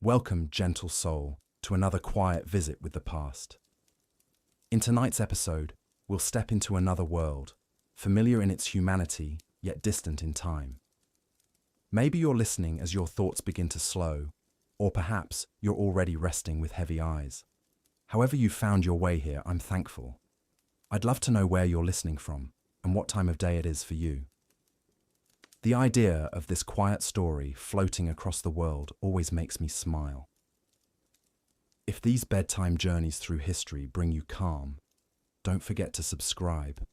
Welcome, gentle soul, to another quiet visit with the past. In tonight's episode, we'll step into another world, familiar in its humanity, yet distant in time. Maybe you're listening as your thoughts begin to slow, or perhaps you're already resting with heavy eyes. However you found your way here, I'm thankful. I'd love to know where you're listening from and what time of day it is for you. The idea of this quiet story floating across the world always makes me smile. If these bedtime journeys through history bring you calm, don't forget to subscribe.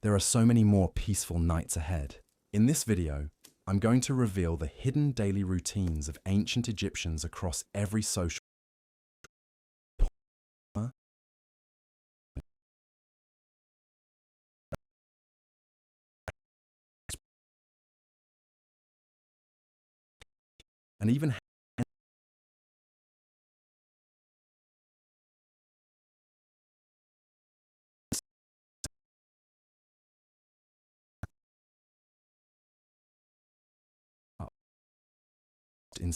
There are so many more peaceful nights ahead. In this video, I'm going to reveal the hidden daily routines of ancient Egyptians across every social and even in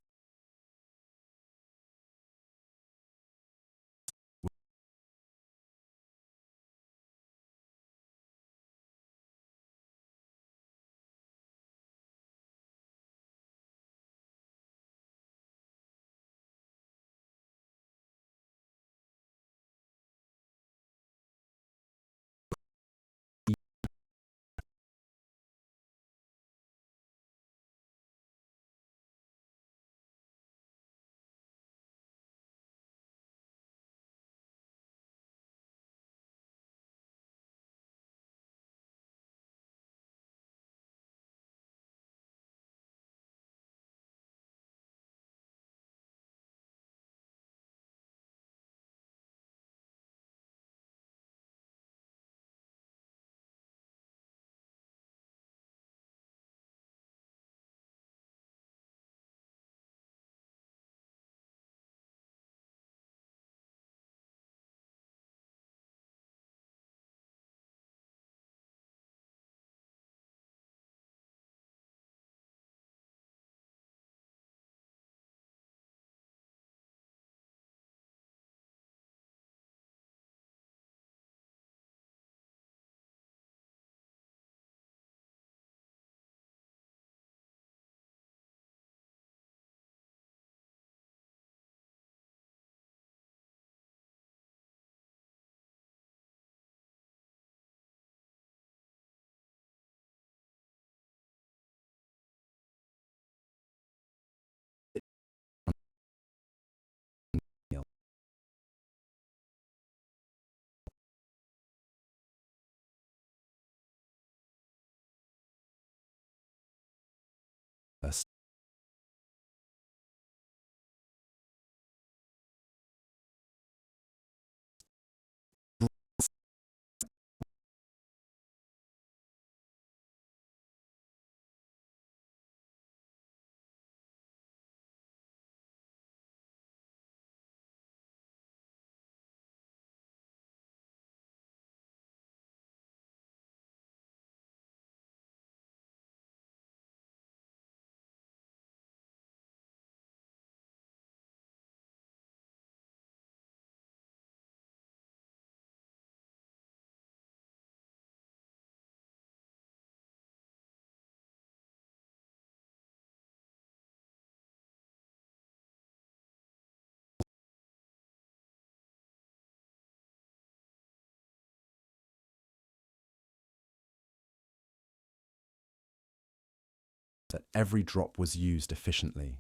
that every drop was used efficiently.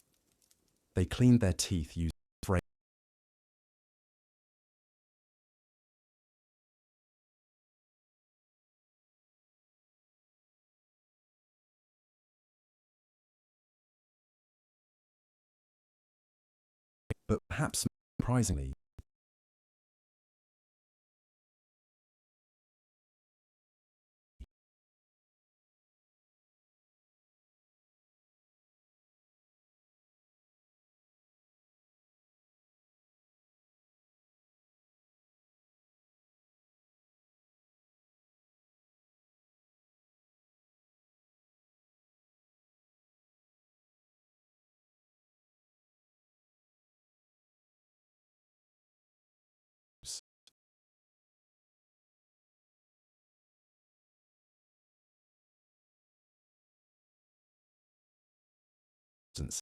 They cleaned their teeth using but perhaps surprisingly, instance.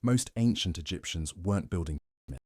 Most ancient Egyptians weren't building pyramids.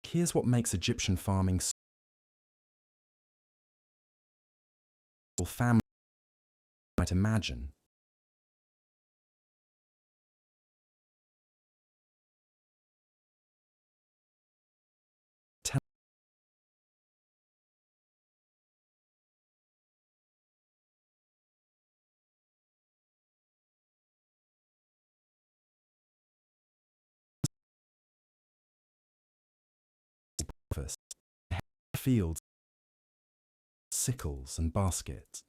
Here's what makes Egyptian farming so family might imagine. Fields, sickles and baskets.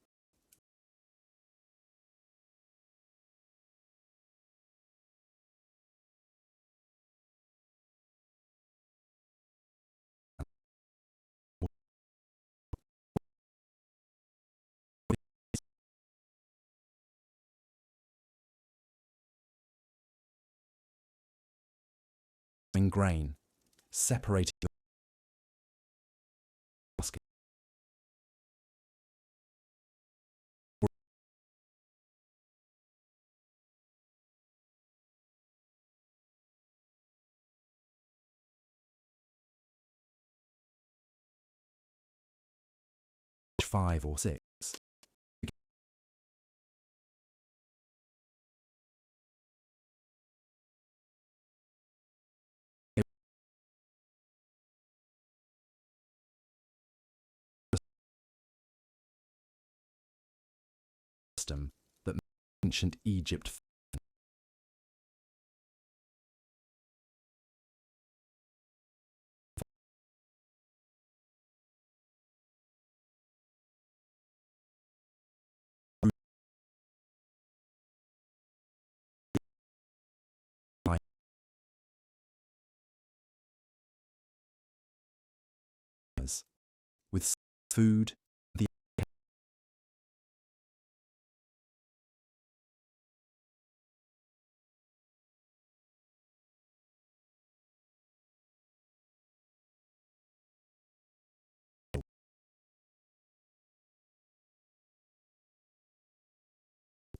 Grain, separating the basket. 5 or 6. System that ancient Egypt with food, the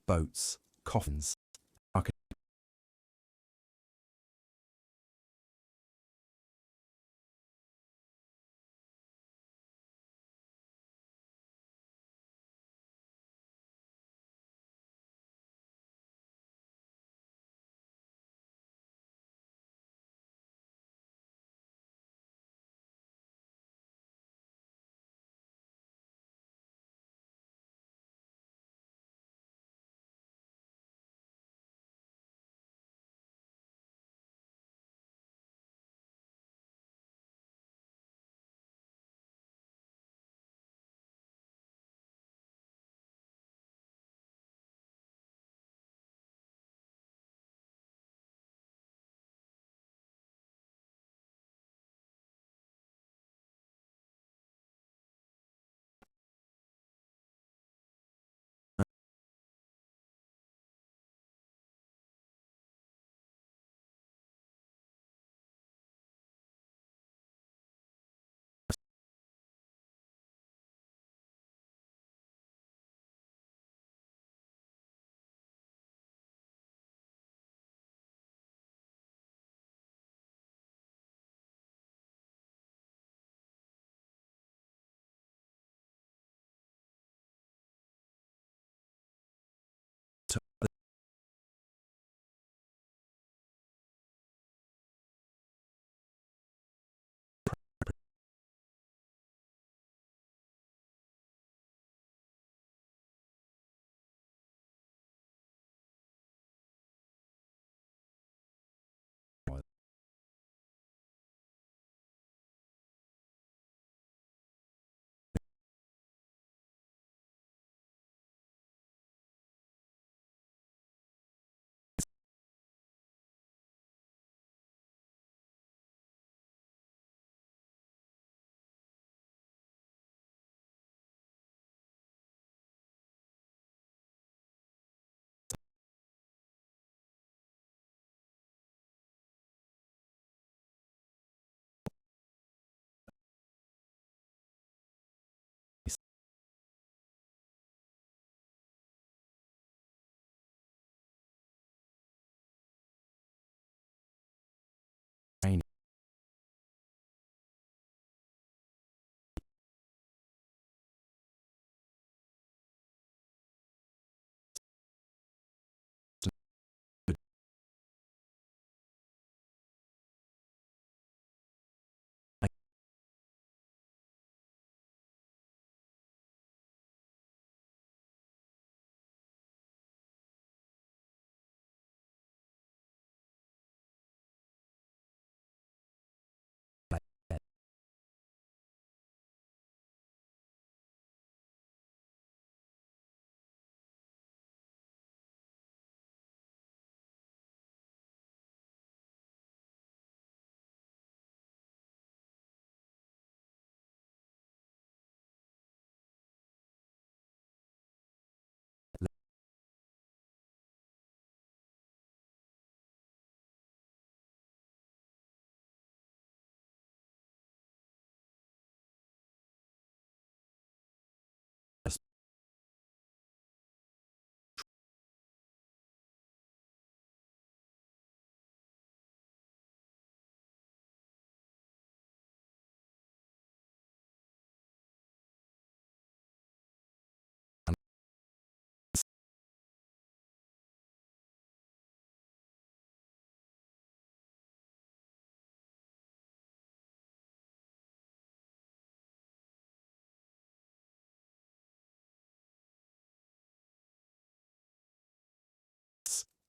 boats, coffins,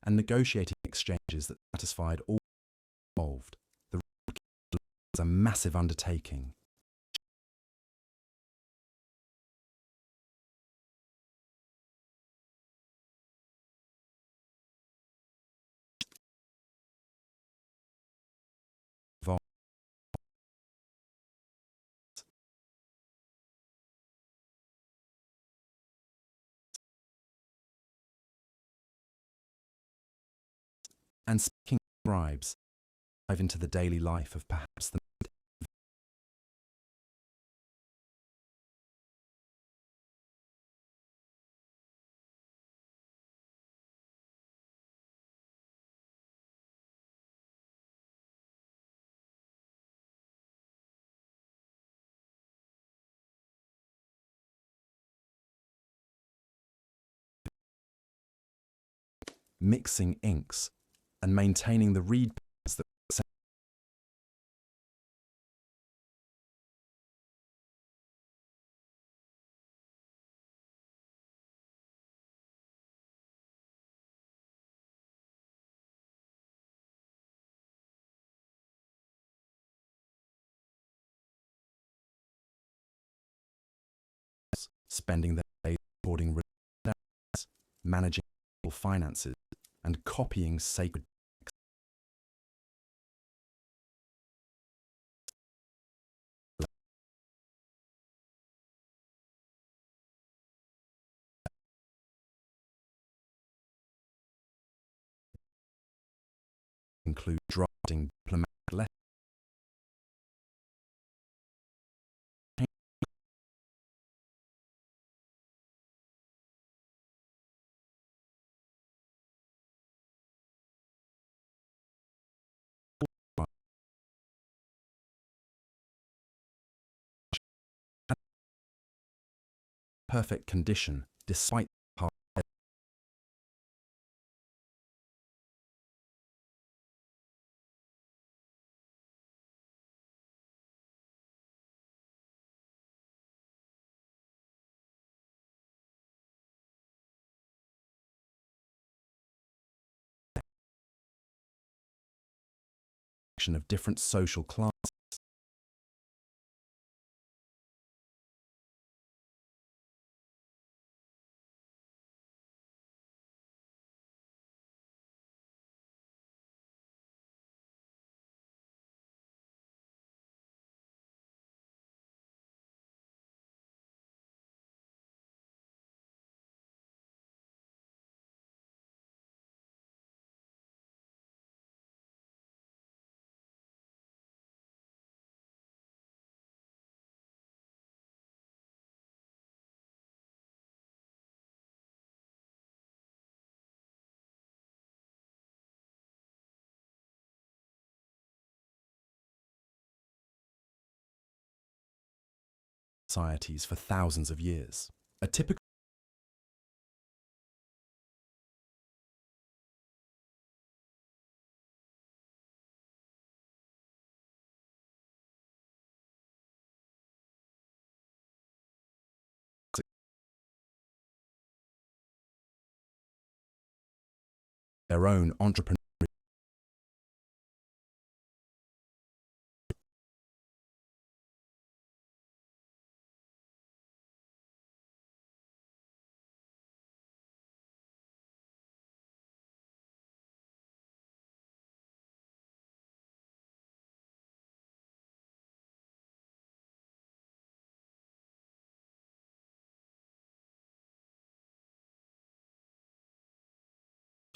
and negotiating exchanges that satisfied all involved. The road was a massive undertaking. And speaking of scribes, dive into the daily life of perhaps the mixing inks and maintaining the reed pens that spending their days recording reports, managing finances, and copying sacred texts include drafting diplomatic letters, perfect condition despite hard action of different social classes. Societies for thousands of years. A typical their own entrepreneur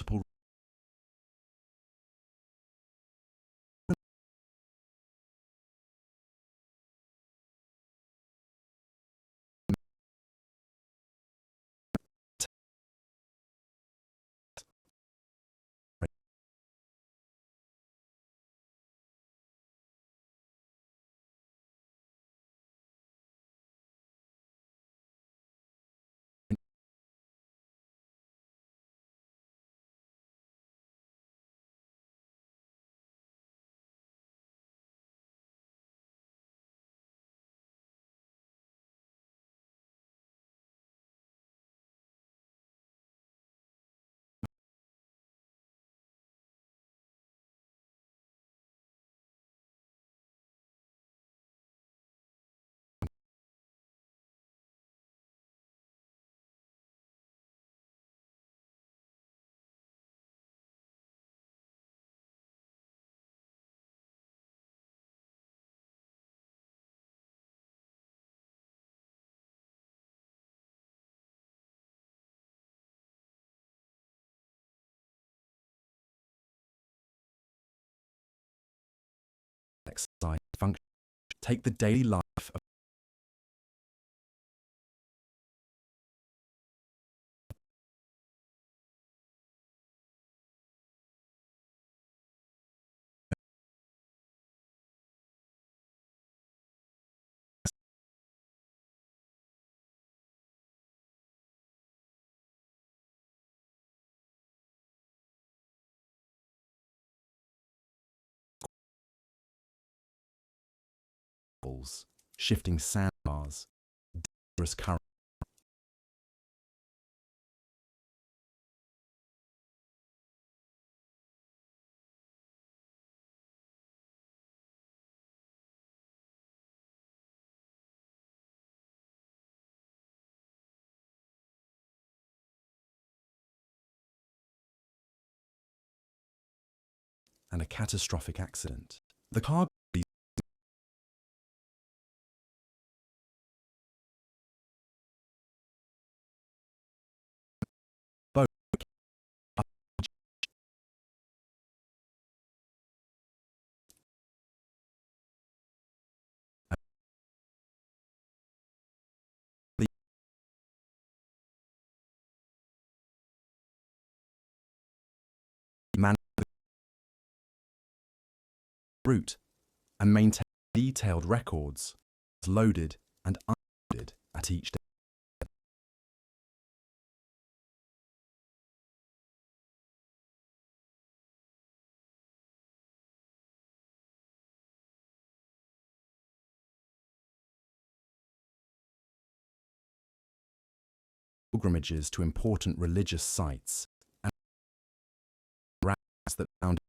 multiple function. Take the daily life of balls, shifting sandbars, dangerous currents, and a catastrophic accident. The cargo boat the man route and maintain detailed records, loaded and unloaded at each day. Pilgrimages to important religious sites and routes that found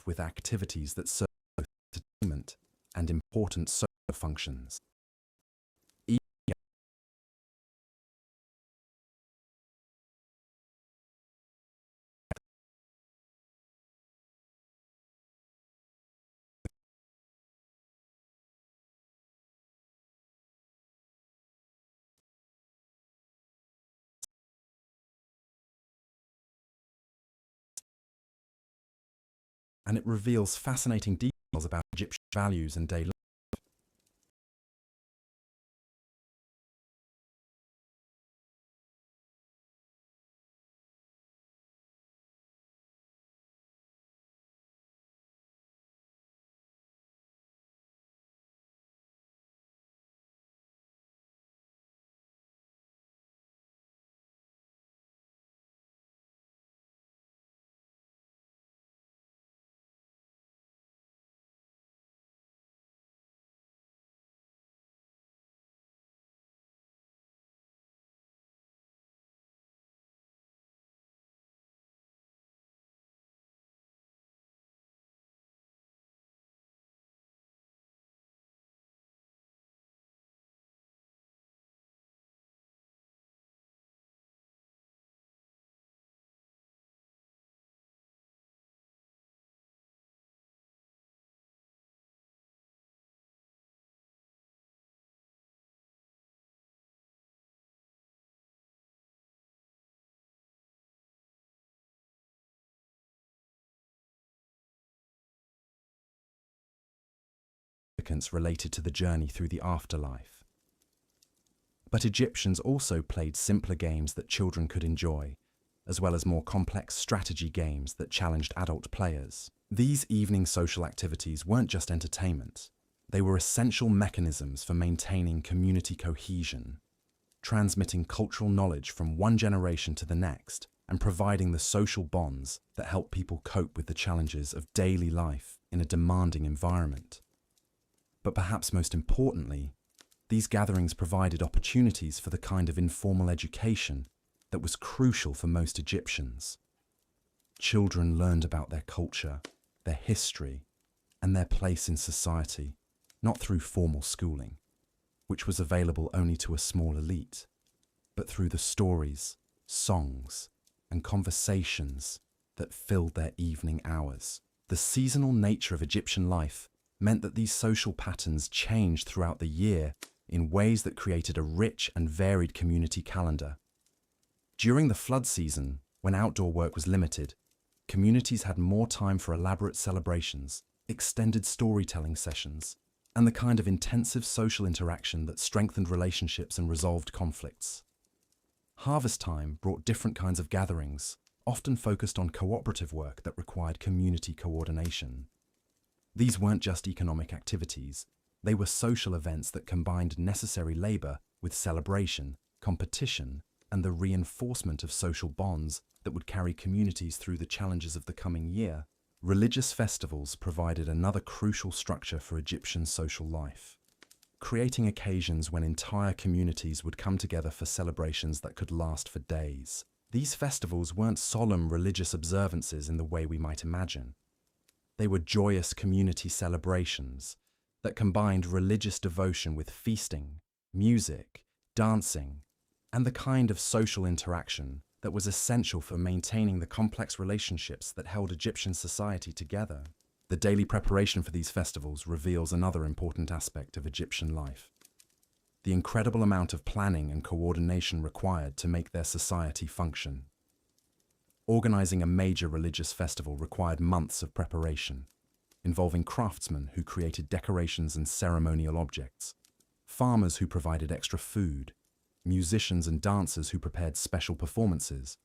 with activities that serve both entertainment and important social functions. And it reveals fascinating details about Egyptian values and daily life. Related to the journey through the afterlife. But Egyptians also played simpler games that children could enjoy, as well as more complex strategy games that challenged adult players. These evening social activities weren't just entertainment, they were essential mechanisms for maintaining community cohesion, transmitting cultural knowledge from one generation to the next, and providing the social bonds that help people cope with the challenges of daily life in a demanding environment. But perhaps most importantly, these gatherings provided opportunities for the kind of informal education that was crucial for most Egyptians. Children learned about their culture, their history, and their place in society, not through formal schooling, which was available only to a small elite, but through the stories, songs, and conversations that filled their evening hours. The seasonal nature of Egyptian life meant that these social patterns changed throughout the year in ways that created a rich and varied community calendar. During the flood season, when outdoor work was limited, communities had more time for elaborate celebrations, extended storytelling sessions, and the kind of intensive social interaction that strengthened relationships and resolved conflicts. Harvest time brought different kinds of gatherings, often focused on cooperative work that required community coordination. These weren't just economic activities, they were social events that combined necessary labor with celebration, competition, and the reinforcement of social bonds that would carry communities through the challenges of the coming year. Religious festivals provided another crucial structure for Egyptian social life, creating occasions when entire communities would come together for celebrations that could last for days. These festivals weren't solemn religious observances in the way we might imagine. They were joyous community celebrations that combined religious devotion with feasting, music, dancing, and the kind of social interaction that was essential for maintaining the complex relationships that held Egyptian society together. The daily preparation for these festivals reveals another important aspect of Egyptian life: the incredible amount of planning and coordination required to make their society function. Organizing a major religious festival required months of preparation, involving craftsmen who created decorations and ceremonial objects, farmers who provided extra food, musicians and dancers who prepared special performances,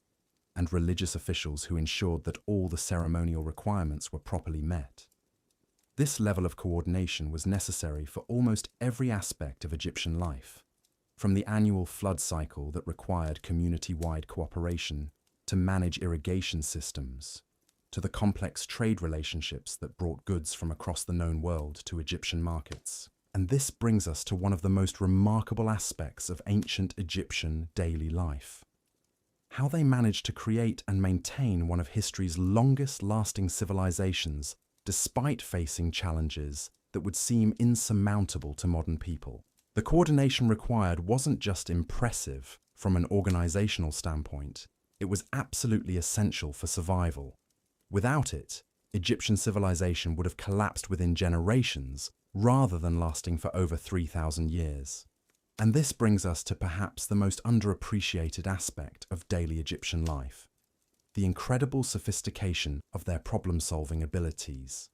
and religious officials who ensured that all the ceremonial requirements were properly met. This level of coordination was necessary for almost every aspect of Egyptian life, from the annual flood cycle that required community-wide cooperation to manage irrigation systems, to the complex trade relationships that brought goods from across the known world to Egyptian markets. And this brings us to one of the most remarkable aspects of ancient Egyptian daily life: how they managed to create and maintain one of history's longest-lasting civilizations despite facing challenges that would seem insurmountable to modern people. The coordination required wasn't just impressive from an organizational standpoint, it was absolutely essential for survival. Without it, Egyptian civilization would have collapsed within generations rather than lasting for over 3,000 years. And this brings us to perhaps the most underappreciated aspect of daily Egyptian life: the incredible sophistication of their problem-solving abilities.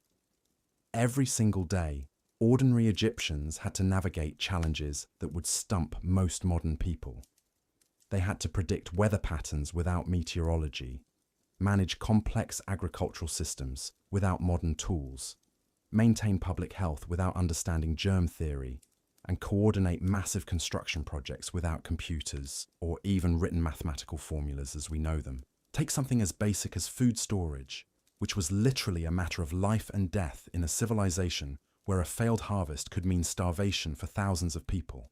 Every single day, ordinary Egyptians had to navigate challenges that would stump most modern people. They had to predict weather patterns without meteorology, manage complex agricultural systems without modern tools, maintain public health without understanding germ theory, and coordinate massive construction projects without computers or even written mathematical formulas as we know them. Take something as basic as food storage, which was literally a matter of life and death in a civilization where a failed harvest could mean starvation for thousands of people.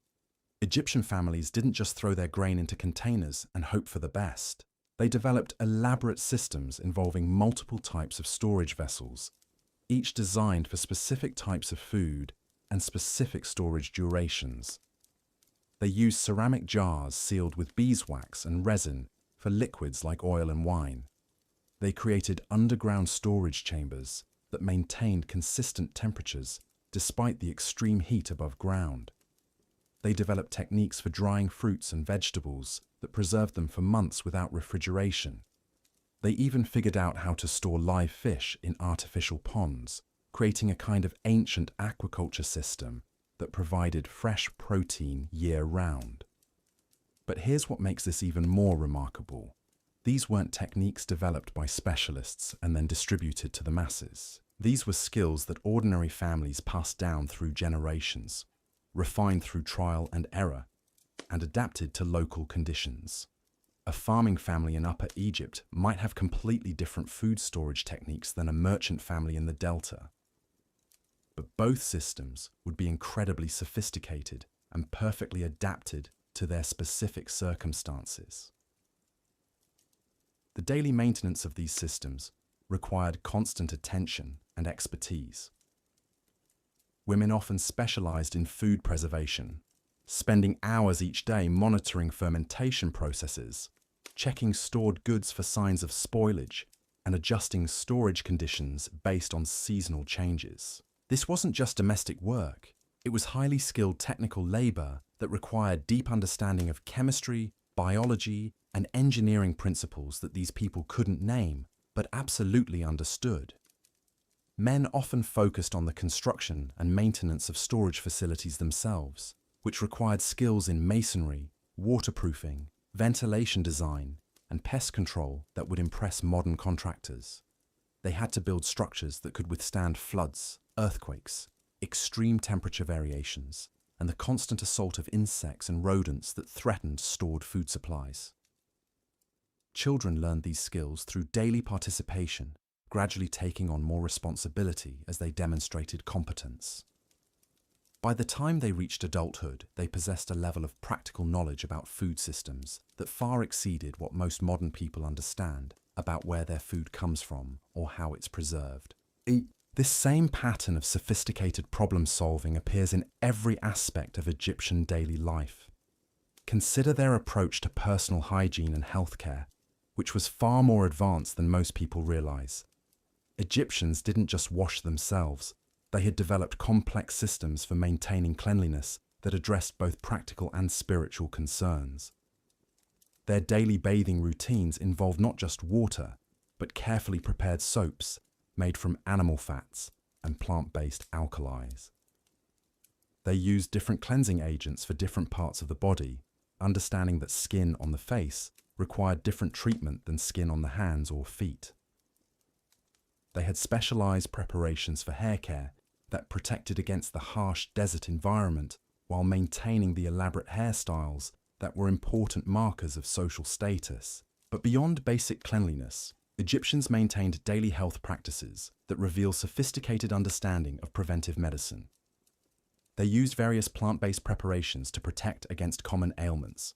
Egyptian families didn't just throw their grain into containers and hope for the best. They developed elaborate systems involving multiple types of storage vessels, each designed for specific types of food and specific storage durations. They used ceramic jars sealed with beeswax and resin for liquids like oil and wine. They created underground storage chambers that maintained consistent temperatures despite the extreme heat above ground. They developed techniques for drying fruits and vegetables that preserved them for months without refrigeration. They even figured out how to store live fish in artificial ponds, creating a kind of ancient aquaculture system that provided fresh protein year-round. But here's what makes this even more remarkable. These weren't techniques developed by specialists and then distributed to the masses. These were skills that ordinary families passed down through generations, refined through trial and error, and adapted to local conditions. A farming family in Upper Egypt might have completely different food storage techniques than a merchant family in the Delta. But both systems would be incredibly sophisticated and perfectly adapted to their specific circumstances. The daily maintenance of these systems required constant attention and expertise. Women often specialized in food preservation, spending hours each day monitoring fermentation processes, checking stored goods for signs of spoilage, and adjusting storage conditions based on seasonal changes. This wasn't just domestic work, It was highly skilled technical labor that required deep understanding of chemistry, biology, and engineering principles that these people couldn't name, but absolutely understood. Men often focused on the construction and maintenance of storage facilities themselves, which required skills in masonry, waterproofing, ventilation design, and pest control that would impress modern contractors. They had to build structures that could withstand floods, earthquakes, extreme temperature variations, and the constant assault of insects and rodents that threatened stored food supplies. Children learned these skills through daily participation, gradually taking on more responsibility as they demonstrated competence. By the time they reached adulthood, they possessed a level of practical knowledge about food systems that far exceeded what most modern people understand about where their food comes from or how it's preserved. This same pattern of sophisticated problem-solving appears in every aspect of Egyptian daily life. Consider their approach to personal hygiene and healthcare, which was far more advanced than most people realize. Egyptians didn't just wash themselves, they had developed complex systems for maintaining cleanliness that addressed both practical and spiritual concerns. Their daily bathing routines involved not just water, but carefully prepared soaps made from animal fats and plant-based alkalis. They used different cleansing agents for different parts of the body, understanding that skin on the face required different treatment than skin on the hands or feet. They had specialized preparations for hair care that protected against the harsh desert environment while maintaining the elaborate hairstyles that were important markers of social status. But beyond basic cleanliness, Egyptians maintained daily health practices that reveal sophisticated understanding of preventive medicine. They used various plant-based preparations to protect against common ailments,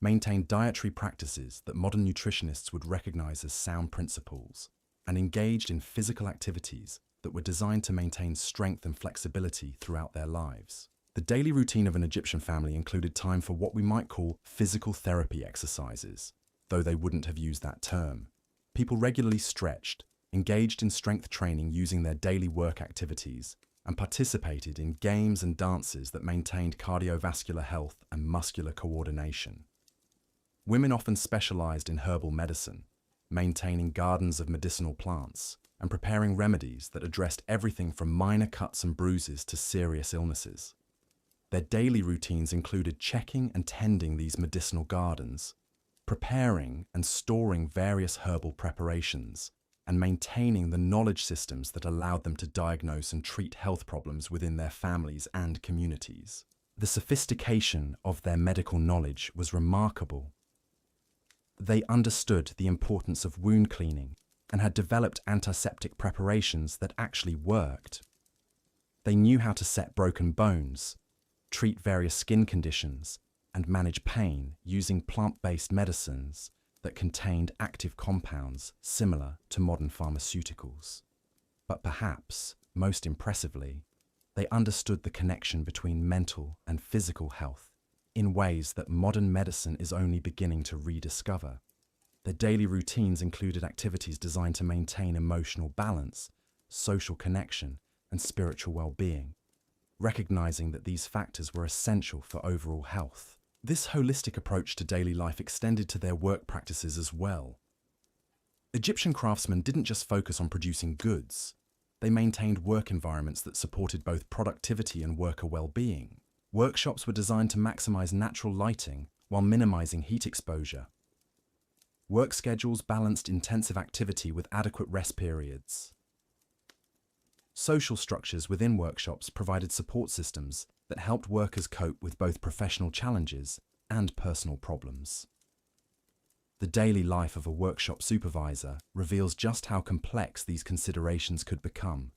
maintained dietary practices that modern nutritionists would recognize as sound principles, and engaged in physical activities that were designed to maintain strength and flexibility throughout their lives. The daily routine of an Egyptian family included time for what we might call physical therapy exercises, though they wouldn't have used that term. People regularly stretched, engaged in strength training using their daily work activities, and participated in games and dances that maintained cardiovascular health and muscular coordination. Women often specialized in herbal medicine, maintaining gardens of medicinal plants, and preparing remedies that addressed everything from minor cuts and bruises to serious illnesses. Their daily routines included checking and tending these medicinal gardens, preparing and storing various herbal preparations, and maintaining the knowledge systems that allowed them to diagnose and treat health problems within their families and communities. The sophistication of their medical knowledge was remarkable. They understood the importance of wound cleaning and had developed antiseptic preparations that actually worked. They knew how to set broken bones, treat various skin conditions, and manage pain using plant-based medicines that contained active compounds similar to modern pharmaceuticals. But perhaps, most impressively, they understood the connection between mental and physical health in ways that modern medicine is only beginning to rediscover. Their daily routines included activities designed to maintain emotional balance, social connection, and spiritual well-being, recognizing that these factors were essential for overall health. This holistic approach to daily life extended to their work practices as well. Egyptian craftsmen didn't just focus on producing goods. They maintained work environments that supported both productivity and worker well-being. Workshops were designed to maximize natural lighting while minimizing heat exposure. Work schedules balanced intensive activity with adequate rest periods. Social structures within workshops provided support systems that helped workers cope with both professional challenges and personal problems. The daily life of a workshop supervisor reveals just how complex these considerations could become.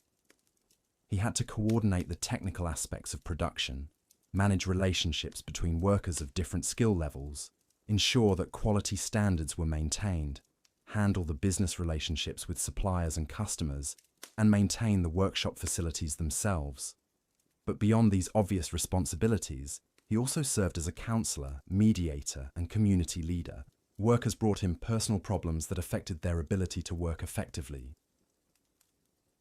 He had to coordinate the technical aspects of production, manage relationships between workers of different skill levels, ensure that quality standards were maintained, handle the business relationships with suppliers and customers, and maintain the workshop facilities themselves. But beyond these obvious responsibilities, he also served as a counselor, mediator, and community leader. Workers brought him personal problems that affected their ability to work effectively.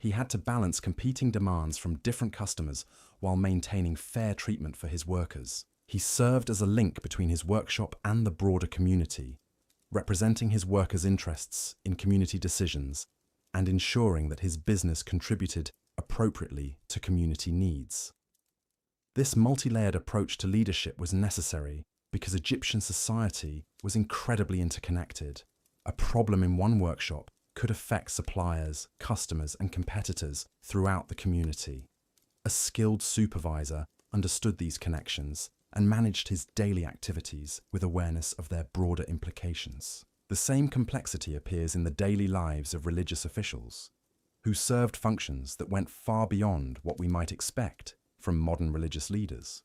He had to balance competing demands from different customers while maintaining fair treatment for his workers. He served as a link between his workshop and the broader community, representing his workers' interests in community decisions and ensuring that his business contributed appropriately to community needs. This multi-layered approach to leadership was necessary because Egyptian society was incredibly interconnected. A problem in one workshop could affect suppliers, customers, and competitors throughout the community. A skilled supervisor understood these connections and managed his daily activities with awareness of their broader implications. The same complexity appears in the daily lives of religious officials, who served functions that went far beyond what we might expect from modern religious leaders.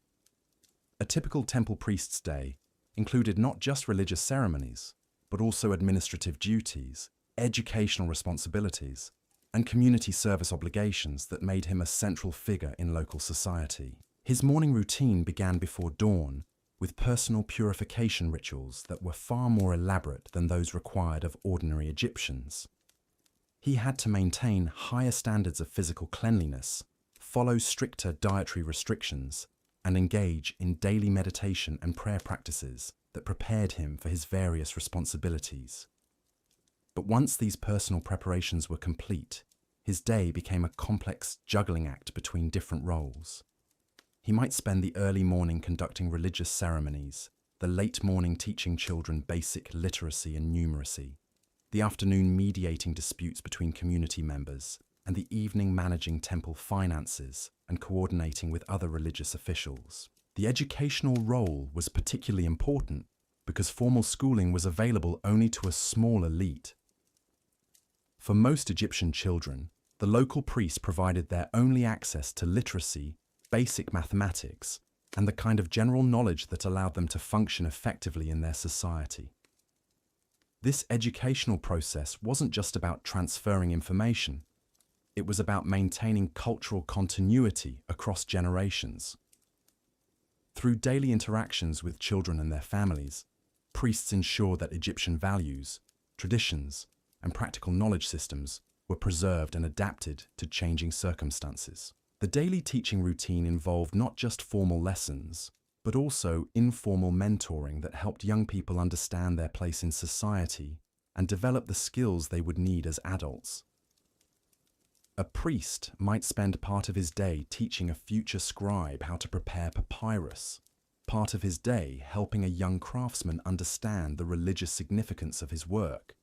A typical temple priest's day included not just religious ceremonies, but also administrative duties, educational responsibilities, and community service obligations that made him a central figure in local society. His morning routine began before dawn with personal purification rituals that were far more elaborate than those required of ordinary Egyptians. He had to maintain higher standards of physical cleanliness, follow stricter dietary restrictions, and engage in daily meditation and prayer practices that prepared him for his various responsibilities. But once these personal preparations were complete, his day became a complex juggling act between different roles. He might spend the early morning conducting religious ceremonies, the late morning teaching children basic literacy and numeracy, the afternoon mediating disputes between community members, and the evening managing temple finances and coordinating with other religious officials. The educational role was particularly important because formal schooling was available only to a small elite. For most Egyptian children, the local priest provided their only access to literacy, basic mathematics, and the kind of general knowledge that allowed them to function effectively in their society. This educational process wasn't just about transferring information. It was about maintaining cultural continuity across generations. Through daily interactions with children and their families, priests ensured that Egyptian values, traditions, and practical knowledge systems were preserved and adapted to changing circumstances. The daily teaching routine involved not just formal lessons, but also informal mentoring that helped young people understand their place in society and develop the skills they would need as adults. A priest might spend part of his day teaching a future scribe how to prepare papyrus, part of his day helping a young craftsman understand the religious significance of his work,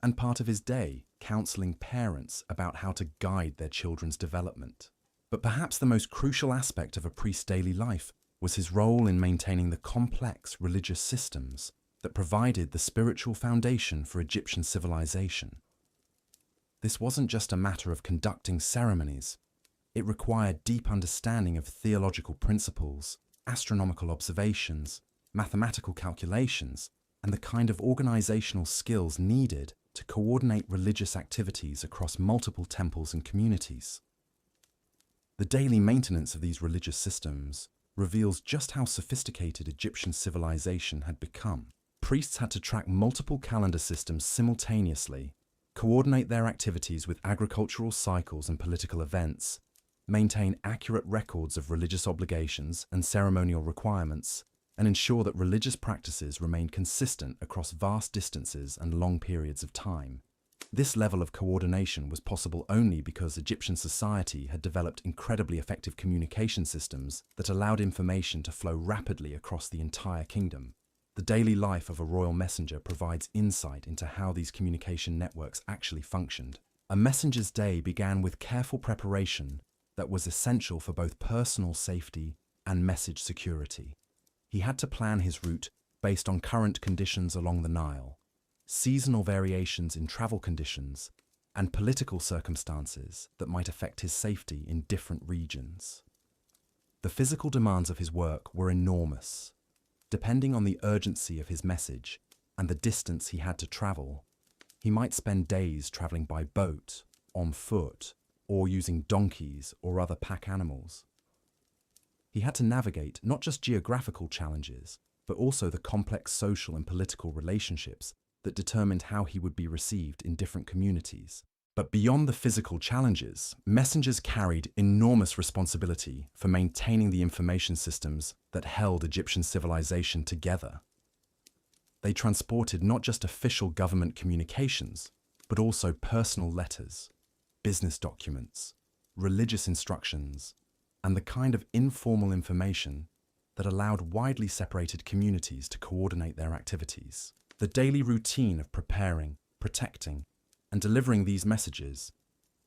and part of his day counseling parents about how to guide their children's development. But perhaps the most crucial aspect of a priest's daily life was his role in maintaining the complex religious systems that provided the spiritual foundation for Egyptian civilization. This wasn't just a matter of conducting ceremonies. It required deep understanding of theological principles, astronomical observations, mathematical calculations, and the kind of organizational skills needed to coordinate religious activities across multiple temples and communities. The daily maintenance of these religious systems reveals just how sophisticated Egyptian civilization had become. Priests had to track multiple calendar systems simultaneously, coordinate their activities with agricultural cycles and political events, maintain accurate records of religious obligations and ceremonial requirements, and ensure that religious practices remained consistent across vast distances and long periods of time. This level of coordination was possible only because Egyptian society had developed incredibly effective communication systems that allowed information to flow rapidly across the entire kingdom. The daily life of a royal messenger provides insight into how these communication networks actually functioned. A messenger's day began with careful preparation that was essential for both personal safety and message security. He had to plan his route based on current conditions along the Nile, seasonal variations in travel conditions, and political circumstances that might affect his safety in different regions. The physical demands of his work were enormous. Depending on the urgency of his message and the distance he had to travel, he might spend days traveling by boat, on foot, or using donkeys or other pack animals. He had to navigate not just geographical challenges, but also the complex social and political relationships that determined how he would be received in different communities. But beyond the physical challenges, messengers carried enormous responsibility for maintaining the information systems that held Egyptian civilization together. They transported not just official government communications, but also personal letters, business documents, religious instructions, and the kind of informal information that allowed widely separated communities to coordinate their activities. The daily routine of preparing, protecting, and delivering these messages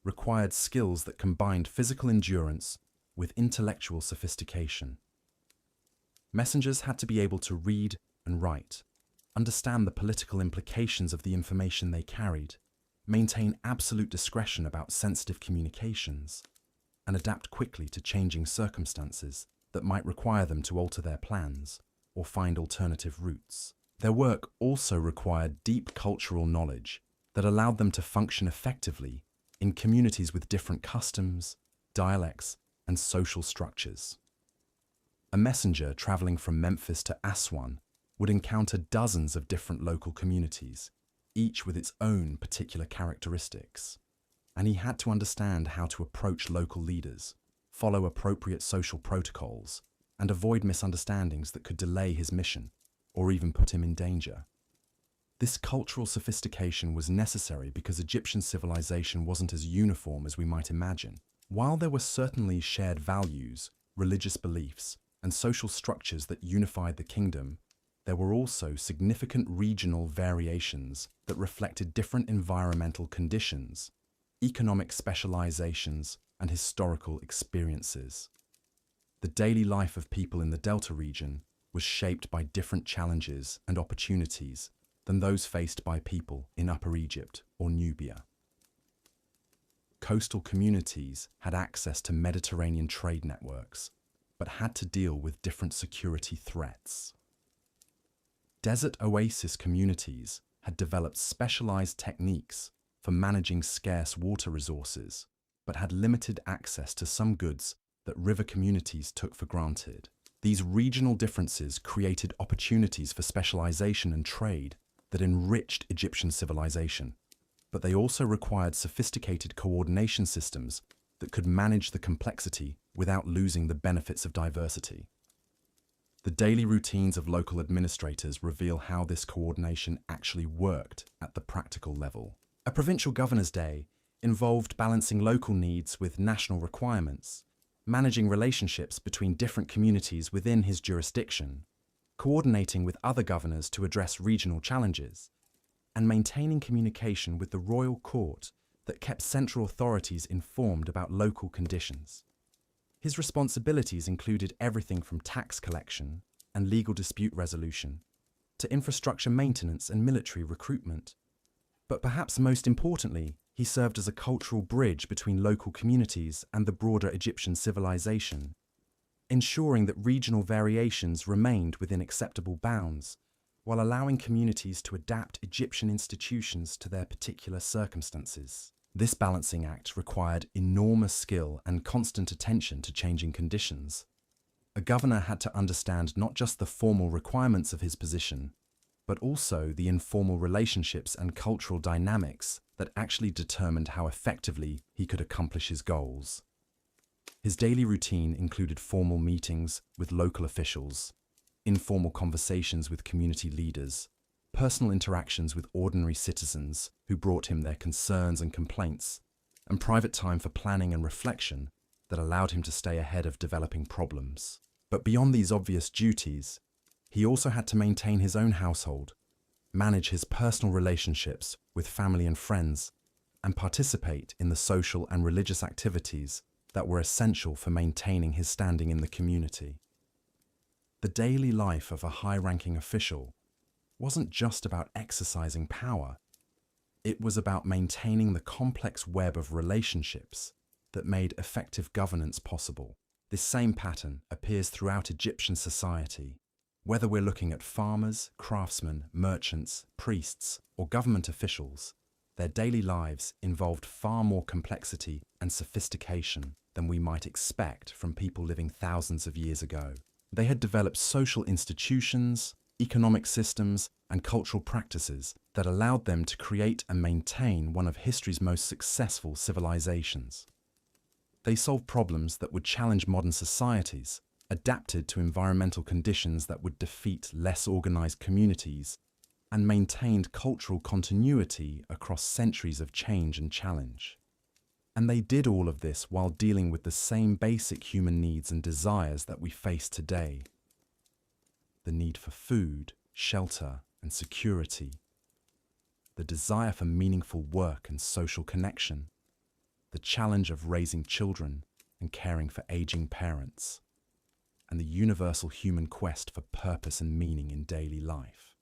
required skills that combined physical endurance with intellectual sophistication. Messengers had to be able to read and write, understand the political implications of the information they carried, maintain absolute discretion about sensitive communications, and adapt quickly to changing circumstances that might require them to alter their plans or find alternative routes. Their work also required deep cultural knowledge that allowed them to function effectively in communities with different customs, dialects, and social structures. A messenger traveling from Memphis to Aswan would encounter dozens of different local communities, each with its own particular characteristics. And he had to understand how to approach local leaders, follow appropriate social protocols, and avoid misunderstandings that could delay his mission or even put him in danger. This cultural sophistication was necessary because Egyptian civilization wasn't as uniform as we might imagine. While there were certainly shared values, religious beliefs, and social structures that unified the kingdom, there were also significant regional variations that reflected different environmental conditions, economic specializations, and historical experiences. The daily life of people in the Delta region was shaped by different challenges and opportunities than those faced by people in Upper Egypt or Nubia. Coastal communities had access to Mediterranean trade networks, but had to deal with different security threats. Desert oasis communities had developed specialized techniques for managing scarce water resources, but had limited access to some goods that river communities took for granted. These regional differences created opportunities for specialization and trade that enriched Egyptian civilization, but they also required sophisticated coordination systems that could manage the complexity without losing the benefits of diversity. The daily routines of local administrators reveal how this coordination actually worked at the practical level. A provincial governor's day involved balancing local needs with national requirements, managing relationships between different communities within his jurisdiction, coordinating with other governors to address regional challenges, and maintaining communication with the royal court that kept central authorities informed about local conditions. His responsibilities included everything from tax collection and legal dispute resolution to infrastructure maintenance and military recruitment. But perhaps most importantly, he served as a cultural bridge between local communities and the broader Egyptian civilization, ensuring that regional variations remained within acceptable bounds, while allowing communities to adapt Egyptian institutions to their particular circumstances. This balancing act required enormous skill and constant attention to changing conditions. A governor had to understand not just the formal requirements of his position, but also the informal relationships and cultural dynamics that actually determined how effectively he could accomplish his goals. His daily routine included formal meetings with local officials, informal conversations with community leaders, personal interactions with ordinary citizens who brought him their concerns and complaints, and private time for planning and reflection that allowed him to stay ahead of developing problems. But beyond these obvious duties, he also had to maintain his own household, manage his personal relationships with family and friends, and participate in the social and religious activities that were essential for maintaining his standing in the community. The daily life of a high-ranking official wasn't just about exercising power. It was about maintaining the complex web of relationships that made effective governance possible. This same pattern appears throughout Egyptian society. Whether we're looking at farmers, craftsmen, merchants, priests, or government officials, their daily lives involved far more complexity and sophistication than we might expect from people living thousands of years ago. They had developed social institutions, economic systems, and cultural practices that allowed them to create and maintain one of history's most successful civilizations. They solved problems that would challenge modern societies, adapted to environmental conditions that would defeat less organized communities, and maintained cultural continuity across centuries of change and challenge. And they did all of this while dealing with the same basic human needs and desires that we face today. The need for food, shelter, and security. The desire for meaningful work and social connection. The challenge of raising children and caring for aging parents. And the universal human quest for purpose and meaning in daily life.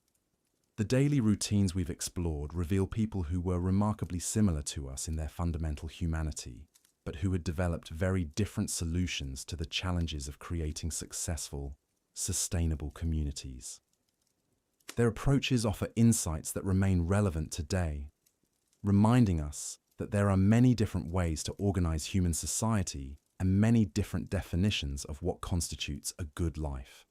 The daily routines we've explored reveal people who were remarkably similar to us in their fundamental humanity, but who had developed very different solutions to the challenges of creating successful, sustainable communities. Their approaches offer insights that remain relevant today, reminding us that there are many different ways to organize human society and many different definitions of what constitutes a good life.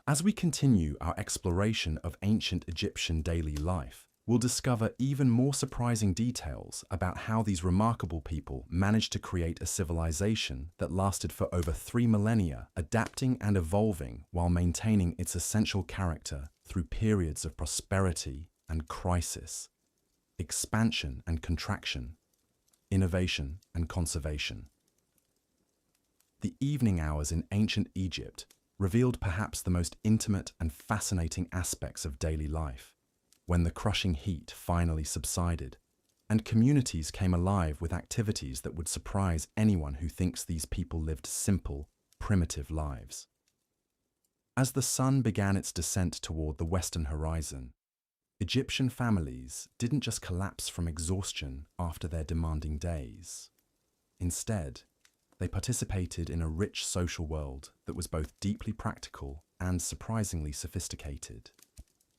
As we continue our exploration of ancient Egyptian daily life, we'll discover even more surprising details about how these remarkable people managed to create a civilization that lasted for over 3 millennia, adapting and evolving while maintaining its essential character through periods of prosperity and crisis, expansion and contraction, innovation and conservation. The evening hours in ancient Egypt revealed perhaps the most intimate and fascinating aspects of daily life, when the crushing heat finally subsided, and communities came alive with activities that would surprise anyone who thinks these people lived simple, primitive lives. As the sun began its descent toward the western horizon, Egyptian families didn't just collapse from exhaustion after their demanding days. Instead, they participated in a rich social world that was both deeply practical and surprisingly sophisticated.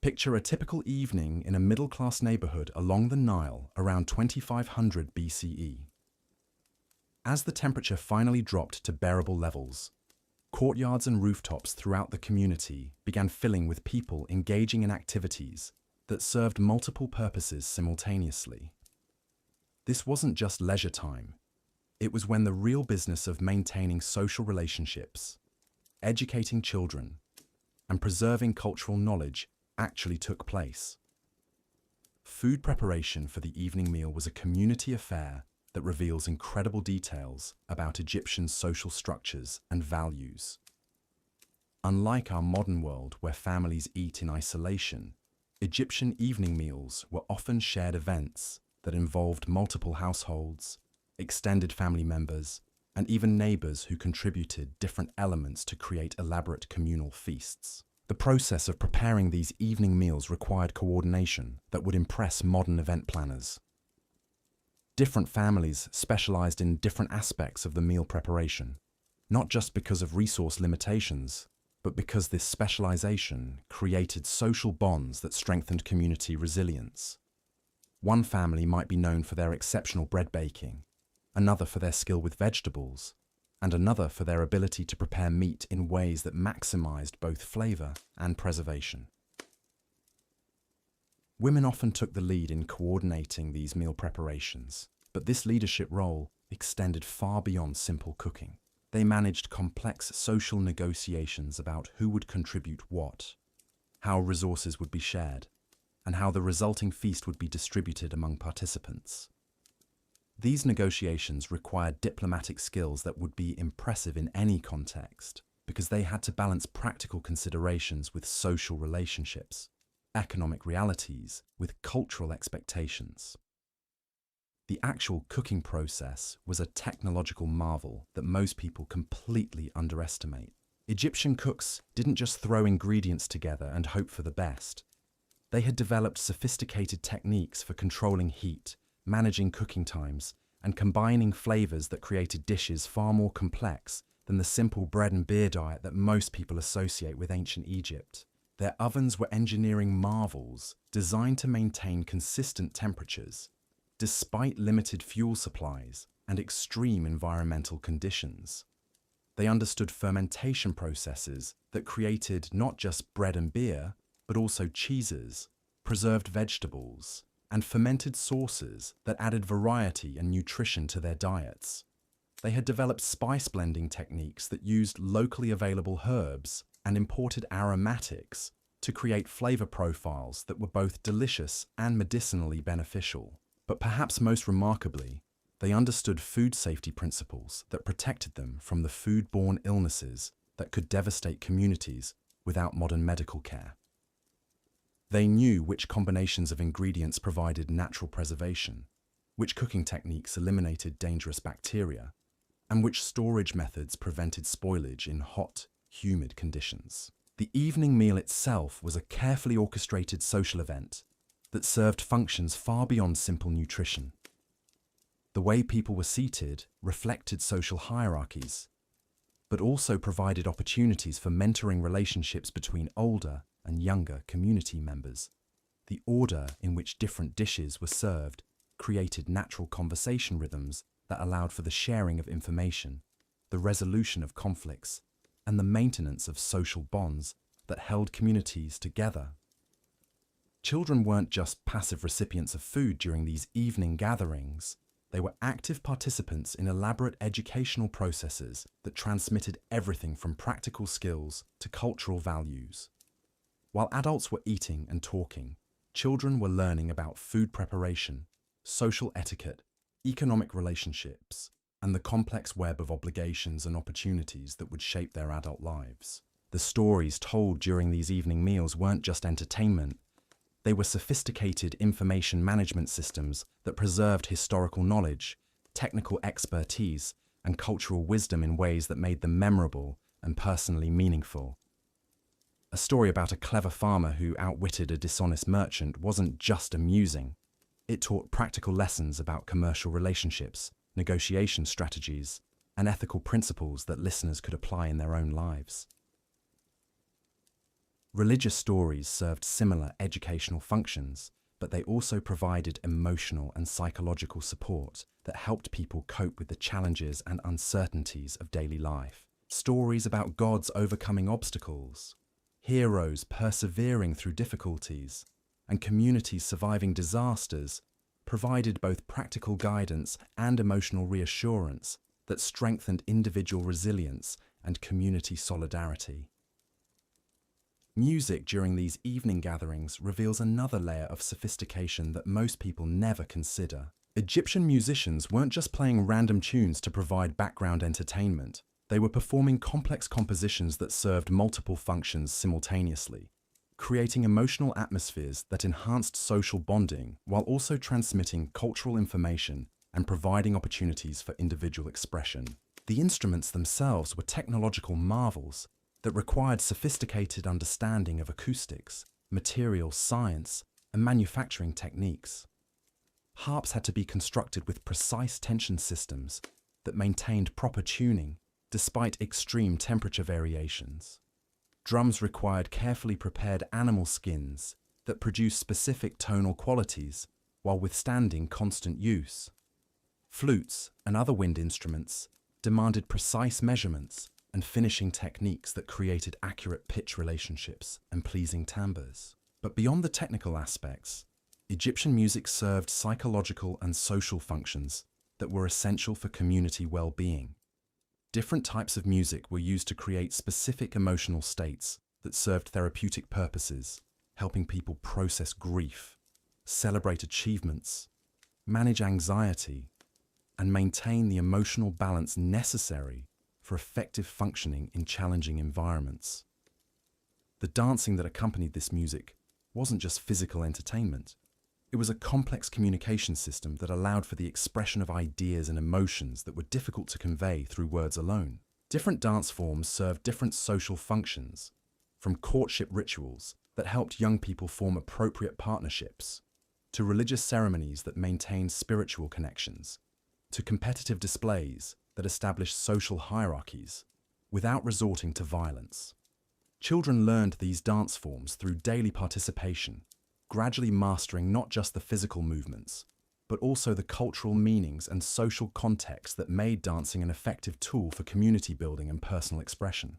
Picture a typical evening in a middle-class neighborhood along the Nile around 2500 BCE. As the temperature finally dropped to bearable levels, courtyards and rooftops throughout the community began filling with people engaging in activities that served multiple purposes simultaneously. This wasn't just leisure time. It was when the real business of maintaining social relationships, educating children, and preserving cultural knowledge actually took place. Food preparation for the evening meal was a community affair that reveals incredible details about Egyptian social structures and values. Unlike our modern world where families eat in isolation, Egyptian evening meals were often shared events that involved multiple households, extended family members, and even neighbors who contributed different elements to create elaborate communal feasts. The process of preparing these evening meals required coordination that would impress modern event planners. Different families specialized in different aspects of the meal preparation, not just because of resource limitations, but because this specialization created social bonds that strengthened community resilience. One family might be known for their exceptional bread baking, another for their skill with vegetables, and another for their ability to prepare meat in ways that maximized both flavor and preservation. Women often took the lead in coordinating these meal preparations, but this leadership role extended far beyond simple cooking. They managed complex social negotiations about who would contribute what, how resources would be shared, and how the resulting feast would be distributed among participants. These negotiations required diplomatic skills that would be impressive in any context, because they had to balance practical considerations with social relationships, economic realities with cultural expectations. The actual cooking process was a technological marvel that most people completely underestimate. Egyptian cooks didn't just throw ingredients together and hope for the best. They had developed sophisticated techniques for controlling heat, managing cooking times, and combining flavors that created dishes far more complex than the simple bread and beer diet that most people associate with ancient Egypt. Their ovens were engineering marvels designed to maintain consistent temperatures, despite limited fuel supplies and extreme environmental conditions. They understood fermentation processes that created not just bread and beer, but also cheeses, preserved vegetables, and fermented sauces that added variety and nutrition to their diets. They had developed spice blending techniques that used locally available herbs and imported aromatics to create flavor profiles that were both delicious and medicinally beneficial. But perhaps most remarkably, they understood food safety principles that protected them from the food-borne illnesses that could devastate communities without modern medical care. They knew which combinations of ingredients provided natural preservation, which cooking techniques eliminated dangerous bacteria, and which storage methods prevented spoilage in hot, humid conditions. The evening meal itself was a carefully orchestrated social event that served functions far beyond simple nutrition. The way people were seated reflected social hierarchies, but also provided opportunities for mentoring relationships between older and younger community members. The order in which different dishes were served created natural conversation rhythms that allowed for the sharing of information, the resolution of conflicts, and the maintenance of social bonds that held communities together. Children weren't just passive recipients of food during these evening gatherings. They were active participants in elaborate educational processes that transmitted everything from practical skills to cultural values. While adults were eating and talking, children were learning about food preparation, social etiquette, economic relationships, and the complex web of obligations and opportunities that would shape their adult lives. The stories told during these evening meals weren't just entertainment. They were sophisticated information management systems that preserved historical knowledge, technical expertise, and cultural wisdom in ways that made them memorable and personally meaningful. A story about a clever farmer who outwitted a dishonest merchant wasn't just amusing. It taught practical lessons about commercial relationships, negotiation strategies, and ethical principles that listeners could apply in their own lives. Religious stories served similar educational functions, but they also provided emotional and psychological support that helped people cope with the challenges and uncertainties of daily life. Stories about gods overcoming obstacles, heroes persevering through difficulties, and communities surviving disasters provided both practical guidance and emotional reassurance that strengthened individual resilience and community solidarity. Music during these evening gatherings reveals another layer of sophistication that most people never consider. Egyptian musicians weren't just playing random tunes to provide background entertainment. They were performing complex compositions that served multiple functions simultaneously, creating emotional atmospheres that enhanced social bonding while also transmitting cultural information and providing opportunities for individual expression. The instruments themselves were technological marvels that required sophisticated understanding of acoustics, material science, and manufacturing techniques. Harps had to be constructed with precise tension systems that maintained proper tuning despite extreme temperature variations. Drums required carefully prepared animal skins that produced specific tonal qualities while withstanding constant use. Flutes and other wind instruments demanded precise measurements and finishing techniques that created accurate pitch relationships and pleasing timbres. But beyond the technical aspects, Egyptian music served psychological and social functions that were essential for community well-being. Different types of music were used to create specific emotional states that served therapeutic purposes, helping people process grief, celebrate achievements, manage anxiety, and maintain the emotional balance necessary for effective functioning in challenging environments. The dancing that accompanied this music wasn't just physical entertainment. It was a complex communication system that allowed for the expression of ideas and emotions that were difficult to convey through words alone. Different dance forms served different social functions, from courtship rituals that helped young people form appropriate partnerships, to religious ceremonies that maintained spiritual connections, to competitive displays that established social hierarchies without resorting to violence. Children learned these dance forms through daily participation, gradually mastering not just the physical movements, but also the cultural meanings and social context that made dancing an effective tool for community building and personal expression.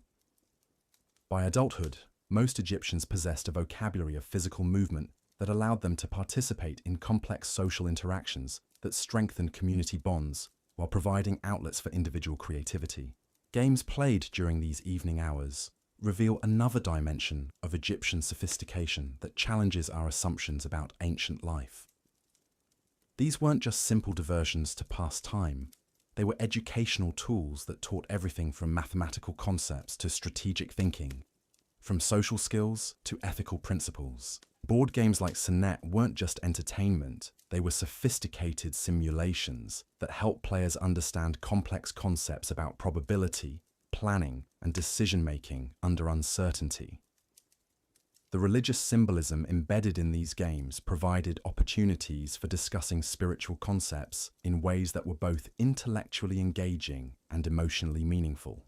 By adulthood, most Egyptians possessed a vocabulary of physical movement that allowed them to participate in complex social interactions that strengthened community bonds while providing outlets for individual creativity. Games played during these evening hours reveal another dimension of Egyptian sophistication that challenges our assumptions about ancient life. These weren't just simple diversions to pass time. They were educational tools that taught everything from mathematical concepts to strategic thinking, from social skills to ethical principles. Board games like Sonnet weren't just entertainment, they were sophisticated simulations that helped players understand complex concepts about probability, planning, and decision-making under uncertainty. The religious symbolism embedded in these games provided opportunities for discussing spiritual concepts in ways that were both intellectually engaging and emotionally meaningful.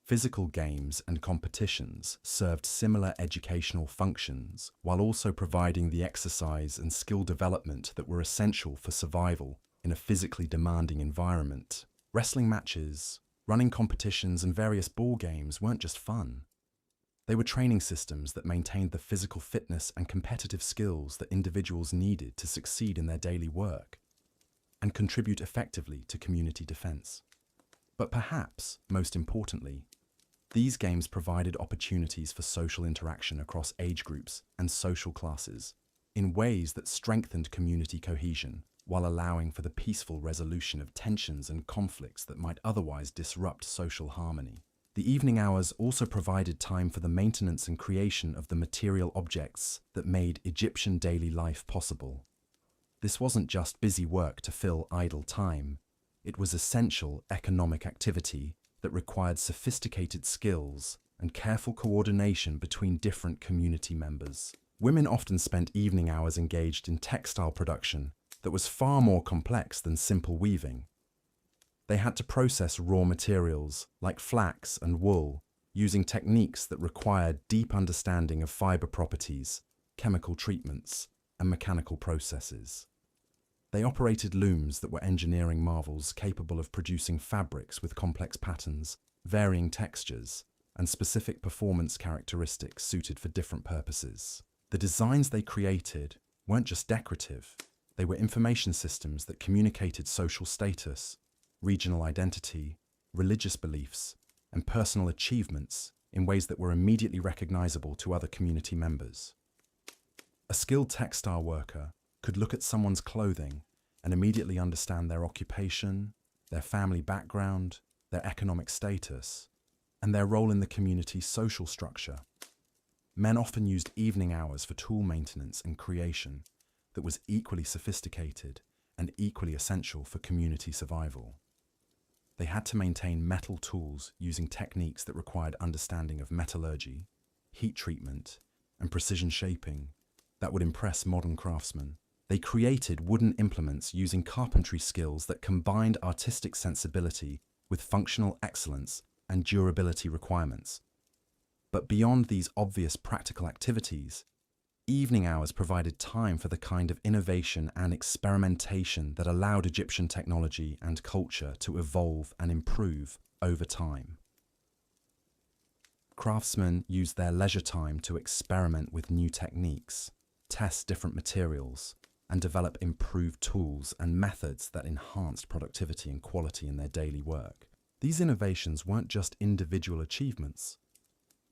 Physical games and competitions served similar educational functions while also providing the exercise and skill development that were essential for survival in a physically demanding environment. Wrestling matches, running competitions, and various ball games weren't just fun. They were training systems that maintained the physical fitness and competitive skills that individuals needed to succeed in their daily work and contribute effectively to community defense. But perhaps, most importantly, these games provided opportunities for social interaction across age groups and social classes in ways that strengthened community cohesion while allowing for the peaceful resolution of tensions and conflicts that might otherwise disrupt social harmony. The evening hours also provided time for the maintenance and creation of the material objects that made Egyptian daily life possible. This wasn't just busy work to fill idle time. It was essential economic activity that required sophisticated skills and careful coordination between different community members. Women often spent evening hours engaged in textile production that was far more complex than simple weaving. They had to process raw materials like flax and wool using techniques that required deep understanding of fiber properties, chemical treatments, and mechanical processes. They operated looms that were engineering marvels capable of producing fabrics with complex patterns, varying textures, and specific performance characteristics suited for different purposes. The designs they created weren't just decorative, they were information systems that communicated social status, regional identity, religious beliefs, and personal achievements in ways that were immediately recognizable to other community members. A skilled textile worker could look at someone's clothing and immediately understand their occupation, their family background, their economic status, and their role in the community's social structure. Men often used evening hours for tool maintenance and creation that was equally sophisticated and equally essential for community survival. They had to maintain metal tools using techniques that required understanding of metallurgy, heat treatment, and precision shaping that would impress modern craftsmen. They created wooden implements using carpentry skills that combined artistic sensibility with functional excellence and durability requirements. But beyond these obvious practical activities, evening hours provided time for the kind of innovation and experimentation that allowed Egyptian technology and culture to evolve and improve over time. Craftsmen used their leisure time to experiment with new techniques, test different materials, and develop improved tools and methods that enhanced productivity and quality in their daily work. These innovations weren't just individual achievements.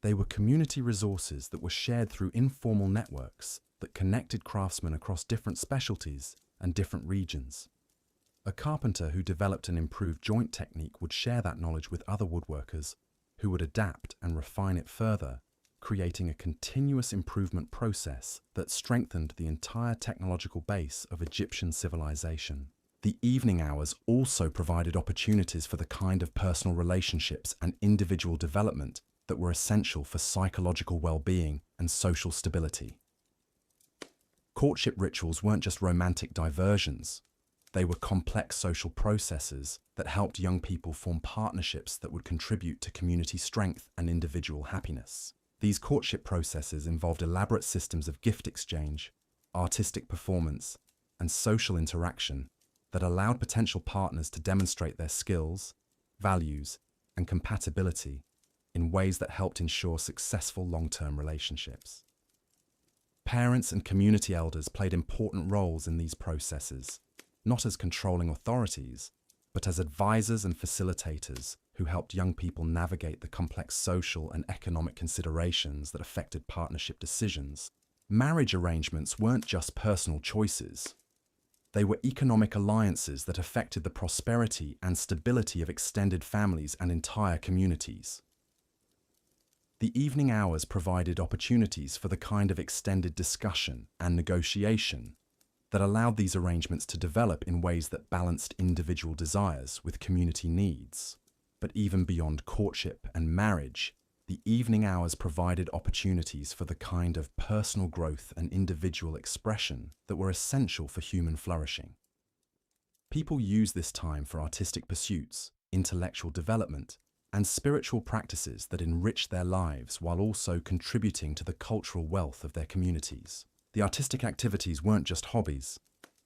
They were community resources that were shared through informal networks that connected craftsmen across different specialties and different regions. A carpenter who developed an improved joint technique would share that knowledge with other woodworkers who would adapt and refine it further, creating a continuous improvement process that strengthened the entire technological base of Egyptian civilization. The evening hours also provided opportunities for the kind of personal relationships and individual development that were essential for psychological well-being and social stability. Courtship rituals weren't just romantic diversions. They were complex social processes that helped young people form partnerships that would contribute to community strength and individual happiness. These courtship processes involved elaborate systems of gift exchange, artistic performance, and social interaction that allowed potential partners to demonstrate their skills, values, and compatibility in ways that helped ensure successful long-term relationships. Parents and community elders played important roles in these processes, not as controlling authorities, but as advisors and facilitators who helped young people navigate the complex social and economic considerations that affected partnership decisions. Marriage arrangements weren't just personal choices. They were economic alliances that affected the prosperity and stability of extended families and entire communities. The evening hours provided opportunities for the kind of extended discussion and negotiation that allowed these arrangements to develop in ways that balanced individual desires with community needs. But even beyond courtship and marriage, the evening hours provided opportunities for the kind of personal growth and individual expression that were essential for human flourishing. People used this time for artistic pursuits, intellectual development, and spiritual practices that enriched their lives while also contributing to the cultural wealth of their communities. The artistic activities weren't just hobbies.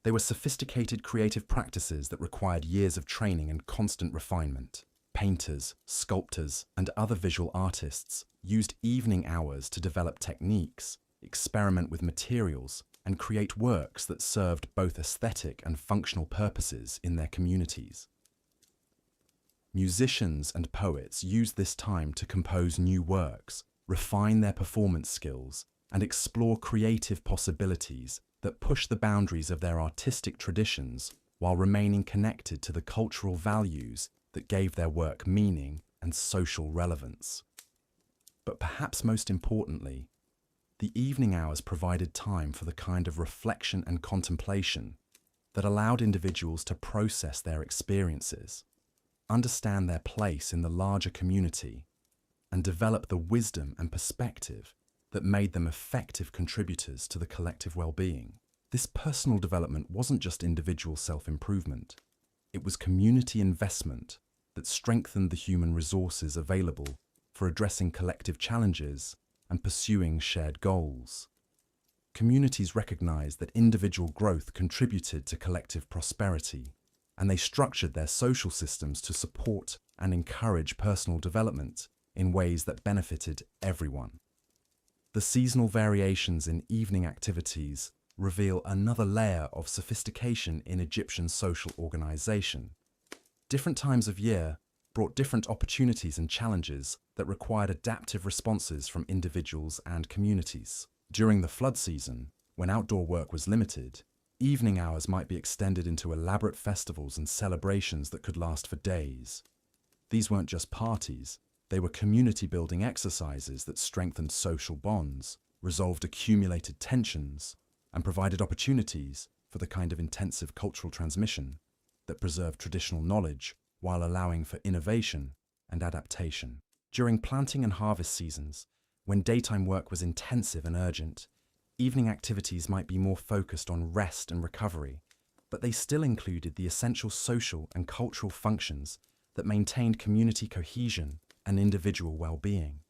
They were sophisticated creative practices that required years of training and constant refinement. Painters, sculptors, and other visual artists used evening hours to develop techniques, experiment with materials, and create works that served both aesthetic and functional purposes in their communities. Musicians and poets used this time to compose new works, refine their performance skills, and explore creative possibilities that push the boundaries of their artistic traditions while remaining connected to the cultural values that gave their work meaning and social relevance. But perhaps most importantly, the evening hours provided time for the kind of reflection and contemplation that allowed individuals to process their experiences, understand their place in the larger community, and develop the wisdom and perspective that made them effective contributors to the collective well-being. This personal development wasn't just individual self-improvement. It was community investment that strengthened the human resources available for addressing collective challenges and pursuing shared goals. Communities recognized that individual growth contributed to collective prosperity, and they structured their social systems to support and encourage personal development in ways that benefited everyone. The seasonal variations in evening activities reveal another layer of sophistication in Egyptian social organization. Different times of year brought different opportunities and challenges that required adaptive responses from individuals and communities. During the flood season, when outdoor work was limited, evening hours might be extended into elaborate festivals and celebrations that could last for days. These weren't just parties. They were community-building exercises that strengthened social bonds, resolved accumulated tensions, and provided opportunities for the kind of intensive cultural transmission that preserved traditional knowledge while allowing for innovation and adaptation. During planting and harvest seasons, when daytime work was intensive and urgent, evening activities might be more focused on rest and recovery, but they still included the essential social and cultural functions that maintained community cohesion and individual well-being.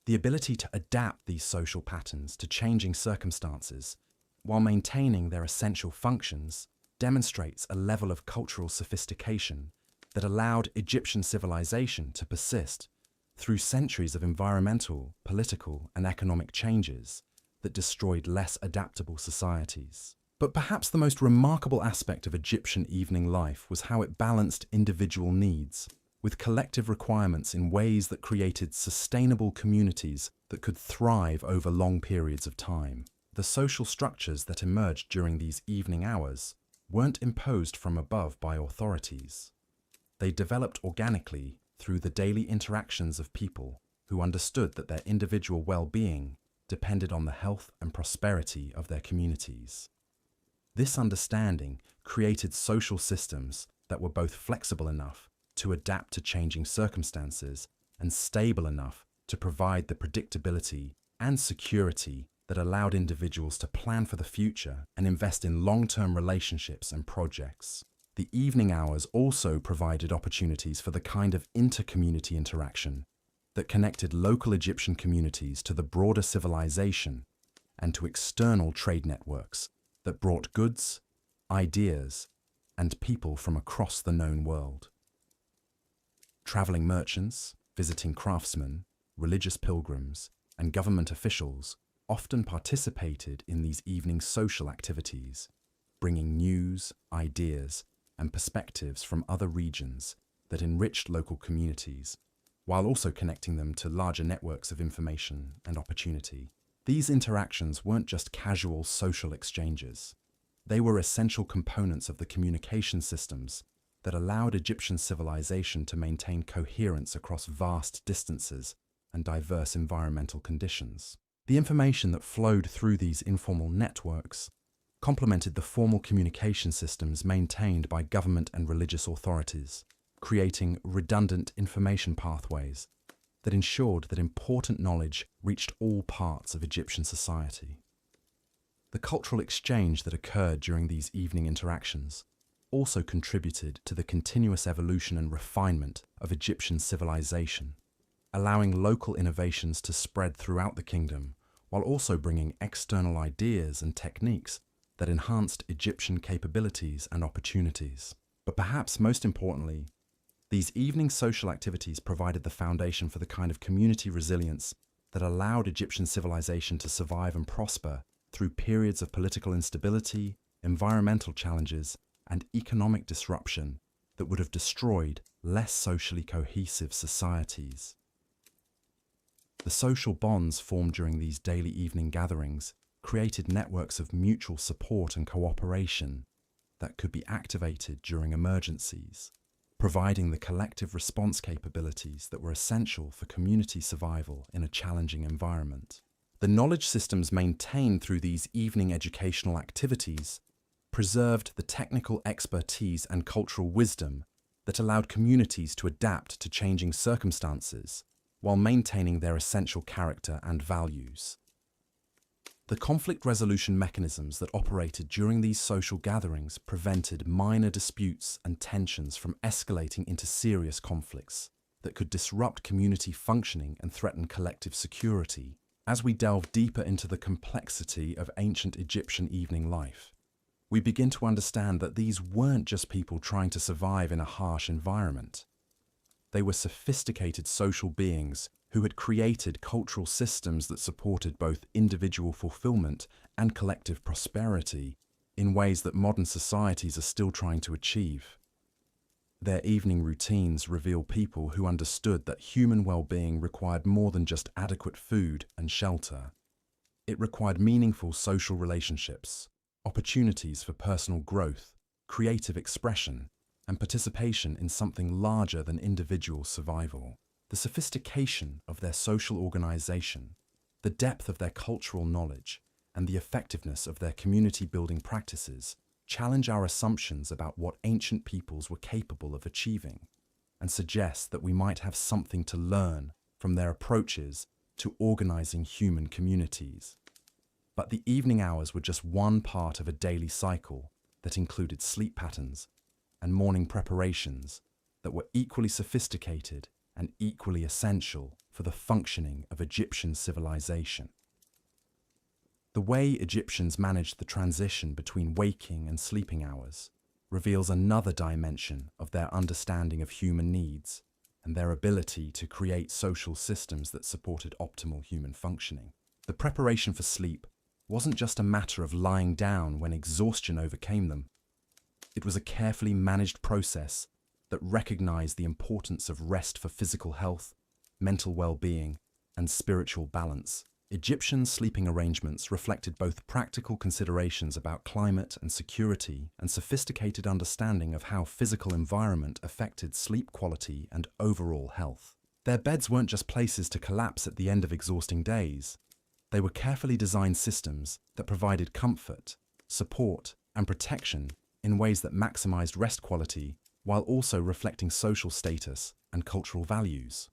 The ability to adapt these social patterns to changing circumstances while maintaining their essential functions demonstrates a level of cultural sophistication that allowed Egyptian civilization to persist through centuries of environmental, political, and economic changes that destroyed less adaptable societies. But perhaps the most remarkable aspect of Egyptian evening life was how it balanced individual needs with collective requirements in ways that created sustainable communities that could thrive over long periods of time. The social structures that emerged during these evening hours weren't imposed from above by authorities. They developed organically through the daily interactions of people who understood that their individual well-being depended on the health and prosperity of their communities. This understanding created social systems that were both flexible enough to adapt to changing circumstances and stable enough to provide the predictability and security that allowed individuals to plan for the future and invest in long-term relationships and projects. The evening hours also provided opportunities for the kind of inter-community interaction that connected local Egyptian communities to the broader civilization and to external trade networks that brought goods, ideas, and people from across the known world. Traveling merchants, visiting craftsmen, religious pilgrims, and government officials often participated in these evening social activities, bringing news, ideas, and perspectives from other regions that enriched local communities, while also connecting them to larger networks of information and opportunity. These interactions weren't just casual social exchanges. They were essential components of the communication systems that allowed Egyptian civilization to maintain coherence across vast distances and diverse environmental conditions. The information that flowed through these informal networks complemented the formal communication systems maintained by government and religious authorities, creating redundant information pathways that ensured that important knowledge reached all parts of Egyptian society. The cultural exchange that occurred during these evening interactions also contributed to the continuous evolution and refinement of Egyptian civilization, allowing local innovations to spread throughout the kingdom, while also bringing external ideas and techniques that enhanced Egyptian capabilities and opportunities. But perhaps most importantly, these evening social activities provided the foundation for the kind of community resilience that allowed Egyptian civilization to survive and prosper through periods of political instability, environmental challenges, and economic disruption that would have destroyed less socially cohesive societies. The social bonds formed during these daily evening gatherings created networks of mutual support and cooperation that could be activated during emergencies, providing the collective response capabilities that were essential for community survival in a challenging environment. The knowledge systems maintained through these evening educational activities preserved the technical expertise and cultural wisdom that allowed communities to adapt to changing circumstances while maintaining their essential character and values. The conflict resolution mechanisms that operated during these social gatherings prevented minor disputes and tensions from escalating into serious conflicts that could disrupt community functioning and threaten collective security. As we delve deeper into the complexity of ancient Egyptian evening life, we begin to understand that these weren't just people trying to survive in a harsh environment. They were sophisticated social beings who had created cultural systems that supported both individual fulfillment and collective prosperity in ways that modern societies are still trying to achieve. Their evening routines reveal people who understood that human well-being required more than just adequate food and shelter. It required meaningful social relationships, opportunities for personal growth, creative expression, and participation in something larger than individual survival. The sophistication of their social organization, the depth of their cultural knowledge, and the effectiveness of their community-building practices challenge our assumptions about what ancient peoples were capable of achieving, and suggest that we might have something to learn from their approaches to organizing human communities. But the evening hours were just one part of a daily cycle that included sleep patterns and morning preparations that were equally sophisticated and equally essential for the functioning of Egyptian civilization. The way Egyptians managed the transition between waking and sleeping hours reveals another dimension of their understanding of human needs and their ability to create social systems that supported optimal human functioning. The preparation for sleep wasn't just a matter of lying down when exhaustion overcame them. It was a carefully managed process that recognized the importance of rest for physical health, mental well-being, and spiritual balance. Egyptian sleeping arrangements reflected both practical considerations about climate and security and sophisticated understanding of how physical environment affected sleep quality and overall health. Their beds weren't just places to collapse at the end of exhausting days. They were carefully designed systems that provided comfort, support, and protection in ways that maximized rest quality while also reflecting social status and cultural values.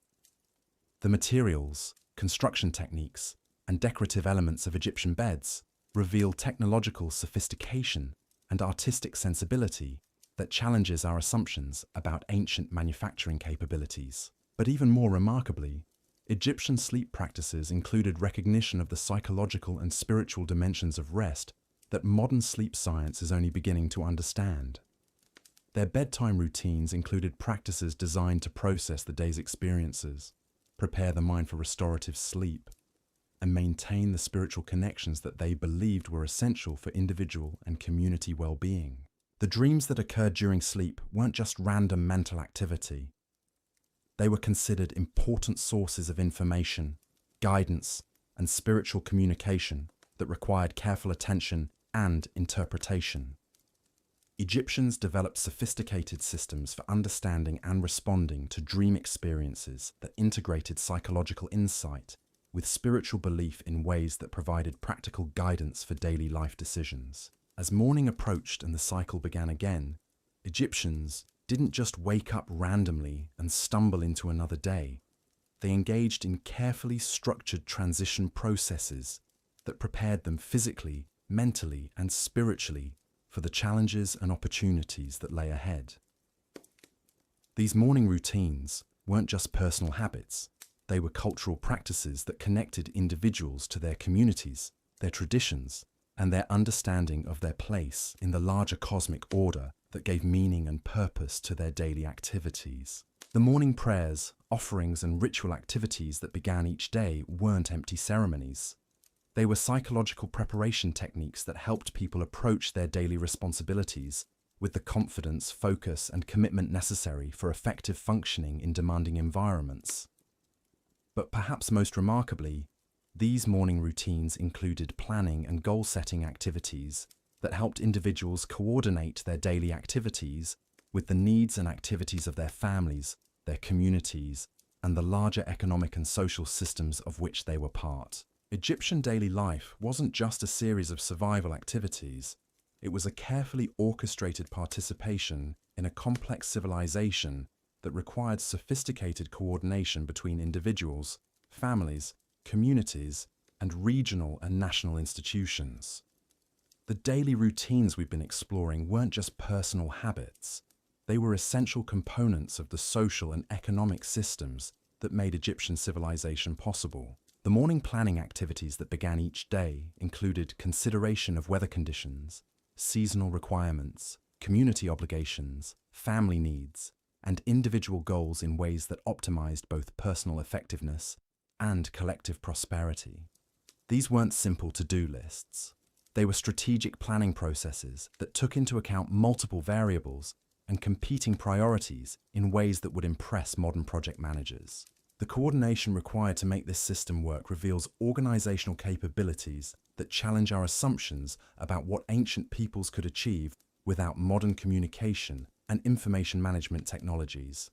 The materials, construction techniques, and decorative elements of Egyptian beds reveal technological sophistication and artistic sensibility that challenges our assumptions about ancient manufacturing capabilities. But even more remarkably, Egyptian sleep practices included recognition of the psychological and spiritual dimensions of rest that modern sleep science is only beginning to understand. Their bedtime routines included practices designed to process the day's experiences, prepare the mind for restorative sleep, and maintain the spiritual connections that they believed were essential for individual and community well-being. The dreams that occurred during sleep weren't just random mental activity. They were considered important sources of information, guidance, and spiritual communication that required careful attention and interpretation. Egyptians developed sophisticated systems for understanding and responding to dream experiences that integrated psychological insight with spiritual belief in ways that provided practical guidance for daily life decisions. As morning approached and the cycle began again, Egyptians didn't just wake up randomly and stumble into another day. They engaged in carefully structured transition processes that prepared them physically, mentally, and spiritually for the challenges and opportunities that lay ahead. These morning routines weren't just personal habits. They were cultural practices that connected individuals to their communities, their traditions, and their understanding of their place in the larger cosmic order that gave meaning and purpose to their daily activities. The morning prayers, offerings, and ritual activities that began each day weren't empty ceremonies. They were psychological preparation techniques that helped people approach their daily responsibilities with the confidence, focus, and commitment necessary for effective functioning in demanding environments. But perhaps most remarkably, these morning routines included planning and goal-setting activities that helped individuals coordinate their daily activities with the needs and activities of their families, their communities, and the larger economic and social systems of which they were part. Egyptian daily life wasn't just a series of survival activities. It was a carefully orchestrated participation in a complex civilization that required sophisticated coordination between individuals, families, communities, and regional and national institutions. The daily routines we've been exploring weren't just personal habits. They were essential components of the social and economic systems that made Egyptian civilization possible. The morning planning activities that began each day included consideration of weather conditions, seasonal requirements, community obligations, family needs, and individual goals in ways that optimized both personal effectiveness and collective prosperity. These weren't simple to-do lists. They were strategic planning processes that took into account multiple variables and competing priorities in ways that would impress modern project managers. The coordination required to make this system work reveals organizational capabilities that challenge our assumptions about what ancient peoples could achieve without modern communication and information management technologies.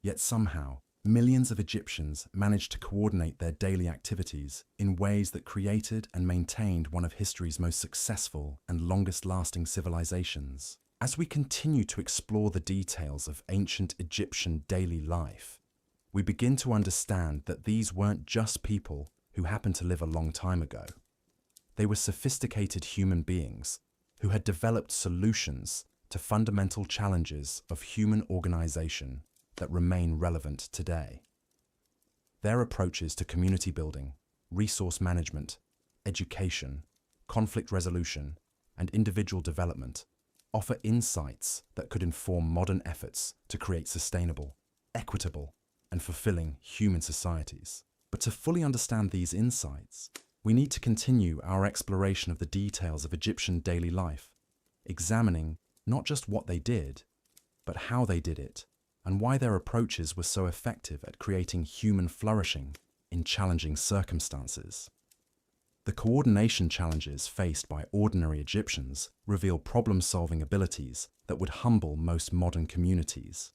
Yet somehow, millions of Egyptians managed to coordinate their daily activities in ways that created and maintained one of history's most successful and longest-lasting civilizations. As we continue to explore the details of ancient Egyptian daily life, we begin to understand that these weren't just people who happened to live a long time ago. They were sophisticated human beings who had developed solutions to fundamental challenges of human organization that remain relevant today. Their approaches to community building, resource management, education, conflict resolution, and individual development offer insights that could inform modern efforts to create sustainable, equitable, and fulfilling human societies. But to fully understand these insights, we need to continue our exploration of the details of Egyptian daily life, examining not just what they did, but how they did it, and why their approaches were so effective at creating human flourishing in challenging circumstances. The coordination challenges faced by ordinary Egyptians reveal problem-solving abilities that would humble most modern communities.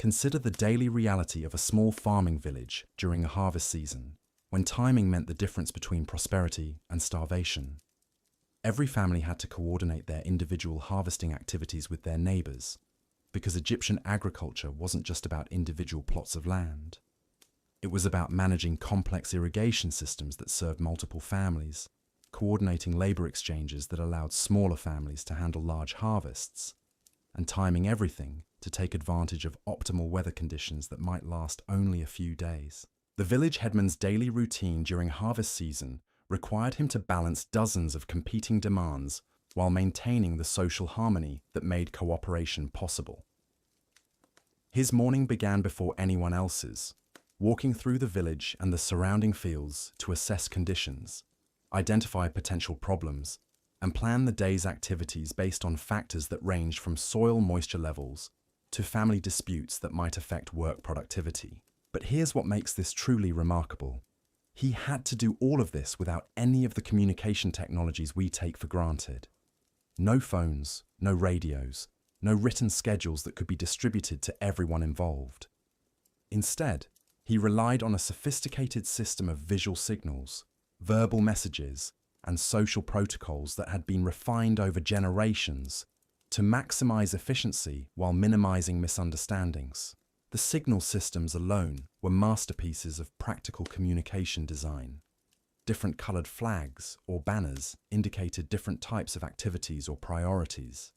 Consider the daily reality of a small farming village during a harvest season, when timing meant the difference between prosperity and starvation. Every family had to coordinate their individual harvesting activities with their neighbors, because Egyptian agriculture wasn't just about individual plots of land. It was about managing complex irrigation systems that served multiple families, coordinating labor exchanges that allowed smaller families to handle large harvests, and timing everything to take advantage of optimal weather conditions that might last only a few days. The village headman's daily routine during harvest season required him to balance dozens of competing demands while maintaining the social harmony that made cooperation possible. His morning began before anyone else's. walking through the village and the surrounding fields to assess conditions, identify potential problems, and plan the day's activities based on factors that range from soil moisture levels to family disputes that might affect work productivity. But here's what makes this truly remarkable. He had to do all of this without any of the communication technologies we take for granted. No phones, no radios, no written schedules that could be distributed to everyone involved. Instead, he relied on a sophisticated system of visual signals, verbal messages, and social protocols that had been refined over generations to maximize efficiency while minimizing misunderstandings. The signal systems alone were masterpieces of practical communication design. Different colored flags or banners indicated different types of activities or priorities.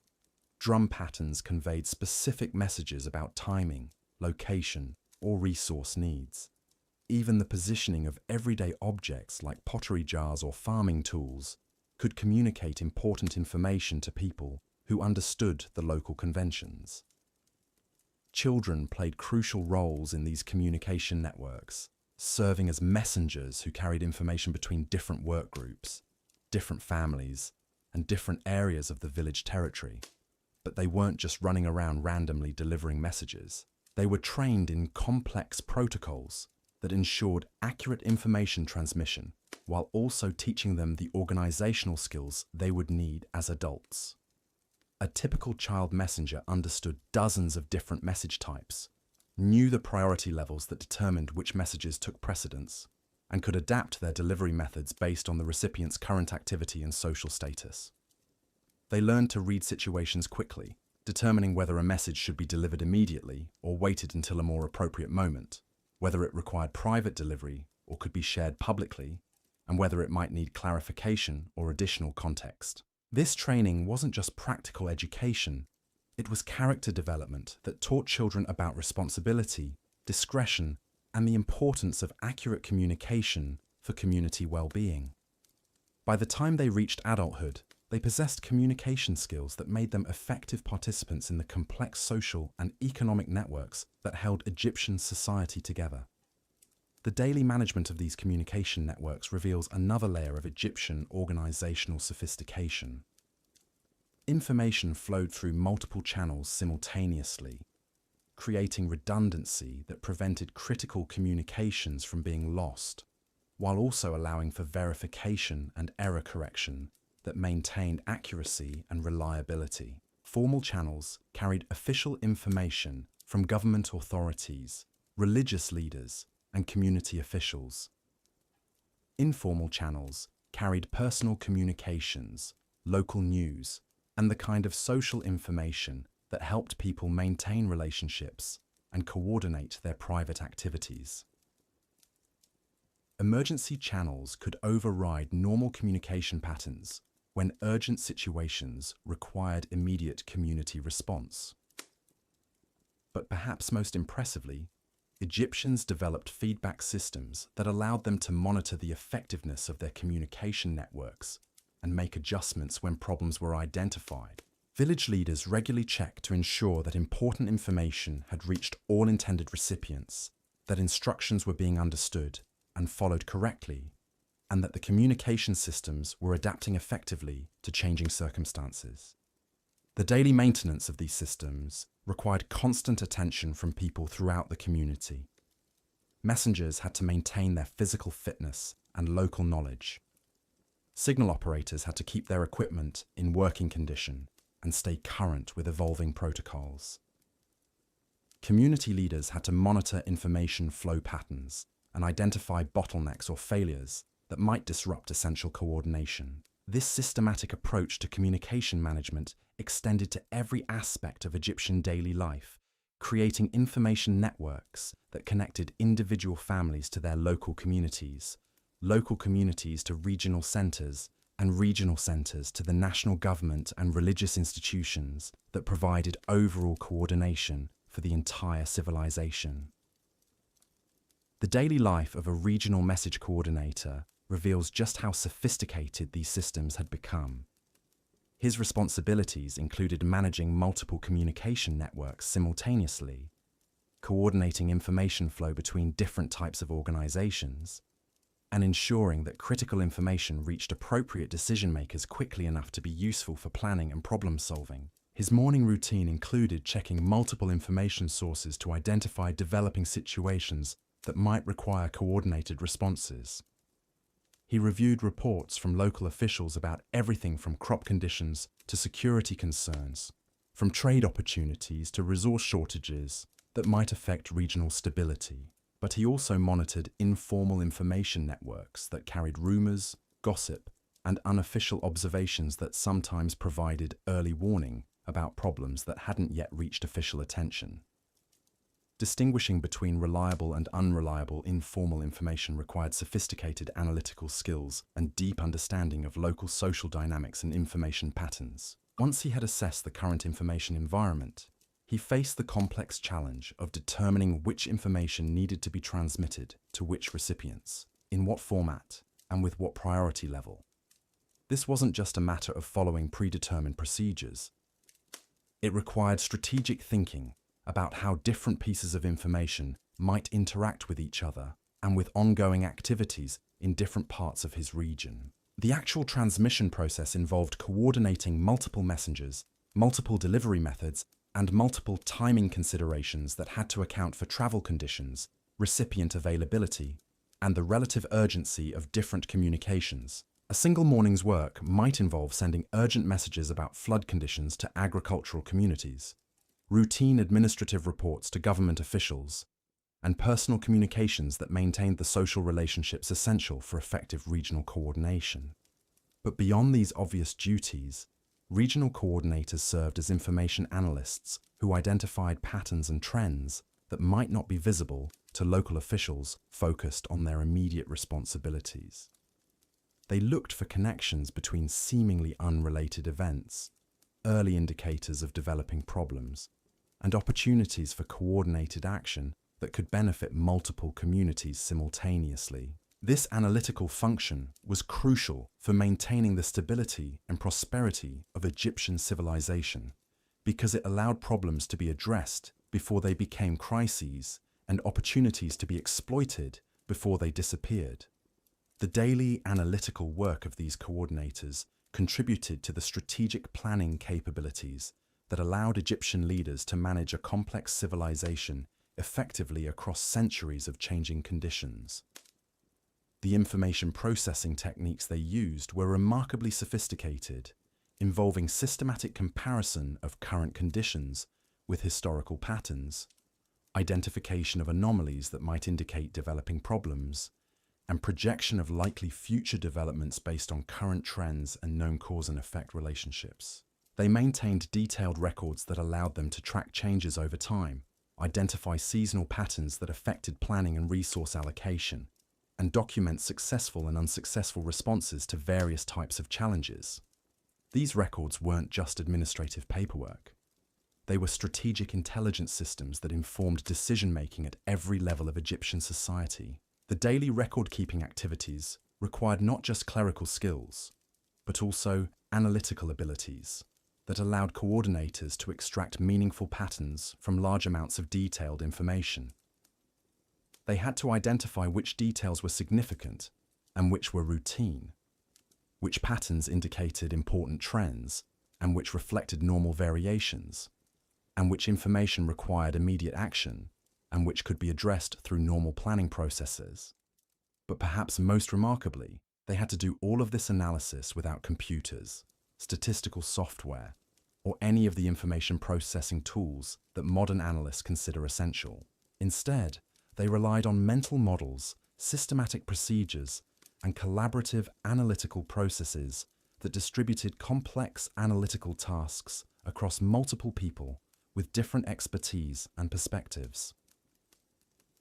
Drum patterns conveyed specific messages about timing, location, or resource needs. Even the positioning of everyday objects like pottery jars or farming tools could communicate important information to people who understood the local conventions. Children played crucial roles in these communication networks, serving as messengers who carried information between different work groups, different families, and different areas of the village territory. But they weren't just running around randomly delivering messages. They were trained in complex protocols that ensured accurate information transmission while also teaching them the organizational skills they would need as adults. A typical child messenger understood dozens of different message types, knew the priority levels that determined which messages took precedence, and could adapt their delivery methods based on the recipient's current activity and social status. They learned to read situations quickly, determining whether a message should be delivered immediately or waited until a more appropriate moment, whether it required private delivery or could be shared publicly, and whether it might need clarification or additional context. This training wasn't just practical education, it was character development that taught children about responsibility, discretion, and the importance of accurate communication for community well-being. By the time they reached adulthood, they possessed communication skills that made them effective participants in the complex social and economic networks that held Egyptian society together. The daily management of these communication networks reveals another layer of Egyptian organizational sophistication. Information flowed through multiple channels simultaneously, creating redundancy that prevented critical communications from being lost, while also allowing for verification and error correction that maintained accuracy and reliability. Formal channels carried official information from government authorities, religious leaders, and community officials. Informal channels carried personal communications, local news, and the kind of social information that helped people maintain relationships and coordinate their private activities. Emergency channels could override normal communication patterns when urgent situations required immediate community response. But perhaps most impressively, Egyptians developed feedback systems that allowed them to monitor the effectiveness of their communication networks and make adjustments when problems were identified. Village leaders regularly checked to ensure that important information had reached all intended recipients, that instructions were being understood and followed correctly, and that the communication systems were adapting effectively to changing circumstances. The daily maintenance of these systems required constant attention from people throughout the community. Messengers had to maintain their physical fitness and local knowledge. Signal operators had to keep their equipment in working condition and stay current with evolving protocols. Community leaders had to monitor information flow patterns and identify bottlenecks or failures that might disrupt essential coordination. This systematic approach to communication management extended to every aspect of Egyptian daily life, creating information networks that connected individual families to their local communities to regional centers, and regional centers to the national government and religious institutions that provided overall coordination for the entire civilization. The daily life of a regional message coordinator reveals just how sophisticated these systems had become. His responsibilities included managing multiple communication networks simultaneously, coordinating information flow between different types of organizations, and ensuring that critical information reached appropriate decision-makers quickly enough to be useful for planning and problem-solving. His morning routine included checking multiple information sources to identify developing situations that might require coordinated responses. He reviewed reports from local officials about everything from crop conditions to security concerns, from trade opportunities to resource shortages that might affect regional stability. But he also monitored informal information networks that carried rumors, gossip, and unofficial observations that sometimes provided early warning about problems that hadn't yet reached official attention. Distinguishing between reliable and unreliable informal information required sophisticated analytical skills and deep understanding of local social dynamics and information patterns. Once he had assessed the current information environment, he faced the complex challenge of determining which information needed to be transmitted to which recipients, in what format, and with what priority level. This wasn't just a matter of following predetermined procedures. It required strategic thinking about how different pieces of information might interact with each other and with ongoing activities in different parts of his region. The actual transmission process involved coordinating multiple messengers, multiple delivery methods, and multiple timing considerations that had to account for travel conditions, recipient availability, and the relative urgency of different communications. A single morning's work might involve sending urgent messages about flood conditions to agricultural communities, routine administrative reports to government officials, and personal communications that maintained the social relationships essential for effective regional coordination. But beyond these obvious duties, regional coordinators served as information analysts who identified patterns and trends that might not be visible to local officials focused on their immediate responsibilities. They looked for connections between seemingly unrelated events, early indicators of developing problems, and opportunities for coordinated action that could benefit multiple communities simultaneously. This analytical function was crucial for maintaining the stability and prosperity of Egyptian civilization because it allowed problems to be addressed before they became crises and opportunities to be exploited before they disappeared. The daily analytical work of these coordinators contributed to the strategic planning capabilities that allowed Egyptian leaders to manage a complex civilization effectively across centuries of changing conditions. The information processing techniques they used were remarkably sophisticated, involving systematic comparison of current conditions with historical patterns, identification of anomalies that might indicate developing problems, and projection of likely future developments based on current trends and known cause and effect relationships. They maintained detailed records that allowed them to track changes over time, identify seasonal patterns that affected planning and resource allocation, and document successful and unsuccessful responses to various types of challenges. These records weren't just administrative paperwork. They were strategic intelligence systems that informed decision-making at every level of Egyptian society. The daily record-keeping activities required not just clerical skills, but also analytical abilities that allowed coordinators to extract meaningful patterns from large amounts of detailed information. They had to identify which details were significant and which were routine, which patterns indicated important trends and which reflected normal variations, and which information required immediate action and which could be addressed through normal planning processes. But perhaps most remarkably, they had to do all of this analysis without computers, statistical software, or any of the information processing tools that modern analysts consider essential. Instead, they relied on mental models, systematic procedures, and collaborative analytical processes that distributed complex analytical tasks across multiple people with different expertise and perspectives.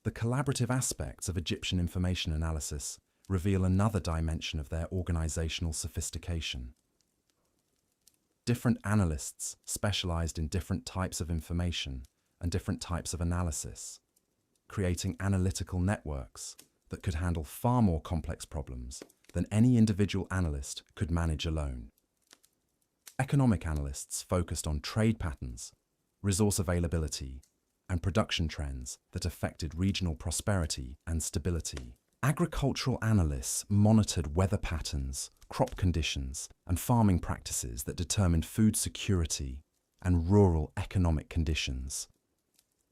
The collaborative aspects of Egyptian information analysis reveal another dimension of their organizational sophistication. Different analysts specialized in different types of information and different types of analysis, creating analytical networks that could handle far more complex problems than any individual analyst could manage alone. Economic analysts focused on trade patterns, resource availability, and production trends that affected regional prosperity and stability. Agricultural analysts monitored weather patterns, crop conditions, and farming practices that determined food security and rural economic conditions.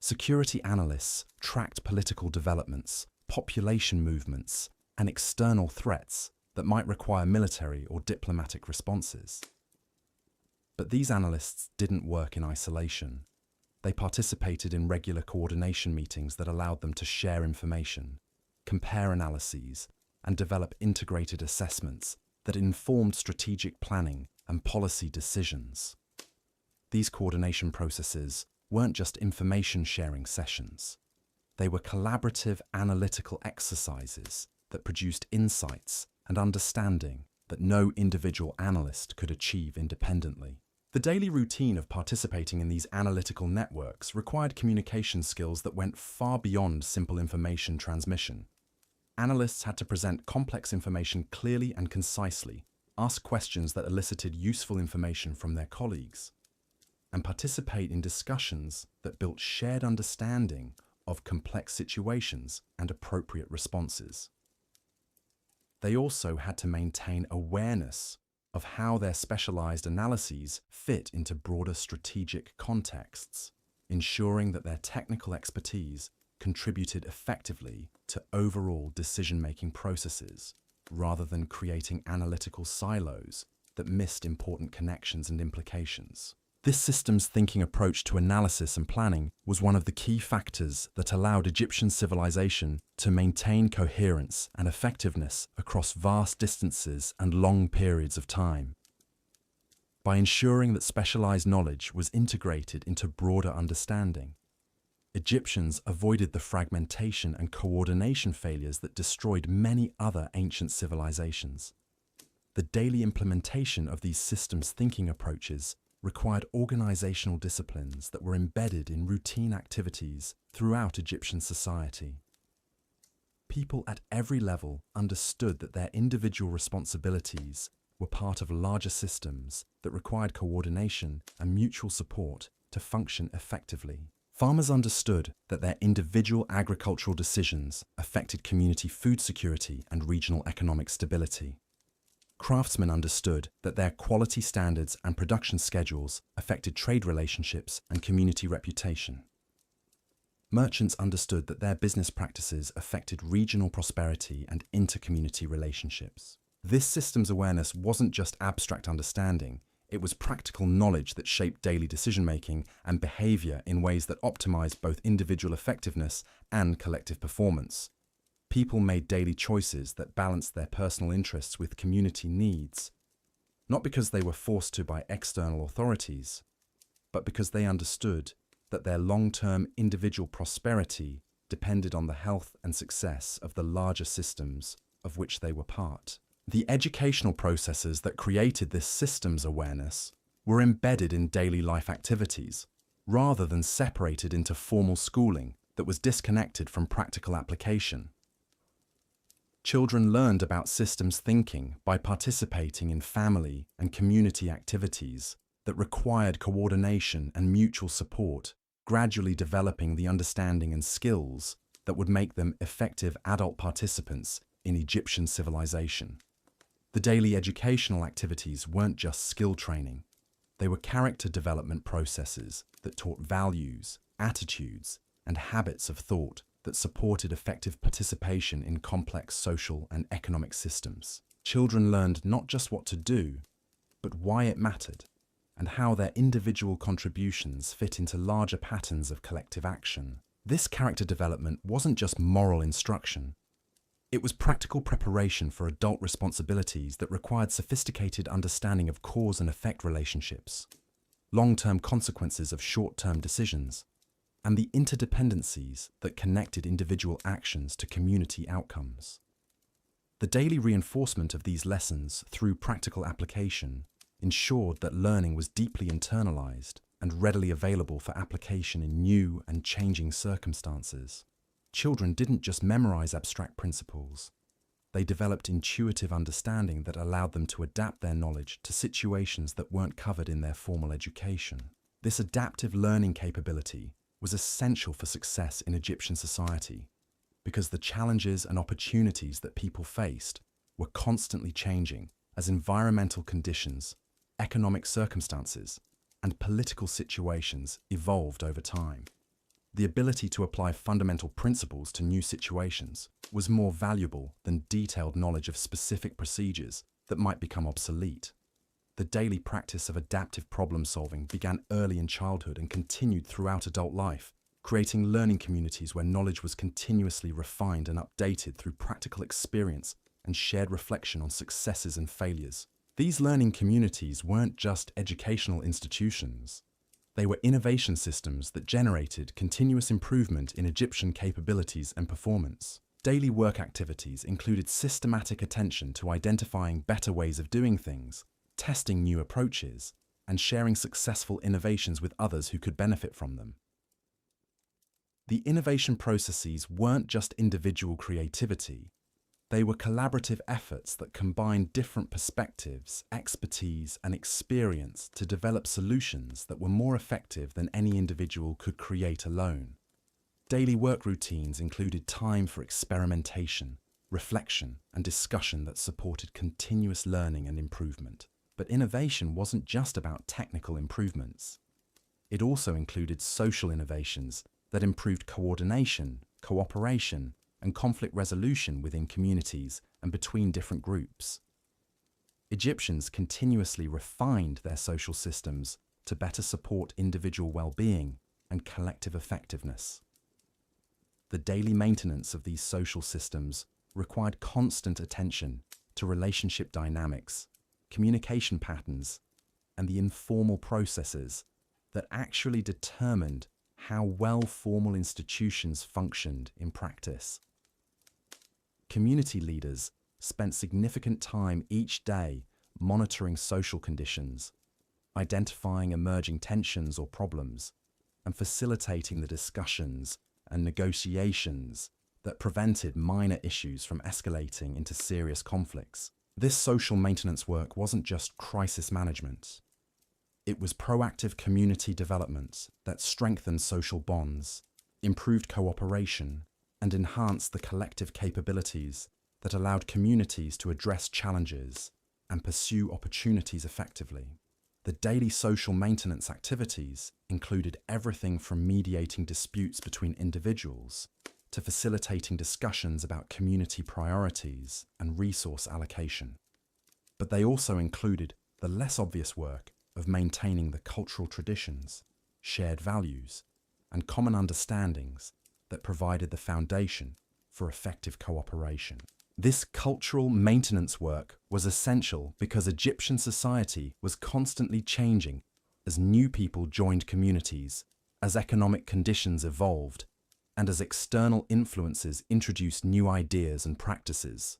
Security analysts tracked political developments, population movements, and external threats that might require military or diplomatic responses. But these analysts didn't work in isolation. They participated in regular coordination meetings that allowed them to share information, compare analyses, and develop integrated assessments that informed strategic planning and policy decisions. These coordination processes weren't just information-sharing sessions. They were collaborative analytical exercises that produced insights and understanding that no individual analyst could achieve independently. The daily routine of participating in these analytical networks required communication skills that went far beyond simple information transmission. Analysts had to present complex information clearly and concisely, ask questions that elicited useful information from their colleagues, and participate in discussions that built shared understanding of complex situations and appropriate responses. They also had to maintain awareness of how their specialized analyses fit into broader strategic contexts, ensuring that their technical expertise contributed effectively to overall decision-making processes, rather than creating analytical silos that missed important connections and implications. This systems thinking approach to analysis and planning was one of the key factors that allowed Egyptian civilization to maintain coherence and effectiveness across vast distances and long periods of time. By ensuring that specialized knowledge was integrated into broader understanding, Egyptians avoided the fragmentation and coordination failures that destroyed many other ancient civilizations. The daily implementation of these systems thinking approaches required organizational disciplines that were embedded in routine activities throughout Egyptian society. People at every level understood that their individual responsibilities were part of larger systems that required coordination and mutual support to function effectively. Farmers understood that their individual agricultural decisions affected community food security and regional economic stability. Craftsmen understood that their quality standards and production schedules affected trade relationships and community reputation. Merchants understood that their business practices affected regional prosperity and inter-community relationships. This systems awareness wasn't just abstract understanding, it was practical knowledge that shaped daily decision-making and behavior in ways that optimized both individual effectiveness and collective performance. People made daily choices that balanced their personal interests with community needs, not because they were forced to by external authorities, but because they understood that their long-term individual prosperity depended on the health and success of the larger systems of which they were part. The educational processes that created this systems awareness were embedded in daily life activities, rather than separated into formal schooling that was disconnected from practical application. Children learned about systems thinking by participating in family and community activities that required coordination and mutual support, gradually developing the understanding and skills that would make them effective adult participants in Egyptian civilization. The daily educational activities weren't just skill training. They were character development processes that taught values, attitudes, and habits of thought that supported effective participation in complex social and economic systems. Children learned not just what to do, but why it mattered, and how their individual contributions fit into larger patterns of collective action. This character development wasn't just moral instruction. It was practical preparation for adult responsibilities that required sophisticated understanding of cause and effect relationships, long-term consequences of short-term decisions, and the interdependencies that connected individual actions to community outcomes. The daily reinforcement of these lessons through practical application ensured that learning was deeply internalized and readily available for application in new and changing circumstances. Children didn't just memorize abstract principles. They developed intuitive understanding that allowed them to adapt their knowledge to situations that weren't covered in their formal education. This adaptive learning capability was essential for success in Egyptian society because the challenges and opportunities that people faced were constantly changing as environmental conditions, economic circumstances, and political situations evolved over time. The ability to apply fundamental principles to new situations was more valuable than detailed knowledge of specific procedures that might become obsolete. The daily practice of adaptive problem solving began early in childhood and continued throughout adult life, creating learning communities where knowledge was continuously refined and updated through practical experience and shared reflection on successes and failures. These learning communities weren't just educational institutions. They were innovation systems that generated continuous improvement in Egyptian capabilities and performance. Daily work activities included systematic attention to identifying better ways of doing things, testing new approaches, and sharing successful innovations with others who could benefit from them. The innovation processes weren't just individual creativity. They were collaborative efforts that combined different perspectives, expertise, and experience to develop solutions that were more effective than any individual could create alone. Daily work routines included time for experimentation, reflection, and discussion that supported continuous learning and improvement. But innovation wasn't just about technical improvements. It also included social innovations that improved coordination, cooperation, and conflict resolution within communities and between different groups. Egyptians continuously refined their social systems to better support individual well-being and collective effectiveness. The daily maintenance of these social systems required constant attention to relationship dynamics, communication patterns, and the informal processes that actually determined how well formal institutions functioned in practice. Community leaders spent significant time each day monitoring social conditions, identifying emerging tensions or problems, and facilitating the discussions and negotiations that prevented minor issues from escalating into serious conflicts. This social maintenance work wasn't just crisis management. It was proactive community development that strengthened social bonds, improved cooperation, and enhanced the collective capabilities that allowed communities to address challenges and pursue opportunities effectively. The daily social maintenance activities included everything from mediating disputes between individuals to facilitating discussions about community priorities and resource allocation. But they also included the less obvious work of maintaining the cultural traditions, shared values, and common understandings that provided the foundation for effective cooperation. This cultural maintenance work was essential because Egyptian society was constantly changing as new people joined communities, as economic conditions evolved, and as external influences introduced new ideas and practices.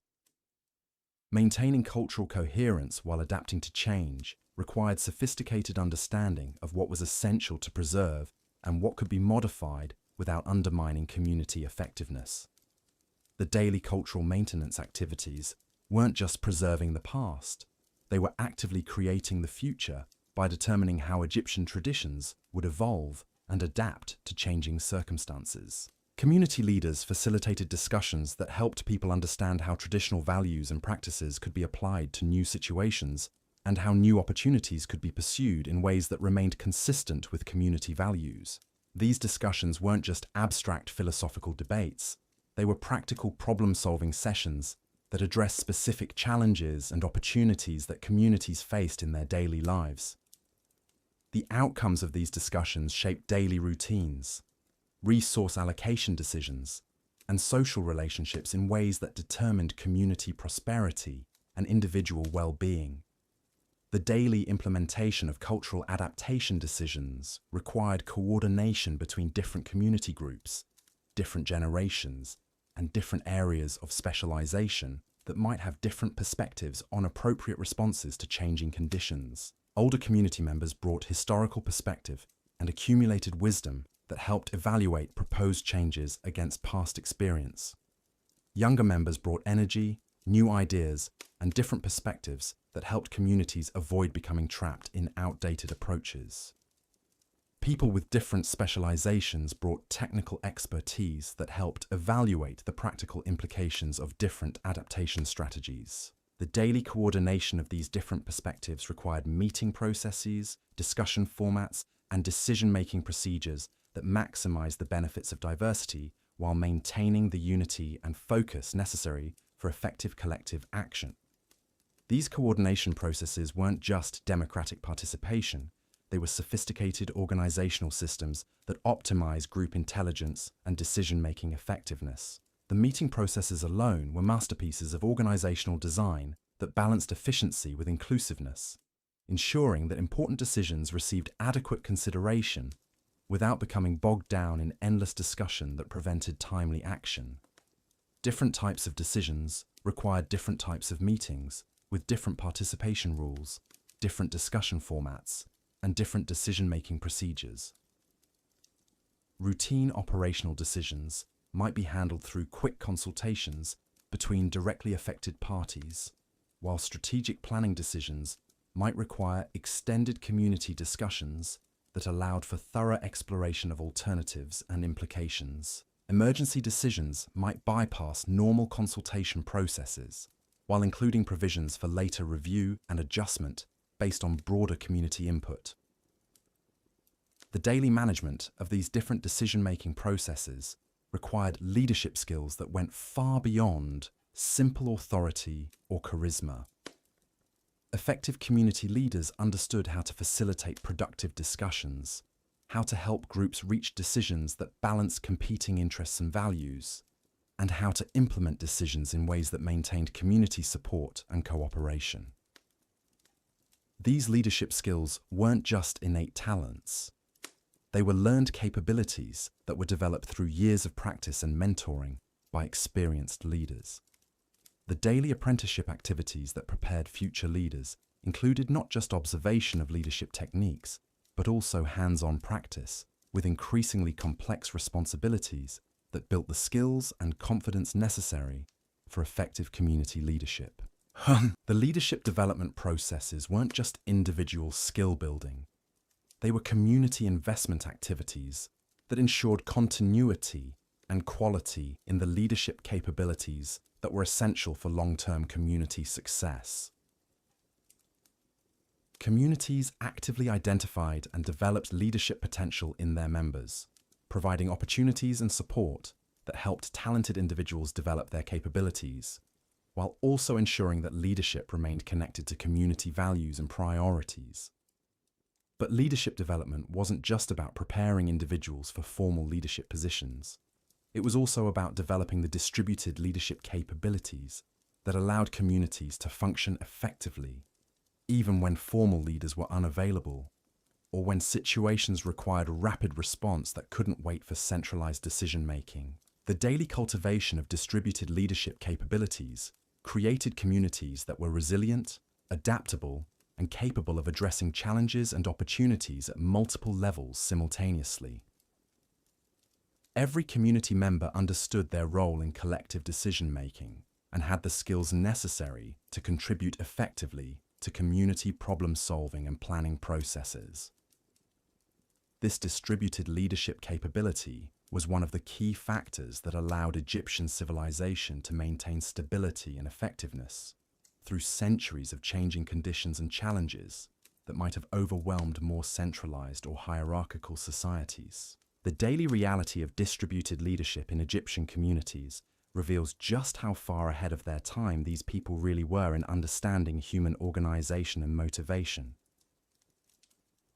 Maintaining cultural coherence while adapting to change required sophisticated understanding of what was essential to preserve and what could be modified without undermining community effectiveness. The daily cultural maintenance activities weren't just preserving the past, they were actively creating the future by determining how Egyptian traditions would evolve and adapt to changing circumstances. Community leaders facilitated discussions that helped people understand how traditional values and practices could be applied to new situations and how new opportunities could be pursued in ways that remained consistent with community values. These discussions weren't just abstract philosophical debates, they were practical problem-solving sessions that addressed specific challenges and opportunities that communities faced in their daily lives. The outcomes of these discussions shaped daily routines, resource allocation decisions, and social relationships in ways that determined community prosperity and individual well-being. The daily implementation of cultural adaptation decisions required coordination between different community groups, different generations, and different areas of specialization that might have different perspectives on appropriate responses to changing conditions. Older community members brought historical perspective and accumulated wisdom that helped evaluate proposed changes against past experience. Younger members brought energy, new ideas, and different perspectives that helped communities avoid becoming trapped in outdated approaches. People with different specializations brought technical expertise that helped evaluate the practical implications of different adaptation strategies. The daily coordination of these different perspectives required meeting processes, discussion formats, and decision-making procedures that maximize the benefits of diversity while maintaining the unity and focus necessary for effective collective action. These coordination processes weren't just democratic participation, they were sophisticated organizational systems that optimize group intelligence and decision-making effectiveness. The meeting processes alone were masterpieces of organizational design that balanced efficiency with inclusiveness, ensuring that important decisions received adequate consideration without becoming bogged down in endless discussion that prevented timely action. Different types of decisions required different types of meetings, with different participation rules, different discussion formats, and different decision-making procedures. Routine operational decisions might be handled through quick consultations between directly affected parties, while strategic planning decisions might require extended community discussions that allowed for thorough exploration of alternatives and implications. Emergency decisions might bypass normal consultation processes, while including provisions for later review and adjustment based on broader community input. The daily management of these different decision-making processes required leadership skills that went far beyond simple authority or charisma. Effective community leaders understood how to facilitate productive discussions, how to help groups reach decisions that balance competing interests and values, and how to implement decisions in ways that maintained community support and cooperation. These leadership skills weren't just innate talents. They were learned capabilities that were developed through years of practice and mentoring by experienced leaders. The daily apprenticeship activities that prepared future leaders included not just observation of leadership techniques, but also hands-on practice with increasingly complex responsibilities that built the skills and confidence necessary for effective community leadership. The leadership development processes weren't just individual skill building. They were community investment activities that ensured continuity and quality in the leadership capabilities that were essential for long-term community success. Communities actively identified and developed leadership potential in their members, providing opportunities and support that helped talented individuals develop their capabilities, while also ensuring that leadership remained connected to community values and priorities. But leadership development wasn't just about preparing individuals for formal leadership positions. It was also about developing the distributed leadership capabilities that allowed communities to function effectively, even when formal leaders were unavailable, or when situations required rapid response that couldn't wait for centralized decision-making. The daily cultivation of distributed leadership capabilities created communities that were resilient, adaptable, and capable of addressing challenges and opportunities at multiple levels simultaneously. Every community member understood their role in collective decision-making and had the skills necessary to contribute effectively to community problem-solving and planning processes. This distributed leadership capability was one of the key factors that allowed Egyptian civilization to maintain stability and effectiveness through centuries of changing conditions and challenges that might have overwhelmed more centralized or hierarchical societies. The daily reality of distributed leadership in Egyptian communities reveals just how far ahead of their time these people really were in understanding human organization and motivation.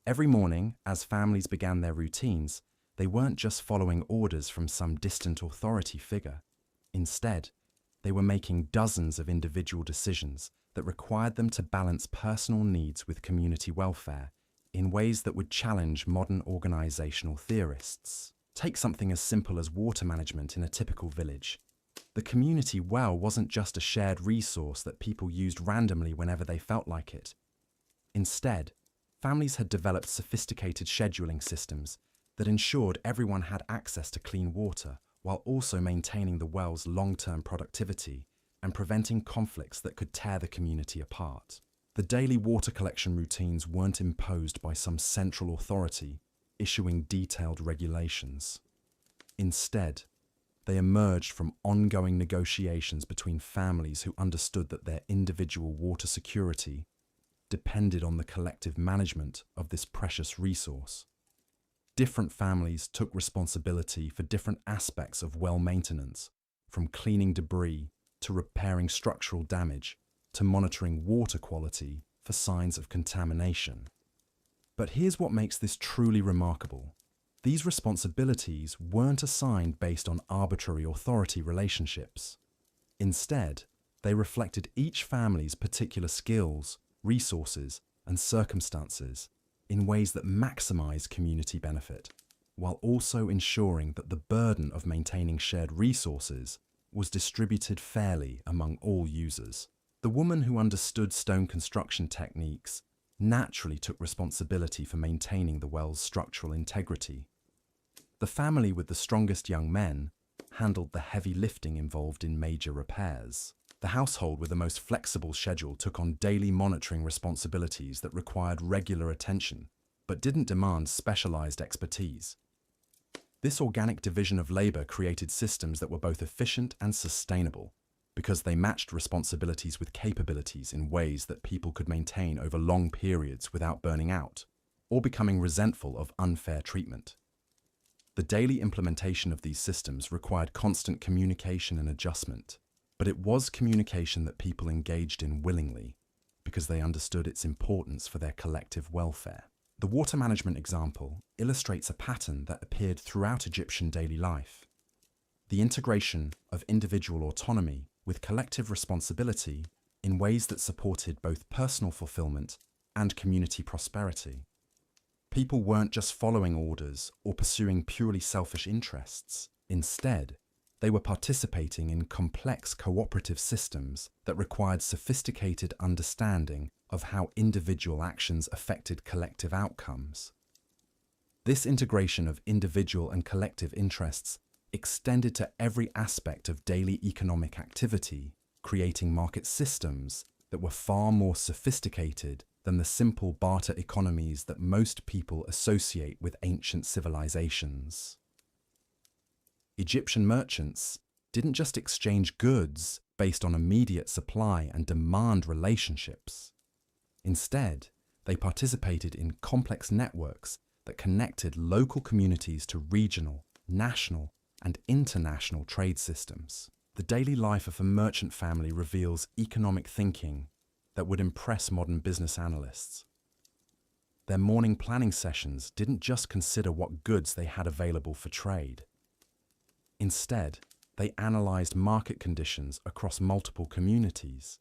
Every morning, as families began their routines, they weren't just following orders from some distant authority figure. Instead, they were making dozens of individual decisions that required them to balance personal needs with community welfare in ways that would challenge modern organizational theorists. Take something as simple as water management in a typical village. The community well wasn't just a shared resource that people used randomly whenever they felt like it. Instead, families had developed sophisticated scheduling systems that ensured everyone had access to clean water while also maintaining the well's long-term productivity and preventing conflicts that could tear the community apart. The daily water collection routines weren't imposed by some central authority. issuing detailed regulations. Instead, they emerged from ongoing negotiations between families who understood that their individual water security depended on the collective management of this precious resource. Different families took responsibility for different aspects of well maintenance, from cleaning debris to repairing structural damage to monitoring water quality for signs of contamination. But here's what makes this truly remarkable. These responsibilities weren't assigned based on arbitrary authority relationships. Instead, they reflected each family's particular skills, resources, and circumstances in ways that maximize community benefit, while also ensuring that the burden of maintaining shared resources was distributed fairly among all users. The woman who understood stone construction techniques naturally took responsibility for maintaining the well's structural integrity. The family with the strongest young men handled the heavy lifting involved in major repairs. The household with the most flexible schedule took on daily monitoring responsibilities that required regular attention, but didn't demand specialized expertise. This organic division of labor created systems that were both efficient and sustainable, because they matched responsibilities with capabilities in ways that people could maintain over long periods without burning out, or becoming resentful of unfair treatment. The daily implementation of these systems required constant communication and adjustment, but it was communication that people engaged in willingly because they understood its importance for their collective welfare. The water management example illustrates a pattern that appeared throughout Egyptian daily life. The integration of individual autonomy with collective responsibility in ways that supported both personal fulfillment and community prosperity. People weren't just following orders or pursuing purely selfish interests. Instead, they were participating in complex cooperative systems that required sophisticated understanding of how individual actions affected collective outcomes. This integration of individual and collective interests extended to every aspect of daily economic activity, creating market systems that were far more sophisticated than the simple barter economies that most people associate with ancient civilizations. Egyptian merchants didn't just exchange goods based on immediate supply and demand relationships. Instead, they participated in complex networks that connected local communities to regional, national, and international trade systems. The daily life of a merchant family reveals economic thinking that would impress modern business analysts. Their morning planning sessions didn't just consider what goods they had available for trade. Instead, they analyzed market conditions across multiple communities,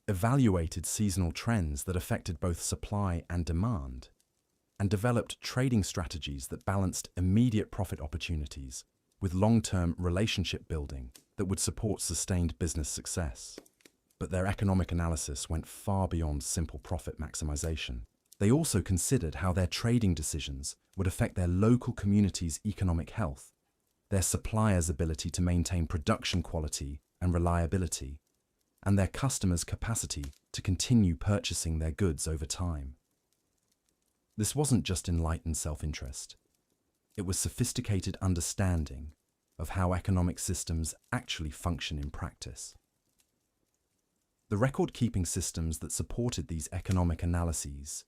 evaluated seasonal trends that affected both supply and demand, and developed trading strategies that balanced immediate profit opportunities with long-term relationship building that would support sustained business success. But their economic analysis went far beyond simple profit maximization. They also considered how their trading decisions would affect their local community's economic health, their suppliers' ability to maintain production quality and reliability, and their customers' capacity to continue purchasing their goods over time. This wasn't just enlightened self-interest. It was sophisticated understanding of how economic systems actually function in practice. The record-keeping systems that supported these economic analyses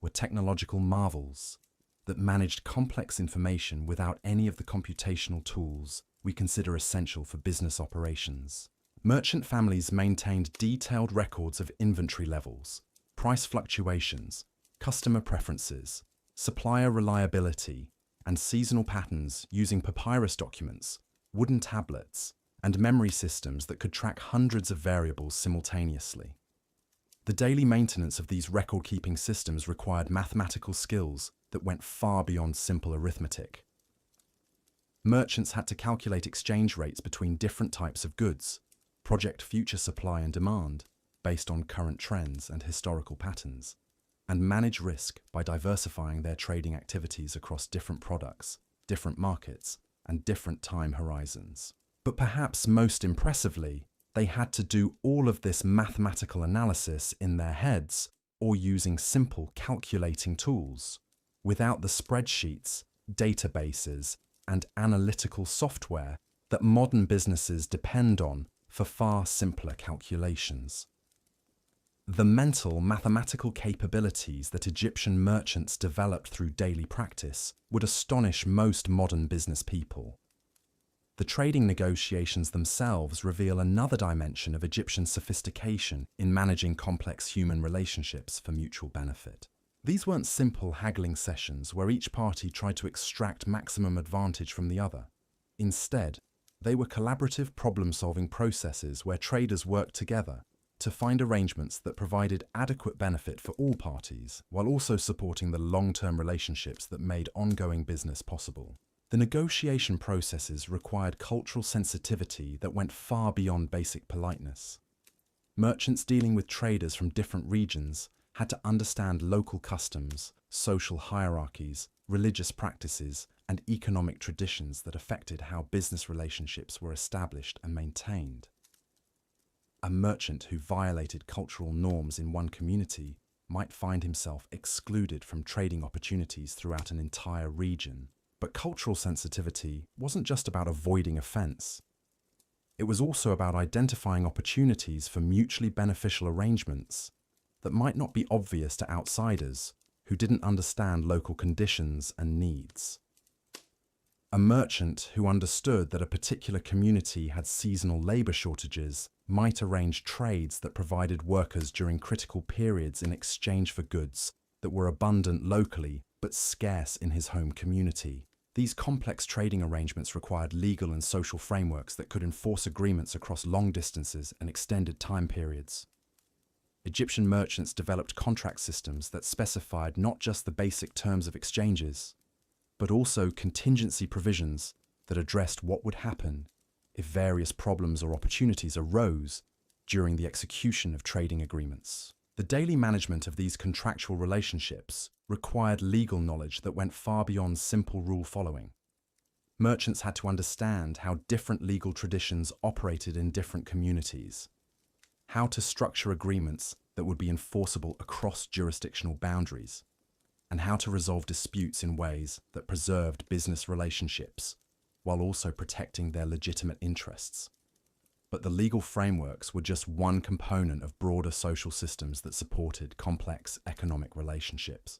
were technological marvels that managed complex information without any of the computational tools we consider essential for business operations. Merchant families maintained detailed records of inventory levels, price fluctuations, customer preferences, supplier reliability, and seasonal patterns using papyrus documents, wooden tablets, and memory systems that could track hundreds of variables simultaneously. The daily maintenance of these record-keeping systems required mathematical skills that went far beyond simple arithmetic. Merchants had to calculate exchange rates between different types of goods, project future supply and demand based on current trends and historical patterns, and manage risk by diversifying their trading activities across different products, different markets, and different time horizons. But perhaps most impressively, they had to do all of this mathematical analysis in their heads or using simple calculating tools. without the spreadsheets, databases, and analytical software that modern businesses depend on for far simpler calculations. The mental, mathematical capabilities that Egyptian merchants developed through daily practice would astonish most modern business people. The trading negotiations themselves reveal another dimension of Egyptian sophistication in managing complex human relationships for mutual benefit. These weren't simple haggling sessions where each party tried to extract maximum advantage from the other. Instead, they were collaborative problem-solving processes where traders worked together to find arrangements that provided adequate benefit for all parties, while also supporting the long-term relationships that made ongoing business possible. The negotiation processes required cultural sensitivity that went far beyond basic politeness. Merchants dealing with traders from different regions had to understand local customs, social hierarchies, religious practices, and economic traditions that affected how business relationships were established and maintained. A merchant who violated cultural norms in one community might find himself excluded from trading opportunities throughout an entire region. But cultural sensitivity wasn't just about avoiding offense. It was also about identifying opportunities for mutually beneficial arrangements that might not be obvious to outsiders who didn't understand local conditions and needs. A merchant who understood that a particular community had seasonal labor shortages might arrange trades that provided workers during critical periods in exchange for goods that were abundant locally but scarce in his home community. These complex trading arrangements required legal and social frameworks that could enforce agreements across long distances and extended time periods. Egyptian merchants developed contract systems that specified not just the basic terms of exchanges, but also contingency provisions that addressed what would happen if various problems or opportunities arose during the execution of trading agreements. The daily management of these contractual relationships required legal knowledge that went far beyond simple rule following. Merchants had to understand how different legal traditions operated in different communities, how to structure agreements that would be enforceable across jurisdictional boundaries, and how to resolve disputes in ways that preserved business relationships while also protecting their legitimate interests. But the legal frameworks were just one component of broader social systems that supported complex economic relationships.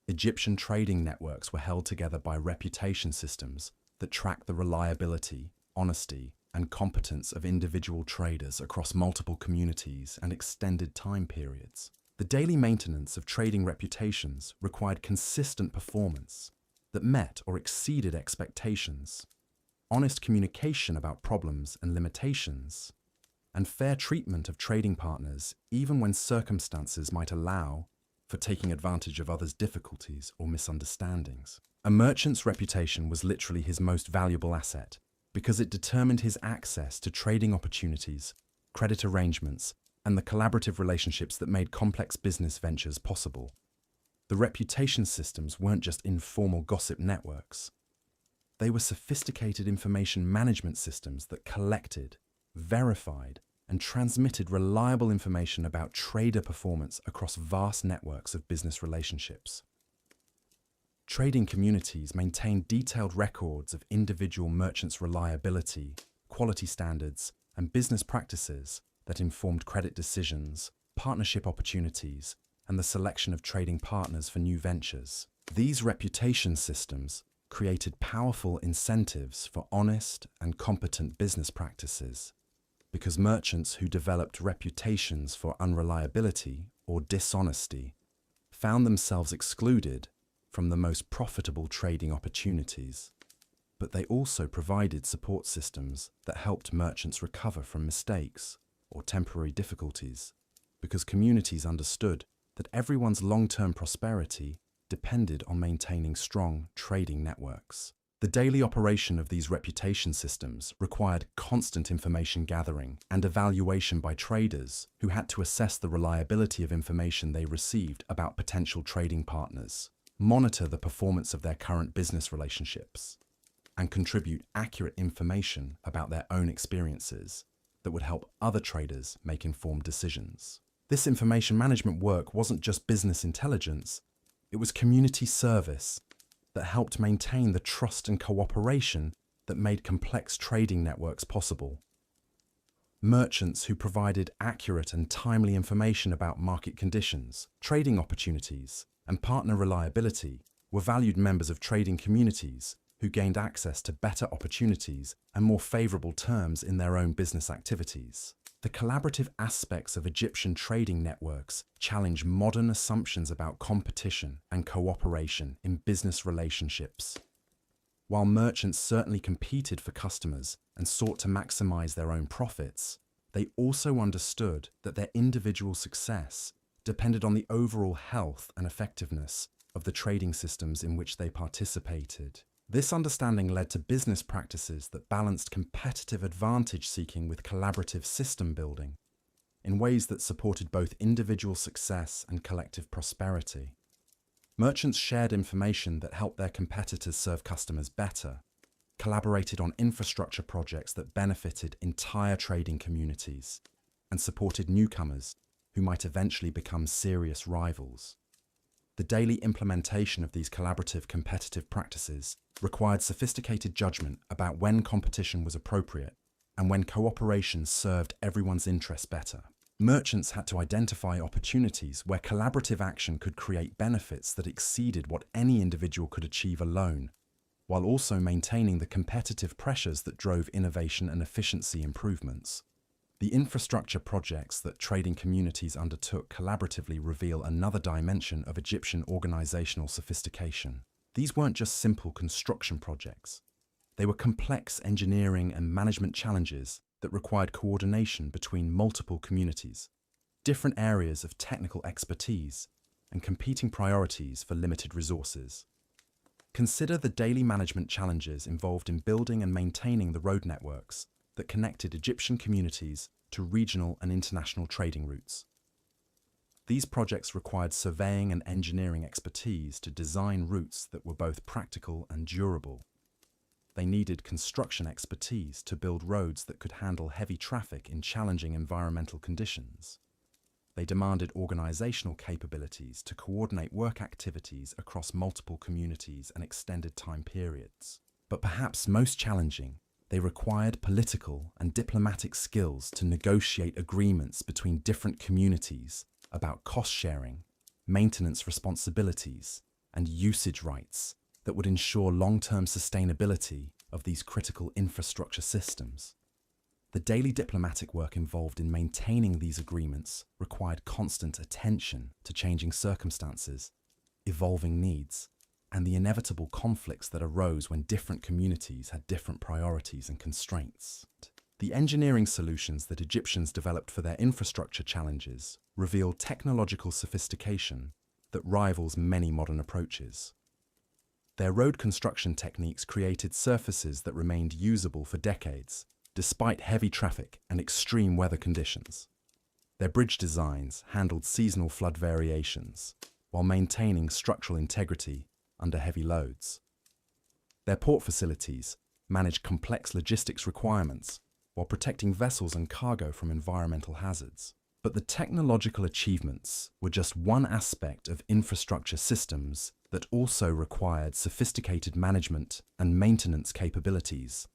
Egyptian trading networks were held together by reputation systems that tracked the reliability, honesty, and competence of individual traders across multiple communities and extended time periods. The daily maintenance of trading reputations required consistent performance that met or exceeded expectations, honest communication about problems and limitations, and fair treatment of trading partners even when circumstances might allow for taking advantage of others' difficulties or misunderstandings. A merchant's reputation was literally his most valuable asset because it determined his access to trading opportunities, credit arrangements, and the collaborative relationships that made complex business ventures possible. The reputation systems weren't just informal gossip networks. They were sophisticated information management systems that collected, verified, and transmitted reliable information about trader performance across vast networks of business relationships. Trading communities maintained detailed records of individual merchants' reliability, quality standards, and business practices that informed credit decisions, partnership opportunities, and the selection of trading partners for new ventures. These reputation systems created powerful incentives for honest and competent business practices, because merchants who developed reputations for unreliability or dishonesty found themselves excluded from the most profitable trading opportunities. But they also provided support systems that helped merchants recover from mistakes or temporary difficulties, because communities understood that everyone's long-term prosperity depended on maintaining strong trading networks. The daily operation of these reputation systems required constant information gathering and evaluation by traders who had to assess the reliability of information they received about potential trading partners, monitor the performance of their current business relationships, and contribute accurate information about their own experiences that would help other traders make informed decisions. This information management work wasn't just business intelligence, It was community service that helped maintain the trust and cooperation that made complex trading networks possible. Merchants who provided accurate and timely information about market conditions, trading opportunities, and partner reliability were valued members of trading communities who gained access to better opportunities and more favorable terms in their own business activities. The collaborative aspects of Egyptian trading networks challenge modern assumptions about competition and cooperation in business relationships. While merchants certainly competed for customers and sought to maximize their own profits, they also understood that their individual success depended on the overall health and effectiveness of the trading systems in which they participated. This understanding led to business practices that balanced competitive advantage seeking with collaborative system building in ways that supported both individual success and collective prosperity. Merchants shared information that helped their competitors serve customers better, collaborated on infrastructure projects that benefited entire trading communities, and supported newcomers who might eventually become serious rivals. The daily implementation of these collaborative competitive practices required sophisticated judgment about when competition was appropriate and when cooperation served everyone's interests better. Merchants had to identify opportunities where collaborative action could create benefits that exceeded what any individual could achieve alone, while also maintaining the competitive pressures that drove innovation and efficiency improvements. The infrastructure projects that trading communities undertook collaboratively reveal another dimension of Egyptian organizational sophistication. These weren't just simple construction projects. They were complex engineering and management challenges that required coordination between multiple communities, different areas of technical expertise, and competing priorities for limited resources. Consider the daily management challenges involved in building and maintaining the road networks that connected Egyptian communities to regional and international trading routes. These projects required surveying and engineering expertise to design routes that were both practical and durable. They needed construction expertise to build roads that could handle heavy traffic in challenging environmental conditions. They demanded organizational capabilities to coordinate work activities across multiple communities and extended time periods. But perhaps most challenging, they required political and diplomatic skills to negotiate agreements between different communities about cost sharing, maintenance responsibilities, and usage rights that would ensure long-term sustainability of these critical infrastructure systems. The daily diplomatic work involved in maintaining these agreements required constant attention to changing circumstances, evolving needs, and the inevitable conflicts that arose when different communities had different priorities and constraints. The engineering solutions that Egyptians developed for their infrastructure challenges reveal technological sophistication that rivals many modern approaches. Their road construction techniques created surfaces that remained usable for decades, despite heavy traffic and extreme weather conditions. Their bridge designs handled seasonal flood variations while maintaining structural integrity under heavy loads. Their port facilities managed complex logistics requirements while protecting vessels and cargo from environmental hazards. But the technological achievements were just one aspect of infrastructure systems that also required sophisticated management and maintenance capabilities.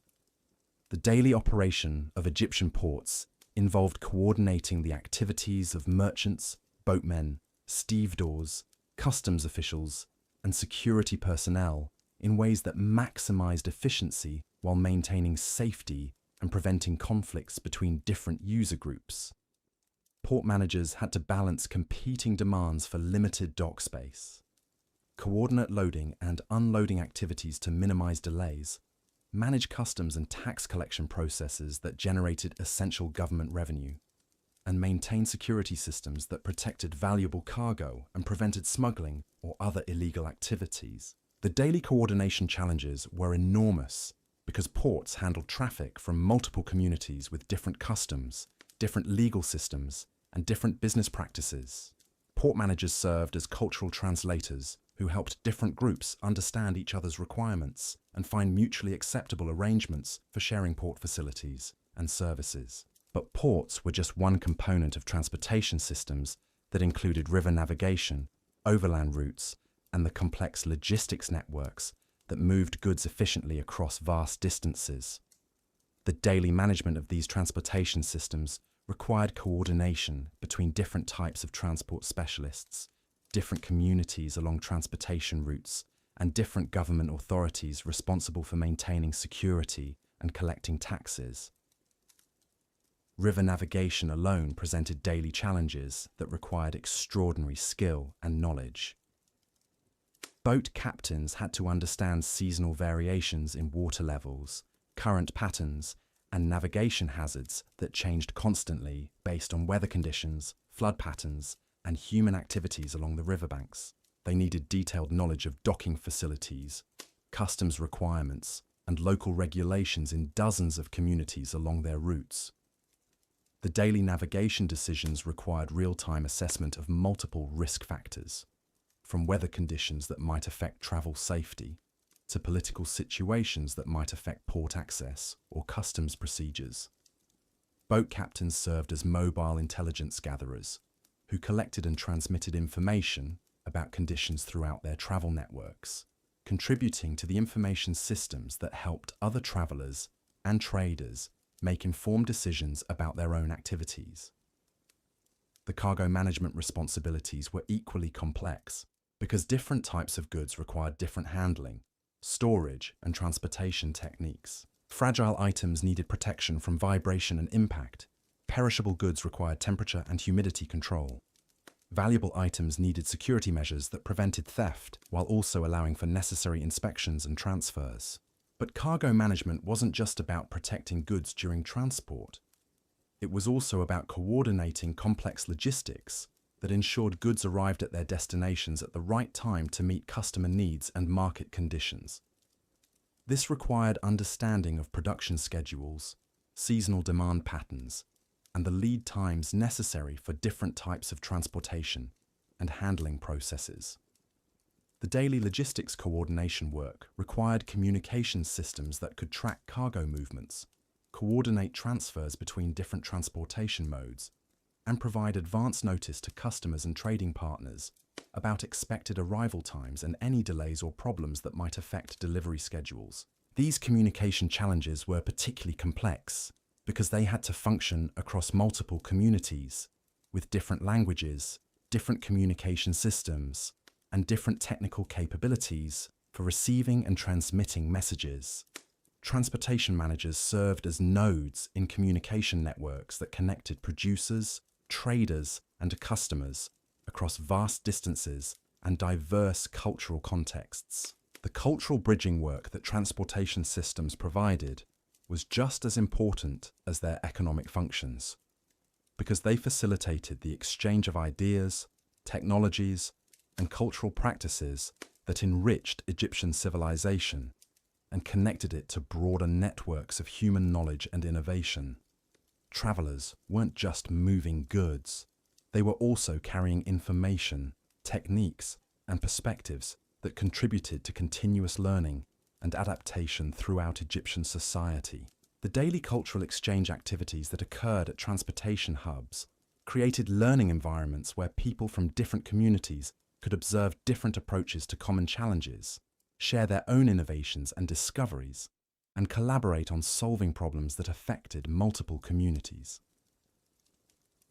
The daily operation of Egyptian ports involved coordinating the activities of merchants, boatmen, stevedores, customs officials, and security personnel in ways that maximized efficiency while maintaining safety and preventing conflicts between different user groups. Port managers had to balance competing demands for limited dock space, coordinate loading and unloading activities to minimize delays, manage customs and tax collection processes that generated essential government revenue, and maintain security systems that protected valuable cargo and prevented smuggling or other illegal activities. The daily coordination challenges were enormous because ports handled traffic from multiple communities with different customs, different legal systems, and different business practices. Port managers served as cultural translators who helped different groups understand each other's requirements and find mutually acceptable arrangements for sharing port facilities and services. But ports were just one component of transportation systems that included river navigation, overland routes, and the complex logistics networks that moved goods efficiently across vast distances. The daily management of these transportation systems required coordination between different types of transport specialists, different communities along transportation routes, and different government authorities responsible for maintaining security and collecting taxes. River navigation alone presented daily challenges that required extraordinary skill and knowledge. Boat captains had to understand seasonal variations in water levels, current patterns, and navigation hazards that changed constantly based on weather conditions, flood patterns, and human activities along the riverbanks. They needed detailed knowledge of docking facilities, customs requirements, and local regulations in dozens of communities along their routes. The daily navigation decisions required real-time assessment of multiple risk factors, from weather conditions that might affect travel safety to political situations that might affect port access or customs procedures. Boat captains served as mobile intelligence gatherers who collected and transmitted information about conditions throughout their travel networks, contributing to the information systems that helped other travelers and traders make informed decisions about their own activities. The cargo management responsibilities were equally complex because different types of goods required different handling, storage, and transportation techniques. Fragile items needed protection from vibration and impact. Perishable goods required temperature and humidity control. Valuable items needed security measures that prevented theft while also allowing for necessary inspections and transfers. But cargo management wasn't just about protecting goods during transport. It was also about coordinating complex logistics that ensured goods arrived at their destinations at the right time to meet customer needs and market conditions. This required understanding of production schedules, seasonal demand patterns, and the lead times necessary for different types of transportation and handling processes. The daily logistics coordination work required communication systems that could track cargo movements, coordinate transfers between different transportation modes, and provide advance notice to customers and trading partners about expected arrival times and any delays or problems that might affect delivery schedules. These communication challenges were particularly complex because they had to function across multiple communities with different languages, different communication systems, and different technical capabilities for receiving and transmitting messages. Transportation managers served as nodes in communication networks that connected producers, traders, and customers across vast distances and diverse cultural contexts. The cultural bridging work that transportation systems provided was just as important as their economic functions, because they facilitated the exchange of ideas, technologies, and cultural practices that enriched Egyptian civilization and connected it to broader networks of human knowledge and innovation. Travelers weren't just moving goods, they were also carrying information, techniques, and perspectives that contributed to continuous learning and adaptation throughout Egyptian society. The daily cultural exchange activities that occurred at transportation hubs created learning environments where people from different communities could observe different approaches to common challenges, share their own innovations and discoveries, and collaborate on solving problems that affected multiple communities.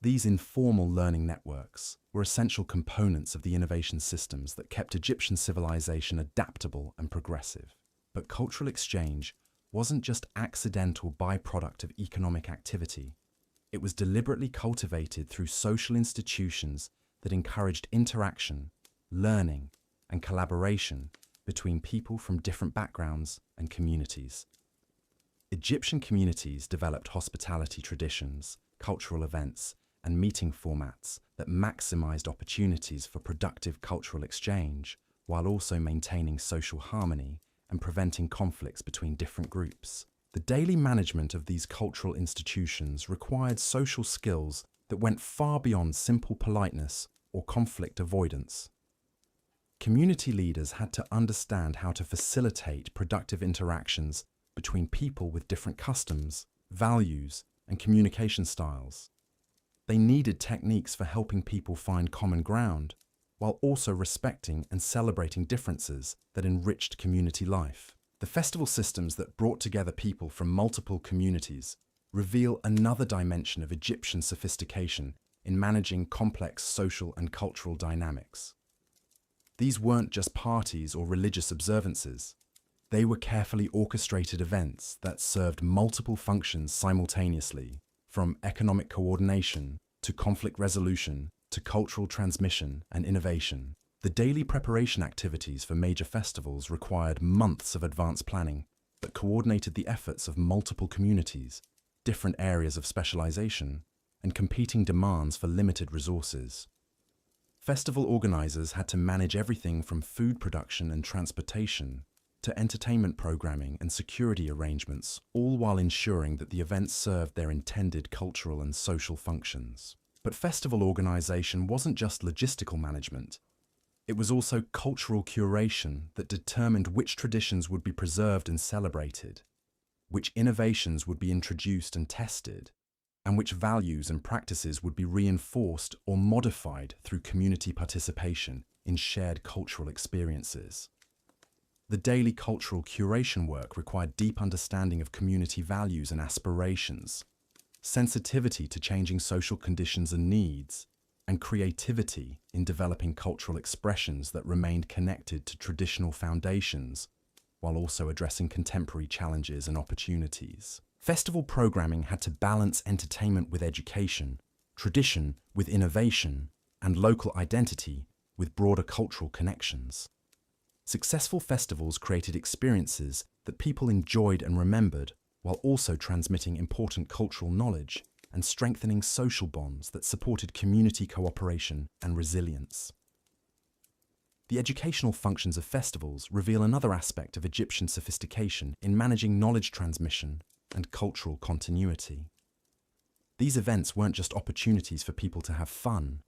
These informal learning networks were essential components of the innovation systems that kept Egyptian civilization adaptable and progressive. But cultural exchange wasn't just accidental byproduct of economic activity. It was deliberately cultivated through social institutions that encouraged interaction, learning, and collaboration between people from different backgrounds and communities. Egyptian communities developed hospitality traditions, cultural events, and meeting formats that maximized opportunities for productive cultural exchange while also maintaining social harmony and preventing conflicts between different groups. The daily management of these cultural institutions required social skills that went far beyond simple politeness or conflict avoidance. Community leaders had to understand how to facilitate productive interactions between people with different customs, values, and communication styles. They needed techniques for helping people find common ground, while also respecting and celebrating differences that enriched community life. The festival systems that brought together people from multiple communities reveal another dimension of Egyptian sophistication in managing complex social and cultural dynamics. These weren't just parties or religious observances. They were carefully orchestrated events that served multiple functions simultaneously, from economic coordination to conflict resolution to cultural transmission and innovation. The daily preparation activities for major festivals required months of advanced planning that coordinated the efforts of multiple communities, different areas of specialization, and competing demands for limited resources. Festival organizers had to manage everything from food production and transportation to entertainment programming and security arrangements, all while ensuring that the events served their intended cultural and social functions. But festival organization wasn't just logistical management. It was also cultural curation that determined which traditions would be preserved and celebrated, which innovations would be introduced and tested, and which values and practices would be reinforced or modified through community participation in shared cultural experiences. The daily cultural curation work required deep understanding of community values and aspirations, sensitivity to changing social conditions and needs, and creativity in developing cultural expressions that remained connected to traditional foundations, while also addressing contemporary challenges and opportunities. Festival programming had to balance entertainment with education, tradition with innovation, and local identity with broader cultural connections. Successful festivals created experiences that people enjoyed and remembered, while also transmitting important cultural knowledge and strengthening social bonds that supported community cooperation and resilience. The educational functions of festivals reveal another aspect of Egyptian sophistication in managing knowledge transmission and cultural continuity. These events weren't just opportunities for people to have fun.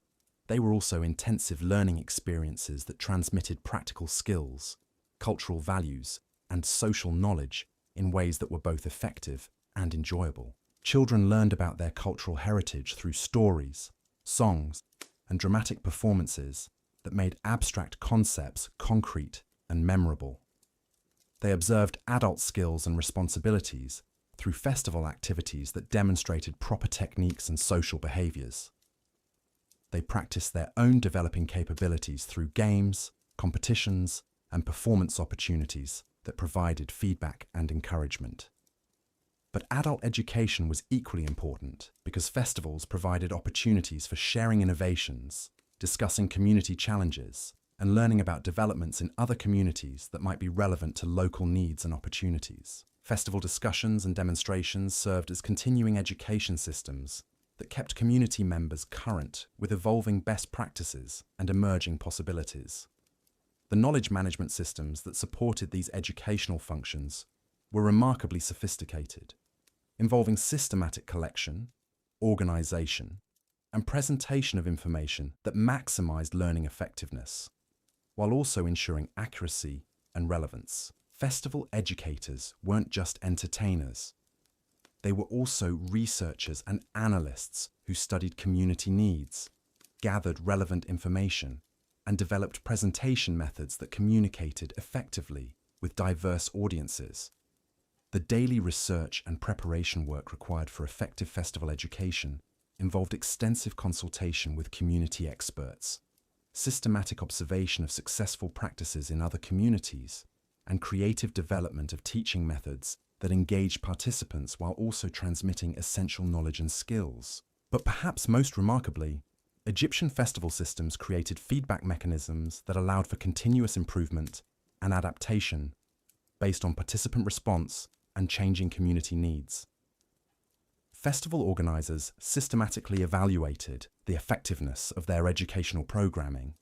They were also intensive learning experiences that transmitted practical skills, cultural values, and social knowledge in ways that were both effective and enjoyable. Children learned about their cultural heritage through stories, songs, and dramatic performances that made abstract concepts concrete and memorable. They observed adult skills and responsibilities through festival activities that demonstrated proper techniques and social behaviors. They practiced their own developing capabilities through games, competitions, and performance opportunities that provided feedback and encouragement. But adult education was equally important because festivals provided opportunities for sharing innovations, discussing community challenges, and learning about developments in other communities that might be relevant to local needs and opportunities. Festival discussions and demonstrations served as continuing education systems that kept community members current with evolving best practices and emerging possibilities. The knowledge management systems that supported these educational functions were remarkably sophisticated, involving systematic collection, organization, and presentation of information that maximized learning effectiveness, while also ensuring accuracy and relevance. Festival educators weren't just entertainers. They were also researchers and analysts who studied community needs, gathered relevant information, and developed presentation methods that communicated effectively with diverse audiences. The daily research and preparation work required for effective festival education involved extensive consultation with community experts, systematic observation of successful practices in other communities, and creative development of teaching methods that engage participants while also transmitting essential knowledge and skills. But perhaps most remarkably, Egyptian festival systems created feedback mechanisms that allowed for continuous improvement and adaptation based on participant response and changing community needs. Festival organizers systematically evaluated the effectiveness of their educational programming,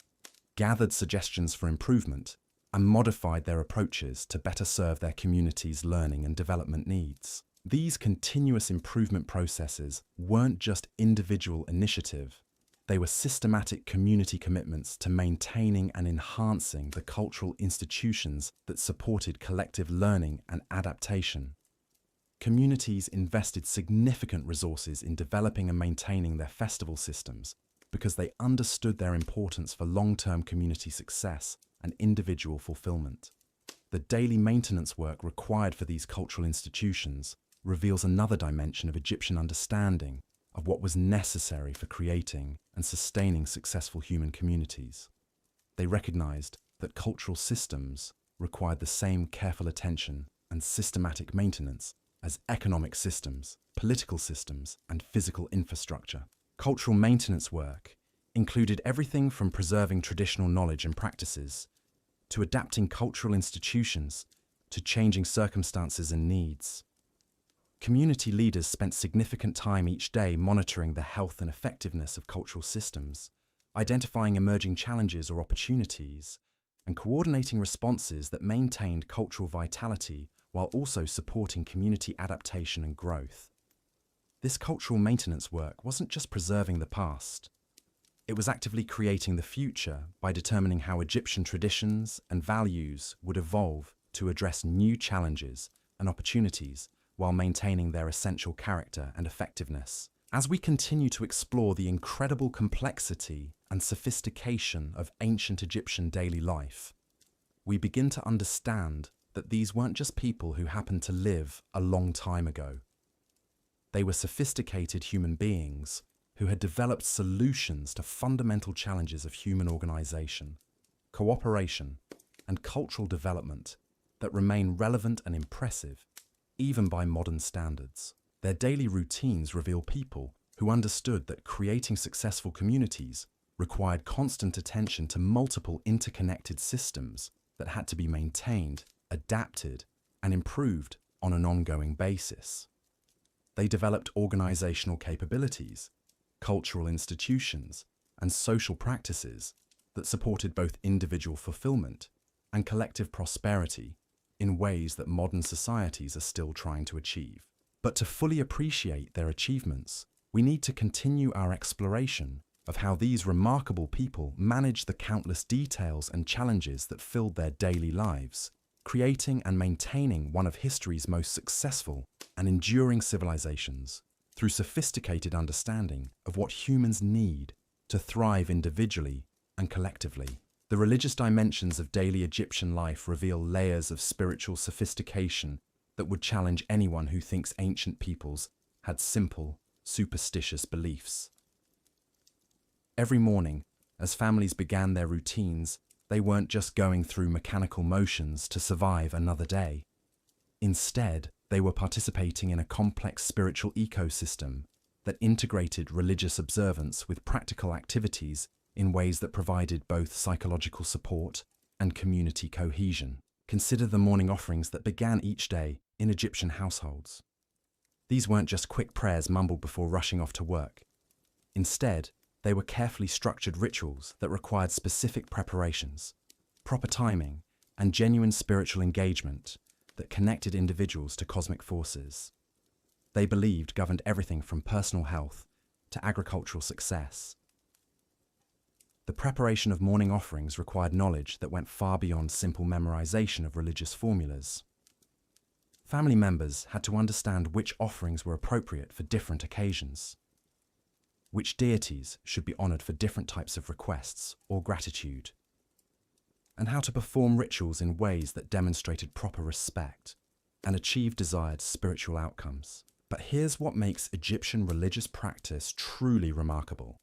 gathered suggestions for improvement, and modified their approaches to better serve their community's learning and development needs. These continuous improvement processes weren't just individual initiative, they were systematic community commitments to maintaining and enhancing the cultural institutions that supported collective learning and adaptation. Communities invested significant resources in developing and maintaining their festival systems, because they understood their importance for long-term community success and individual fulfillment. The daily maintenance work required for these cultural institutions reveals another dimension of Egyptian understanding of what was necessary for creating and sustaining successful human communities. They recognized that cultural systems required the same careful attention and systematic maintenance as economic systems, political systems, and physical infrastructure. Cultural maintenance work included everything from preserving traditional knowledge and practices to adapting cultural institutions to changing circumstances and needs. Community leaders spent significant time each day monitoring the health and effectiveness of cultural systems, identifying emerging challenges or opportunities, and coordinating responses that maintained cultural vitality while also supporting community adaptation and growth. This cultural maintenance work wasn't just preserving the past. It was actively creating the future by determining how Egyptian traditions and values would evolve to address new challenges and opportunities while maintaining their essential character and effectiveness. As we continue to explore the incredible complexity and sophistication of ancient Egyptian daily life, we begin to understand that these weren't just people who happened to live a long time ago. They were sophisticated human beings who had developed solutions to fundamental challenges of human organization, cooperation, and cultural development that remain relevant and impressive even by modern standards. Their daily routines reveal people who understood that creating successful communities required constant attention to multiple interconnected systems that had to be maintained, adapted, and improved on an ongoing basis. They developed organizational capabilities, cultural institutions, and social practices that supported both individual fulfillment and collective prosperity in ways that modern societies are still trying to achieve. But to fully appreciate their achievements, we need to continue our exploration of how these remarkable people managed the countless details and challenges that filled their daily lives, creating and maintaining one of history's most successful and enduring civilizations through sophisticated understanding of what humans need to thrive individually and collectively. The religious dimensions of daily Egyptian life reveal layers of spiritual sophistication that would challenge anyone who thinks ancient peoples had simple, superstitious beliefs. Every morning, as families began their routines, they weren't just going through mechanical motions to survive another day. Instead, they were participating in a complex spiritual ecosystem that integrated religious observance with practical activities in ways that provided both psychological support and community cohesion. Consider the morning offerings that began each day in Egyptian households. These weren't just quick prayers mumbled before rushing off to work. Instead, they were carefully structured rituals that required specific preparations, proper timing, and genuine spiritual engagement that connected individuals to cosmic forces. They believed governed everything from personal health to agricultural success. The preparation of morning offerings required knowledge that went far beyond simple memorization of religious formulas. Family members had to understand which offerings were appropriate for different occasions, which deities should be honored for different types of requests or gratitude, and how to perform rituals in ways that demonstrated proper respect and achieved desired spiritual outcomes. But here's what makes Egyptian religious practice truly remarkable.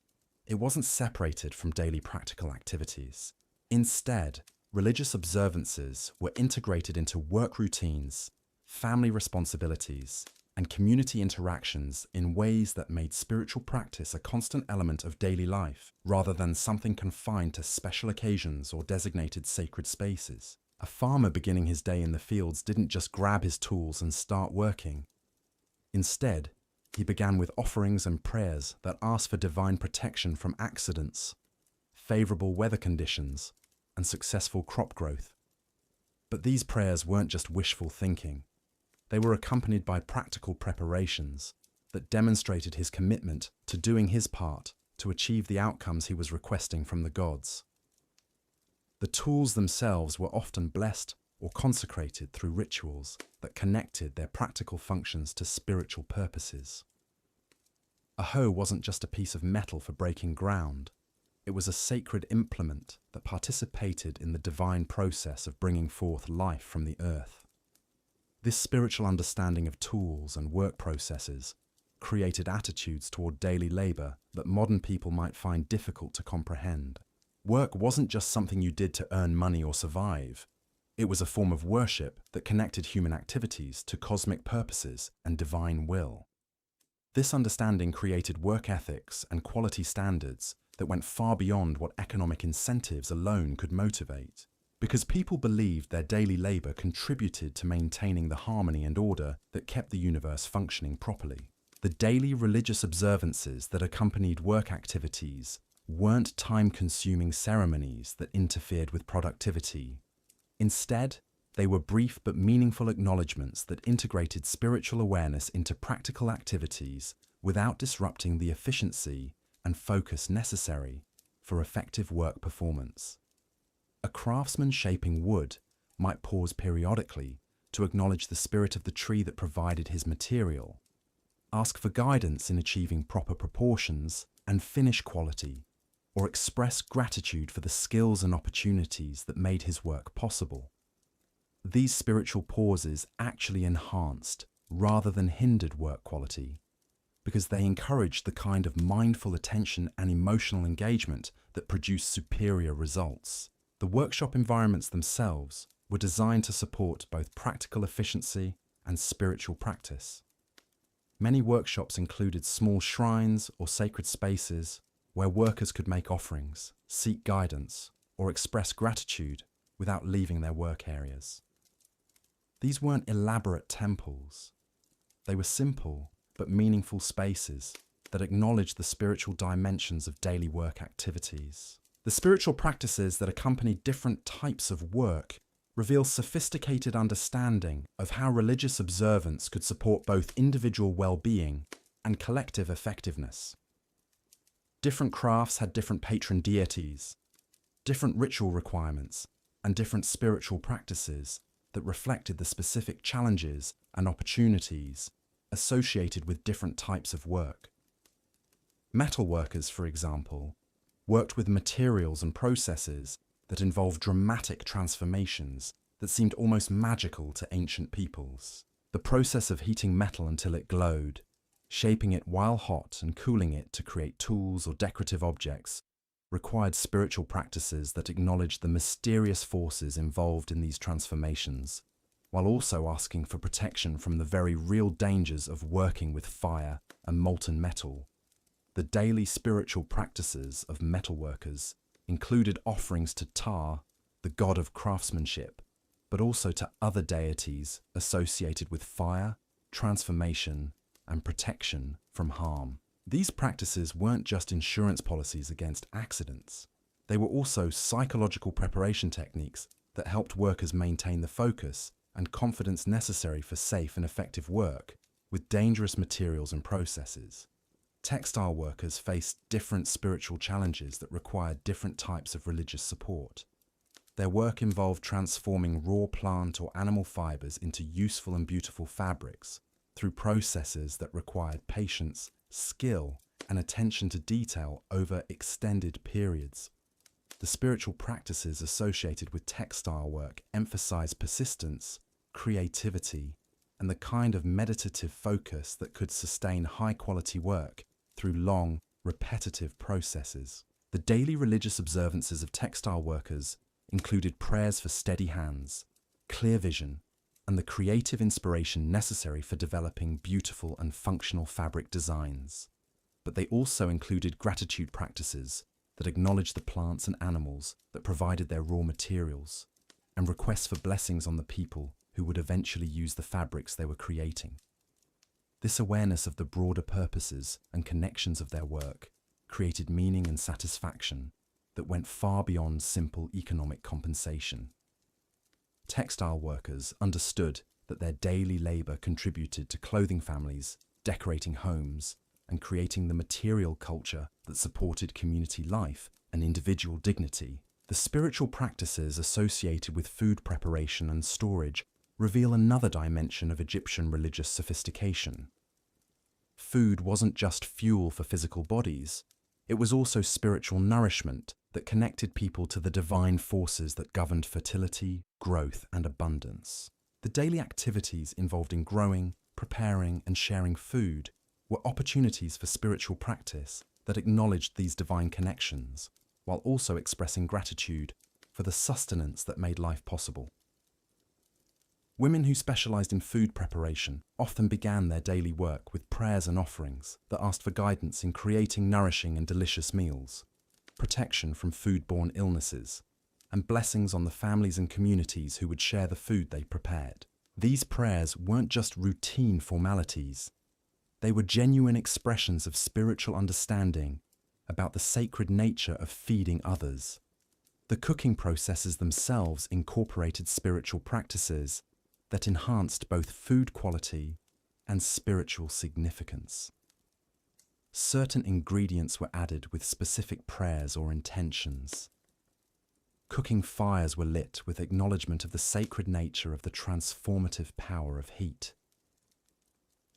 It wasn't separated from daily practical activities. Instead, religious observances were integrated into work routines, family responsibilities, and community interactions in ways that made spiritual practice a constant element of daily life, rather than something confined to special occasions or designated sacred spaces. A farmer beginning his day in the fields didn't just grab his tools and start working. Instead, he began with offerings and prayers that asked for divine protection from accidents, favorable weather conditions, and successful crop growth. But these prayers weren't just wishful thinking. They were accompanied by practical preparations that demonstrated his commitment to doing his part to achieve the outcomes he was requesting from the gods. The tools themselves were often blessed or consecrated through rituals that connected their practical functions to spiritual purposes. A hoe wasn't just a piece of metal for breaking ground. It was a sacred implement that participated in the divine process of bringing forth life from the earth. This spiritual understanding of tools and work processes created attitudes toward daily labor that modern people might find difficult to comprehend. Work wasn't just something you did to earn money or survive. It was a form of worship that connected human activities to cosmic purposes and divine will. This understanding created work ethics and quality standards that went far beyond what economic incentives alone could motivate. Because people believed their daily labor contributed to maintaining the harmony and order that kept the universe functioning properly. The daily religious observances that accompanied work activities weren't time-consuming ceremonies that interfered with productivity. Instead, they were brief but meaningful acknowledgements that integrated spiritual awareness into practical activities without disrupting the efficiency and focus necessary for effective work performance. A craftsman shaping wood might pause periodically to acknowledge the spirit of the tree that provided his material, ask for guidance in achieving proper proportions and finish quality, or express gratitude for the skills and opportunities that made his work possible. These spiritual pauses actually enhanced rather than hindered work quality, because they encouraged the kind of mindful attention and emotional engagement that produced superior results. The workshop environments themselves were designed to support both practical efficiency and spiritual practice. Many workshops included small shrines or sacred spaces where workers could make offerings, seek guidance, or express gratitude without leaving their work areas. These weren't elaborate temples. They were simple but meaningful spaces that acknowledged the spiritual dimensions of daily work activities. The spiritual practices that accompanied different types of work reveal sophisticated understanding of how religious observance could support both individual well-being and collective effectiveness. Different crafts had different patron deities, different ritual requirements, and different spiritual practices that reflected the specific challenges and opportunities associated with different types of work. Metal workers, for example, worked with materials and processes that involved dramatic transformations that seemed almost magical to ancient peoples. The process of heating metal until it glowed, shaping it while hot and cooling it to create tools or decorative objects, required spiritual practices that acknowledged the mysterious forces involved in these transformations, while also asking for protection from the very real dangers of working with fire and molten metal. The daily spiritual practices of metalworkers included offerings to Ptah, the god of craftsmanship, but also to other deities associated with fire, transformation, and protection from harm. These practices weren't just insurance policies against accidents. They were also psychological preparation techniques that helped workers maintain the focus and confidence necessary for safe and effective work with dangerous materials and processes. Textile workers faced different spiritual challenges that required different types of religious support. Their work involved transforming raw plant or animal fibers into useful and beautiful fabrics through processes that required patience, skill, and attention to detail over extended periods. The spiritual practices associated with textile work emphasized persistence, creativity, and the kind of meditative focus that could sustain high-quality work through long, repetitive processes. The daily religious observances of textile workers included prayers for steady hands, clear vision, and the creative inspiration necessary for developing beautiful and functional fabric designs. But they also included gratitude practices that acknowledged the plants and animals that provided their raw materials, and requests for blessings on the people who would eventually use the fabrics they were creating. This awareness of the broader purposes and connections of their work created meaning and satisfaction that went far beyond simple economic compensation. Textile workers understood that their daily labor contributed to clothing families, decorating homes, and creating the material culture that supported community life and individual dignity. The spiritual practices associated with food preparation and storage reveal another dimension of Egyptian religious sophistication. food wasn't just fuel for physical bodies, it was also spiritual nourishment that connected people to the divine forces that governed fertility, growth, and abundance. The daily activities involved in growing, preparing, and sharing food were opportunities for spiritual practice that acknowledged these divine connections, while also expressing gratitude for the sustenance that made life possible. Women who specialized in food preparation often began their daily work with prayers and offerings that asked for guidance in creating nourishing and delicious meals, protection from foodborne illnesses, and blessings on the families and communities who would share the food they prepared. These prayers weren't just routine formalities. They were genuine expressions of spiritual understanding about the sacred nature of feeding others. The cooking processes themselves incorporated spiritual practices that enhanced both food quality and spiritual significance. Certain ingredients were added with specific prayers or intentions. Cooking fires were lit with acknowledgement of the sacred nature of the transformative power of heat.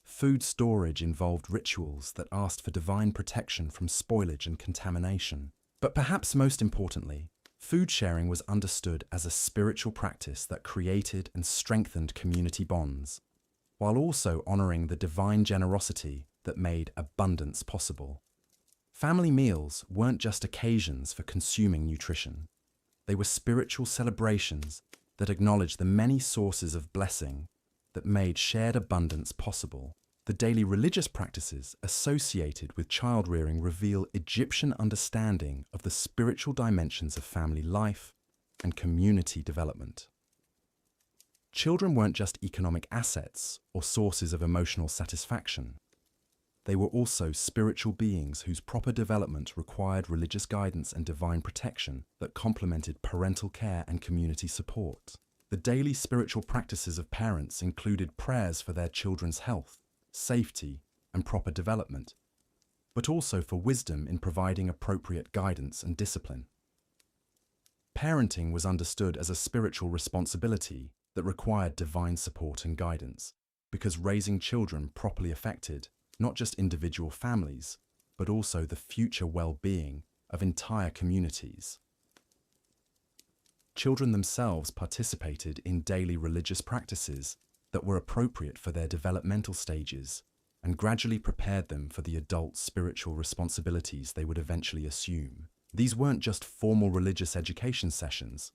Food storage involved rituals that asked for divine protection from spoilage and contamination. But perhaps most importantly, food sharing was understood as a spiritual practice that created and strengthened community bonds, while also honoring the divine generosity that made abundance possible. Family meals weren't just occasions for consuming nutrition. They were spiritual celebrations that acknowledged the many sources of blessing that made shared abundance possible. The daily religious practices associated with child-rearing reveal Egyptian understanding of the spiritual dimensions of family life and community development. Children weren't just economic assets or sources of emotional satisfaction. They were also spiritual beings whose proper development required religious guidance and divine protection that complemented parental care and community support. The daily spiritual practices of parents included prayers for their children's health, safety, and proper development, but also for wisdom in providing appropriate guidance and discipline. Parenting was understood as a spiritual responsibility that required divine support and guidance, because raising children properly affected not just individual families, but also the future well-being of entire communities. Children themselves participated in daily religious practices that were appropriate for their developmental stages and gradually prepared them for the adult spiritual responsibilities they would eventually assume. These weren't just formal religious education sessions.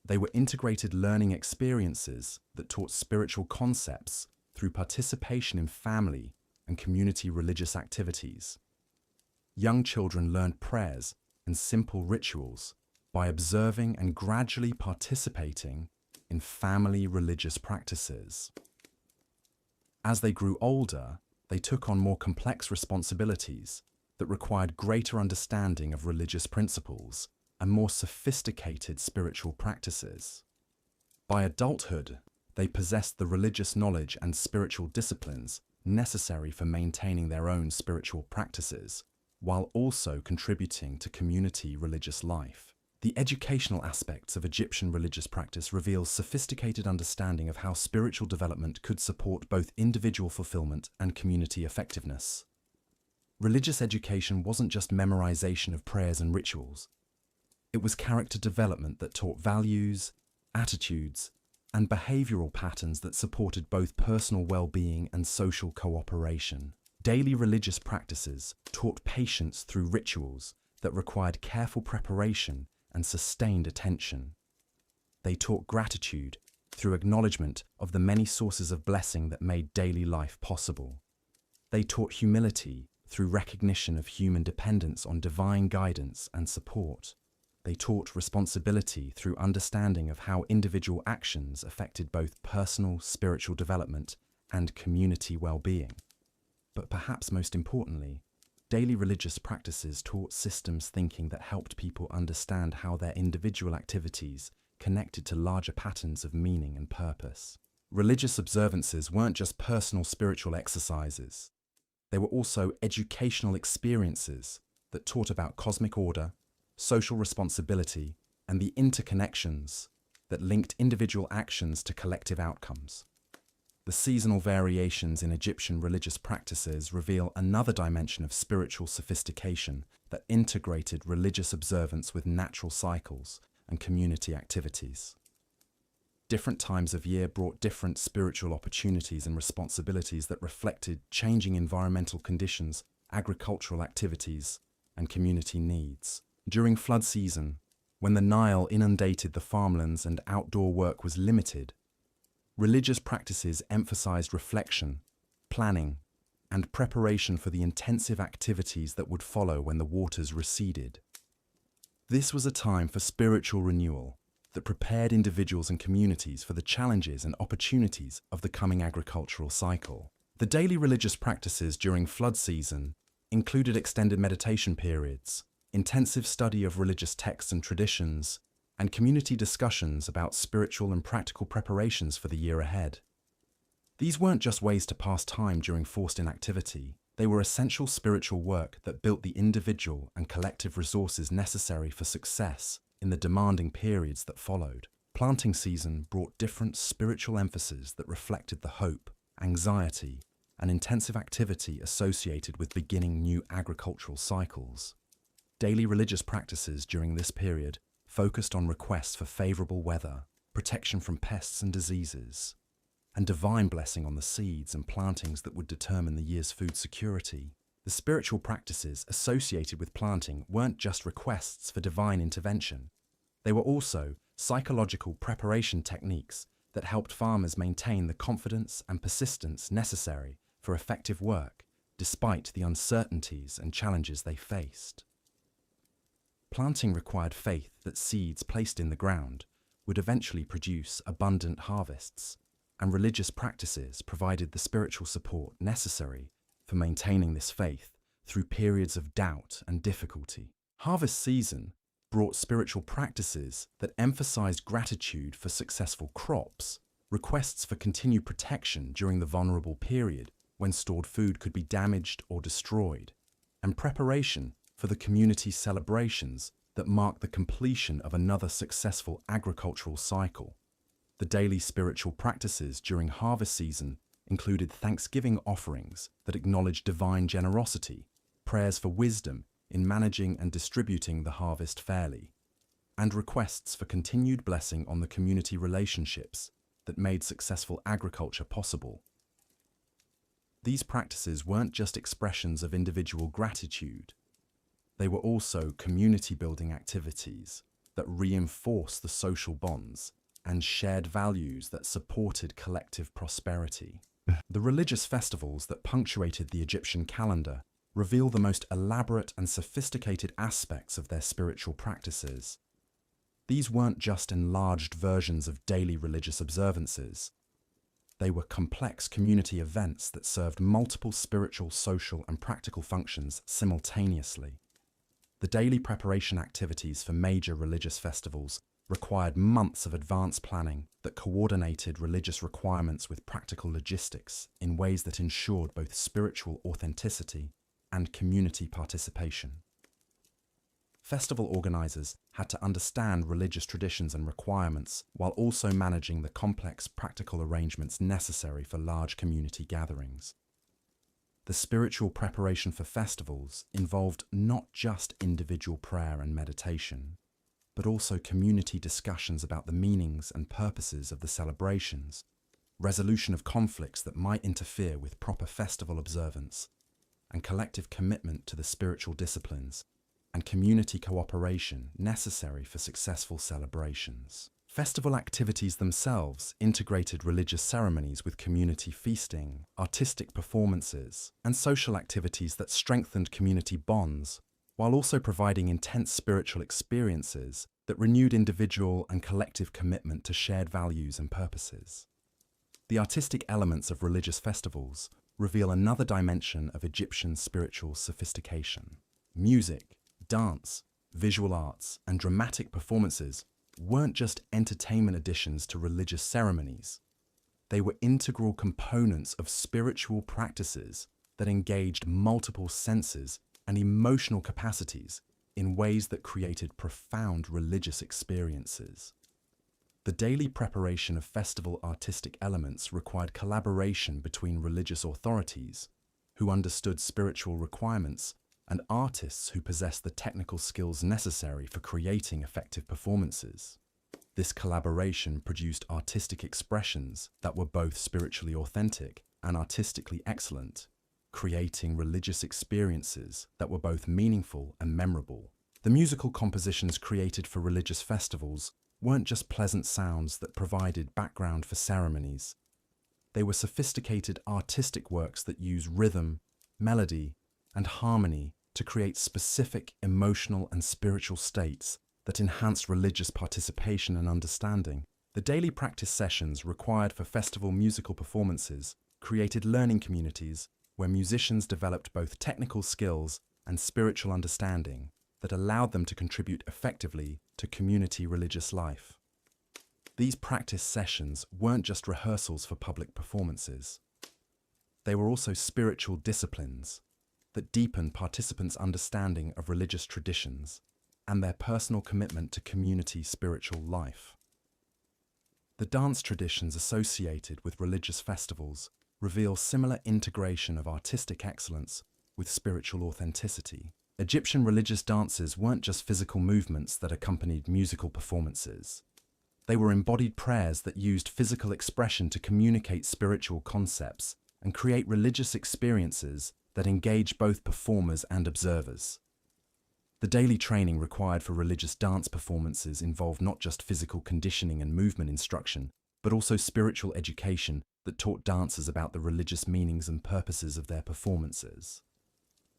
They were integrated learning experiences that taught spiritual concepts through participation in family and community religious activities. Young children learned prayers and simple rituals by observing and gradually participating in family religious practices. As they grew older, they took on more complex responsibilities that required greater understanding of religious principles and more sophisticated spiritual practices. By adulthood, they possessed the religious knowledge and spiritual disciplines necessary for maintaining their own spiritual practices, while also contributing to community religious life. The educational aspects of Egyptian religious practice reveal sophisticated understanding of how spiritual development could support both individual fulfillment and community effectiveness. Religious education wasn't just memorization of prayers and rituals. It was character development that taught values, attitudes, and behavioral patterns that supported both personal well-being and social cooperation. Daily religious practices taught patience through rituals that required careful preparation and sustained attention. They taught gratitude through acknowledgement of the many sources of blessing that made daily life possible. They taught humility through recognition of human dependence on divine guidance and support. They taught responsibility through understanding of how individual actions affected both personal spiritual development and community well-being. But perhaps most importantly, daily religious practices taught systems thinking that helped people understand how their individual activities connected to larger patterns of meaning and purpose. Religious observances weren't just personal spiritual exercises. They were also educational experiences that taught about cosmic order, social responsibility, and the interconnections that linked individual actions to collective outcomes. The seasonal variations in Egyptian religious practices reveal another dimension of spiritual sophistication that integrated religious observance with natural cycles and community activities. Different times of year brought different spiritual opportunities and responsibilities that reflected changing environmental conditions, agricultural activities, and community needs. During flood season, when the Nile inundated the farmlands and outdoor work was limited, religious practices emphasized reflection, planning, and preparation for the intensive activities that would follow when the waters receded. This was a time for spiritual renewal that prepared individuals and communities for the challenges and opportunities of the coming agricultural cycle. The daily religious practices during flood season included extended meditation periods, intensive study of religious texts and traditions, and community discussions about spiritual and practical preparations for the year ahead. These weren't just ways to pass time during forced inactivity, they were essential spiritual work that built the individual and collective resources necessary for success in the demanding periods that followed. Planting season brought different spiritual emphases that reflected the hope, anxiety, and intensive activity associated with beginning new agricultural cycles. Daily religious practices during this period focused on requests for favorable weather, protection from pests and diseases, and divine blessing on the seeds and plantings that would determine the year's food security. The spiritual practices associated with planting weren't just requests for divine intervention. They were also psychological preparation techniques that helped farmers maintain the confidence and persistence necessary for effective work, despite the uncertainties and challenges they faced. Planting required faith that seeds placed in the ground would eventually produce abundant harvests, and religious practices provided the spiritual support necessary for maintaining this faith through periods of doubt and difficulty. Harvest season brought spiritual practices that emphasized gratitude for successful crops, requests for continued protection during the vulnerable period when stored food could be damaged or destroyed, and preparation for the community celebrations that marked the completion of another successful agricultural cycle. The daily spiritual practices during harvest season included thanksgiving offerings that acknowledged divine generosity, prayers for wisdom in managing and distributing the harvest fairly, and requests for continued blessing on the community relationships that made successful agriculture possible. These practices weren't just expressions of individual gratitude, they were also community-building activities that reinforced the social bonds and shared values that supported collective prosperity. The religious festivals that punctuated the Egyptian calendar reveal the most elaborate and sophisticated aspects of their spiritual practices. These weren't just enlarged versions of daily religious observances. They were complex community events that served multiple spiritual, social, and practical functions simultaneously. The daily preparation activities for major religious festivals required months of advanced planning that coordinated religious requirements with practical logistics in ways that ensured both spiritual authenticity and community participation. Festival organizers had to understand religious traditions and requirements while also managing the complex practical arrangements necessary for large community gatherings. The spiritual preparation for festivals involved not just individual prayer and meditation, but also community discussions about the meanings and purposes of the celebrations, resolution of conflicts that might interfere with proper festival observance, and collective commitment to the spiritual disciplines and community cooperation necessary for successful celebrations. Festival activities themselves integrated religious ceremonies with community feasting, artistic performances, and social activities that strengthened community bonds, while also providing intense spiritual experiences that renewed individual and collective commitment to shared values and purposes. The artistic elements of religious festivals reveal another dimension of Egyptian spiritual sophistication. Music, dance, visual arts, and dramatic performances weren't just entertainment additions to religious ceremonies. They were integral components of spiritual practices that engaged multiple senses and emotional capacities in ways that created profound religious experiences. The daily preparation of festival artistic elements required collaboration between religious authorities, who understood spiritual requirements, and artists who possessed the technical skills necessary for creating effective performances. This collaboration produced artistic expressions that were both spiritually authentic and artistically excellent, creating religious experiences that were both meaningful and memorable. The musical compositions created for religious festivals weren't just pleasant sounds that provided background for ceremonies. They were sophisticated artistic works that use rhythm, melody, and harmony to create specific emotional and spiritual states that enhanced religious participation and understanding. The daily practice sessions required for festival musical performances created learning communities where musicians developed both technical skills and spiritual understanding that allowed them to contribute effectively to community religious life. These practice sessions weren't just rehearsals for public performances. They were also spiritual disciplines that deepened participants' understanding of religious traditions and their personal commitment to community spiritual life. The dance traditions associated with religious festivals reveal similar integration of artistic excellence with spiritual authenticity. Egyptian religious dances weren't just physical movements that accompanied musical performances. They were embodied prayers that used physical expression to communicate spiritual concepts and create religious experiences that engage both performers and observers. The daily training required for religious dance performances involved not just physical conditioning and movement instruction, but also spiritual education that taught dancers about the religious meanings and purposes of their performances.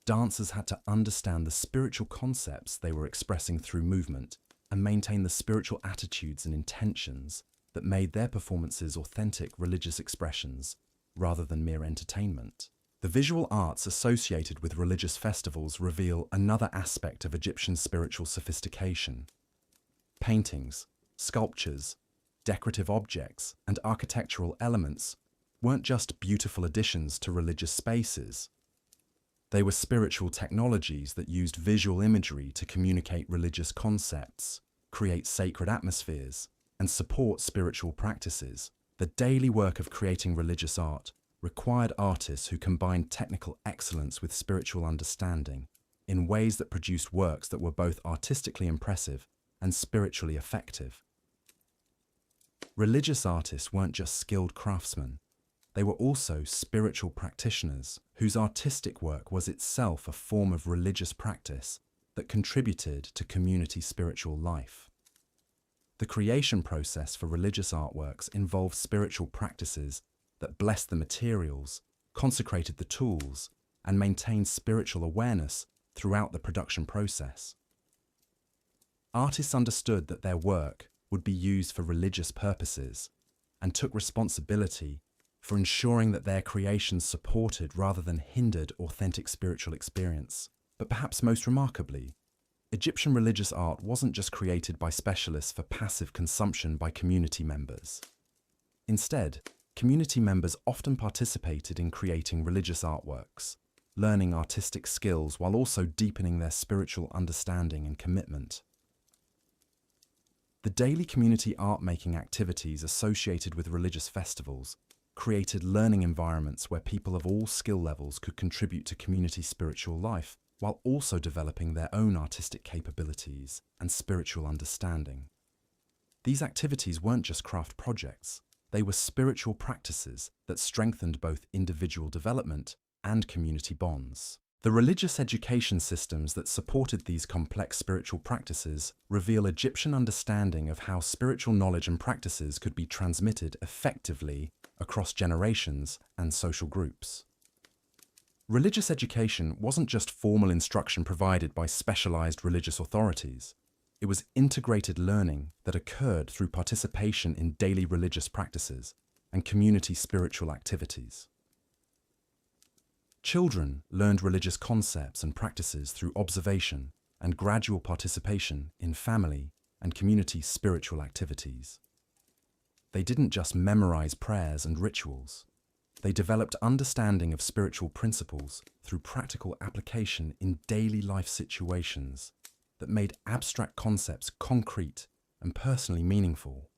Dancers had to understand the spiritual concepts they were expressing through movement and maintain the spiritual attitudes and intentions that made their performances authentic religious expressions rather than mere entertainment. The visual arts associated with religious festivals reveal another aspect of Egyptian spiritual sophistication. Paintings, sculptures, decorative objects, and architectural elements weren't just beautiful additions to religious spaces. They were spiritual technologies that used visual imagery to communicate religious concepts, create sacred atmospheres, and support spiritual practices. The daily work of creating religious art required artists who combined technical excellence with spiritual understanding in ways that produced works that were both artistically impressive and spiritually effective. Religious artists weren't just skilled craftsmen. They were also spiritual practitioners whose artistic work was itself a form of religious practice that contributed to community spiritual life. The creation process for religious artworks involved spiritual practices that blessed the materials, consecrated the tools, and maintained spiritual awareness throughout the production process. Artists understood that their work would be used for religious purposes and took responsibility for ensuring that their creations supported rather than hindered authentic spiritual experience. But perhaps most remarkably, Egyptian religious art wasn't just created by specialists for passive consumption by community members. Instead, community members often participated in creating religious artworks, learning artistic skills while also deepening their spiritual understanding and commitment. The daily community art-making activities associated with religious festivals created learning environments where people of all skill levels could contribute to community spiritual life while also developing their own artistic capabilities and spiritual understanding. These activities weren't just craft projects, they were spiritual practices that strengthened both individual development and community bonds. The religious education systems that supported these complex spiritual practices reveal Egyptian understanding of how spiritual knowledge and practices could be transmitted effectively across generations and social groups. Religious education wasn't just formal instruction provided by specialized religious authorities. It was integrated learning that occurred through participation in daily religious practices and community spiritual activities. Children learned religious concepts and practices through observation and gradual participation in family and community spiritual activities. They didn't just memorize prayers and rituals. They developed understanding of spiritual principles through practical application in daily life situations that made abstract concepts concrete and personally meaningful.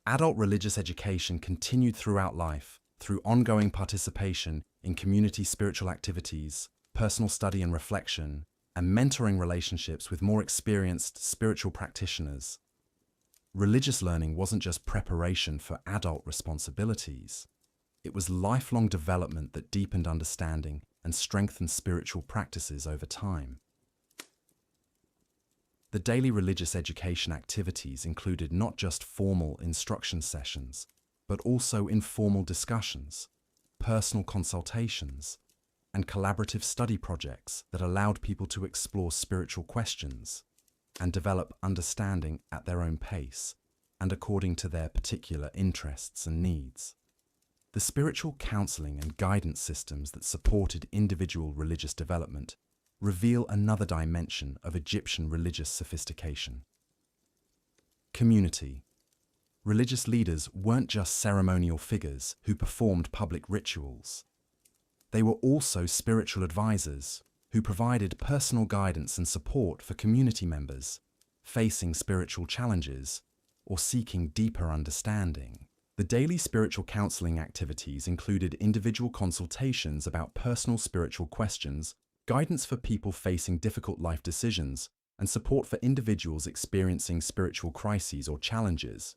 Adult religious education continued throughout life through ongoing participation in community spiritual activities, personal study and reflection, and mentoring relationships with more experienced spiritual practitioners. Religious learning wasn't just preparation for adult responsibilities. It was lifelong development that deepened understanding and strengthened spiritual practices over time. The daily religious education activities included not just formal instruction sessions, but also informal discussions, personal consultations, and collaborative study projects that allowed people to explore spiritual questions and develop understanding at their own pace and according to their particular interests and needs. The spiritual counseling and guidance systems that supported individual religious development reveal another dimension of Egyptian religious sophistication. Community. Religious leaders weren't just ceremonial figures who performed public rituals. They were also spiritual advisors who provided personal guidance and support for community members facing spiritual challenges or seeking deeper understanding. The daily spiritual counseling activities included individual consultations about personal spiritual questions, guidance for people facing difficult life decisions, and support for individuals experiencing spiritual crises or challenges.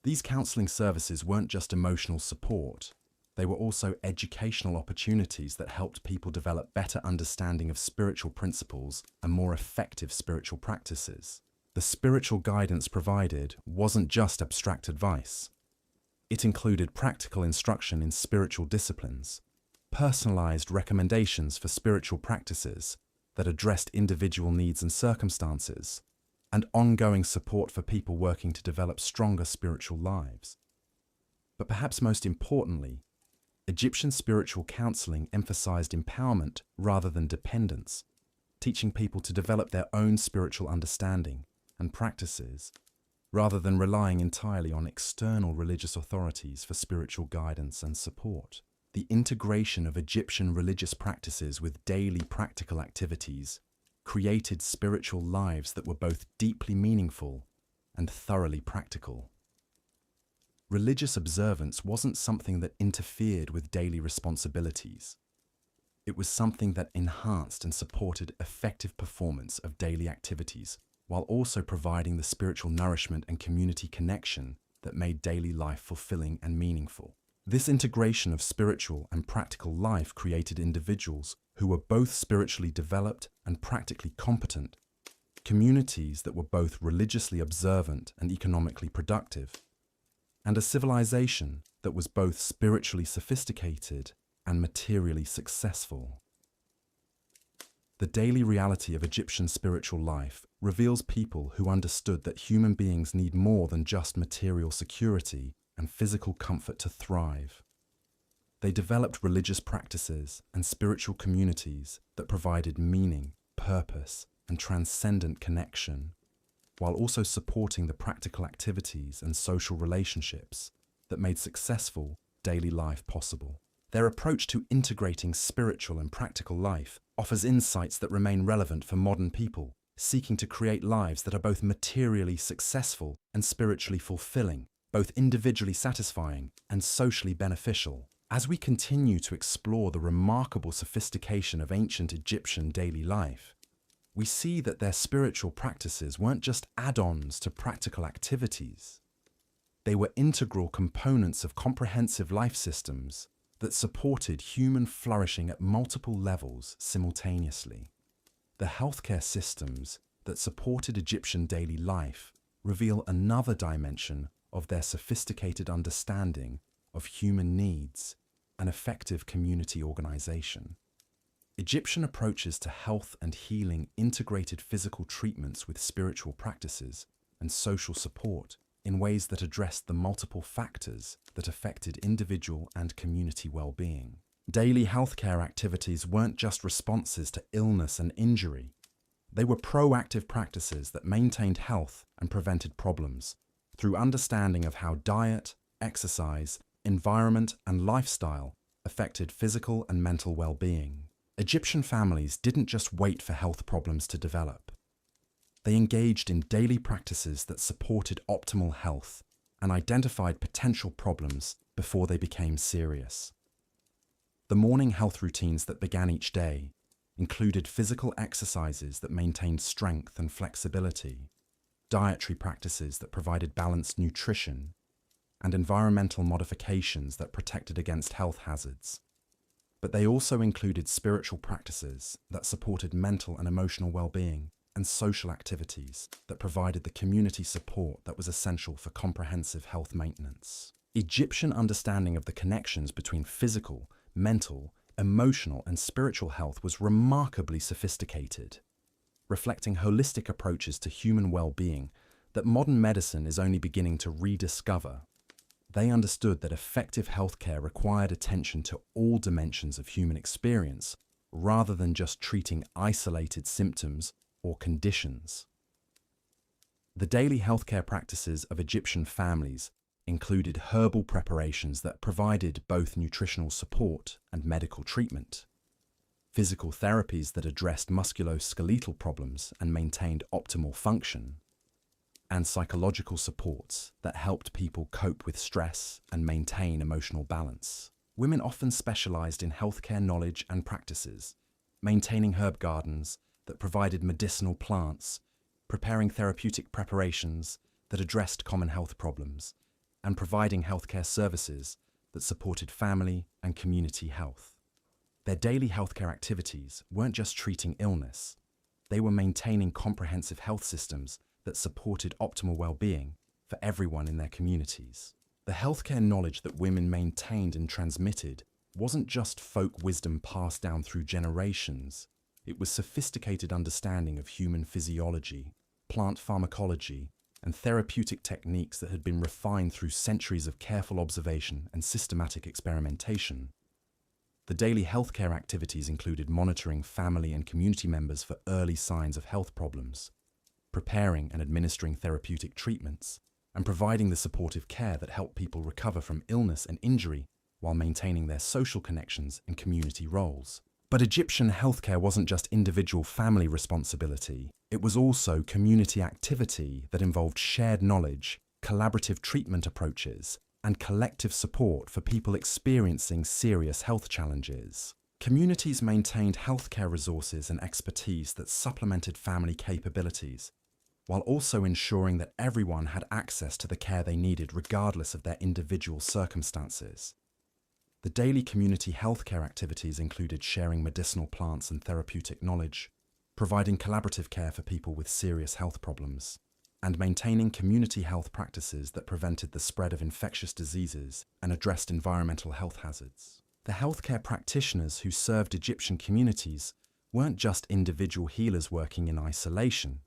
These counseling services weren't just emotional support. They were also educational opportunities that helped people develop better understanding of spiritual principles and more effective spiritual practices. The spiritual guidance provided wasn't just abstract advice. It included practical instruction in spiritual disciplines, personalized recommendations for spiritual practices that addressed individual needs and circumstances, and ongoing support for people working to develop stronger spiritual lives. But perhaps most importantly, Egyptian spiritual counseling emphasized empowerment rather than dependence, teaching people to develop their own spiritual understanding and practices, rather than relying entirely on external religious authorities for spiritual guidance and support. The integration of Egyptian religious practices with daily practical activities created spiritual lives that were both deeply meaningful and thoroughly practical. Religious observance wasn't something that interfered with daily responsibilities. It was something that enhanced and supported effective performance of daily activities, while also providing the spiritual nourishment and community connection that made daily life fulfilling and meaningful. This integration of spiritual and practical life created individuals who were both spiritually developed and practically competent, communities that were both religiously observant and economically productive, and a civilization that was both spiritually sophisticated and materially successful. The daily reality of Egyptian spiritual life reveals people who understood that human beings need more than just material security and physical comfort to thrive. They developed religious practices and spiritual communities that provided meaning, purpose, and transcendent connection, while also supporting the practical activities and social relationships that made successful daily life possible. Their approach to integrating spiritual and practical life offers insights that remain relevant for modern people seeking to create lives that are both materially successful and spiritually fulfilling, both individually satisfying and socially beneficial. As we continue to explore the remarkable sophistication of ancient Egyptian daily life, we see that their spiritual practices weren't just add-ons to practical activities. They were integral components of comprehensive life systems that supported human flourishing at multiple levels simultaneously. The healthcare systems that supported Egyptian daily life reveal another dimension of their sophisticated understanding of human needs and effective community organization. Egyptian approaches to health and healing integrated physical treatments with spiritual practices and social support in ways that addressed the multiple factors that affected individual and community well-being. Daily healthcare activities weren't just responses to illness and injury. They were proactive practices that maintained health and prevented problems through understanding of how diet, exercise, environment, and lifestyle affected physical and mental well-being. Egyptian families didn't just wait for health problems to develop. They engaged in daily practices that supported optimal health and identified potential problems before they became serious. The morning health routines that began each day included physical exercises that maintained strength and flexibility, dietary practices that provided balanced nutrition, and environmental modifications that protected against health hazards. But they also included spiritual practices that supported mental and emotional well-being and social activities that provided the community support that was essential for comprehensive health maintenance. Egyptian understanding of the connections between physical, mental, emotional, and spiritual health was remarkably sophisticated, reflecting holistic approaches to human well-being that modern medicine is only beginning to rediscover. They understood that effective healthcare required attention to all dimensions of human experience rather than just treating isolated symptoms or conditions. The daily healthcare practices of Egyptian families included herbal preparations that provided both nutritional support and medical treatment, physical therapies that addressed musculoskeletal problems and maintained optimal function, and psychological supports that helped people cope with stress and maintain emotional balance. Women often specialized in healthcare knowledge and practices, maintaining herb gardens that provided medicinal plants, preparing therapeutic preparations that addressed common health problems, and providing healthcare services that supported family and community health. Their daily healthcare activities weren't just treating illness, they were maintaining comprehensive health systems that supported optimal well-being for everyone in their communities. The healthcare knowledge that women maintained and transmitted wasn't just folk wisdom passed down through generations, it was sophisticated understanding of human physiology, plant pharmacology, and therapeutic techniques that had been refined through centuries of careful observation and systematic experimentation. The daily healthcare activities included monitoring family and community members for early signs of health problems, preparing and administering therapeutic treatments, and providing the supportive care that helped people recover from illness and injury while maintaining their social connections and community roles. But Egyptian healthcare wasn't just individual family responsibility, it was also community activity that involved shared knowledge, collaborative treatment approaches, and collective support for people experiencing serious health challenges. Communities maintained healthcare resources and expertise that supplemented family capabilities, while also ensuring that everyone had access to the care they needed regardless of their individual circumstances. The daily community healthcare activities included sharing medicinal plants and therapeutic knowledge, providing collaborative care for people with serious health problems, and maintaining community health practices that prevented the spread of infectious diseases and addressed environmental health hazards. The healthcare practitioners who served Egyptian communities weren't just individual healers working in isolation.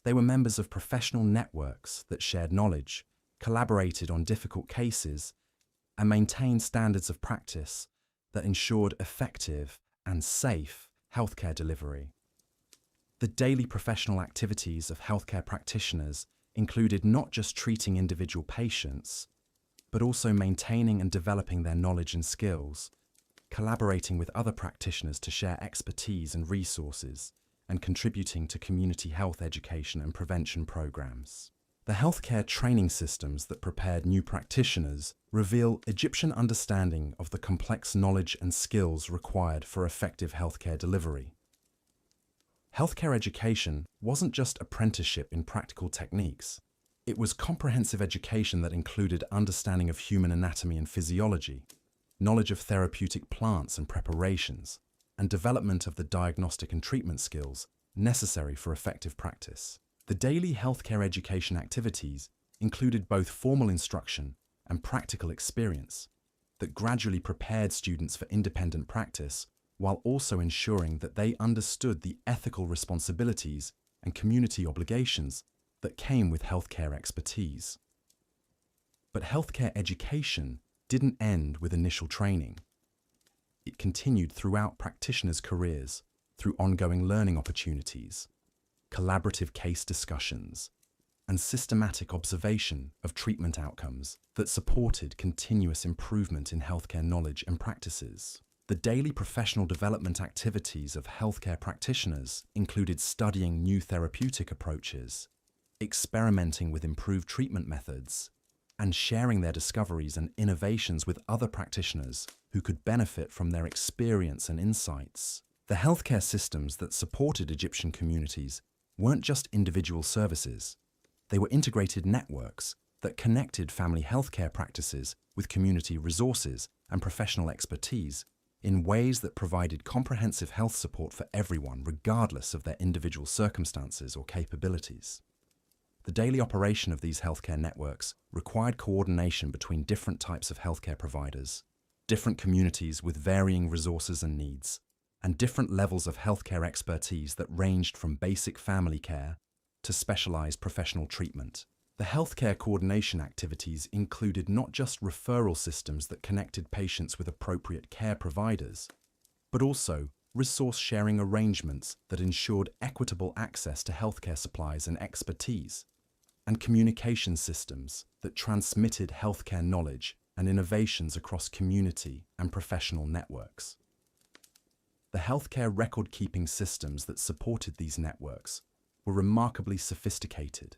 They were members of professional networks that shared knowledge, collaborated on difficult cases, and maintained standards of practice that ensured effective and safe healthcare delivery. The daily professional activities of healthcare practitioners included not just treating individual patients, but also maintaining and developing their knowledge and skills, collaborating with other practitioners to share expertise and resources, and contributing to community health education and prevention programs. The healthcare training systems that prepared new practitioners reveal Egyptian understanding of the complex knowledge and skills required for effective healthcare delivery. Healthcare education wasn't just apprenticeship in practical techniques. It was comprehensive education that included understanding of human anatomy and physiology, knowledge of therapeutic plants and preparations, and development of the diagnostic and treatment skills necessary for effective practice. The daily healthcare education activities included both formal instruction and practical experience that gradually prepared students for independent practice while also ensuring that they understood the ethical responsibilities and community obligations that came with healthcare expertise. But healthcare education didn't end with initial training. It continued throughout practitioners' careers through ongoing learning opportunities, collaborative case discussions, and systematic observation of treatment outcomes that supported continuous improvement in healthcare knowledge and practices. The daily professional development activities of healthcare practitioners included studying new therapeutic approaches, experimenting with improved treatment methods, and sharing their discoveries and innovations with other practitioners who could benefit from their experience and insights. The healthcare systems that supported Egyptian communities weren't just individual services. They were integrated networks that connected family healthcare practices with community resources and professional expertise in ways that provided comprehensive health support for everyone, regardless of their individual circumstances or capabilities. The daily operation of these healthcare networks required coordination between different types of healthcare providers, different communities with varying resources and needs, and different levels of healthcare expertise that ranged from basic family care to specialized professional treatment. The healthcare coordination activities included not just referral systems that connected patients with appropriate care providers, but also resource-sharing arrangements that ensured equitable access to healthcare supplies and expertise, and communication systems that transmitted healthcare knowledge and innovations across community and professional networks. The healthcare record-keeping systems that supported these networks were remarkably sophisticated,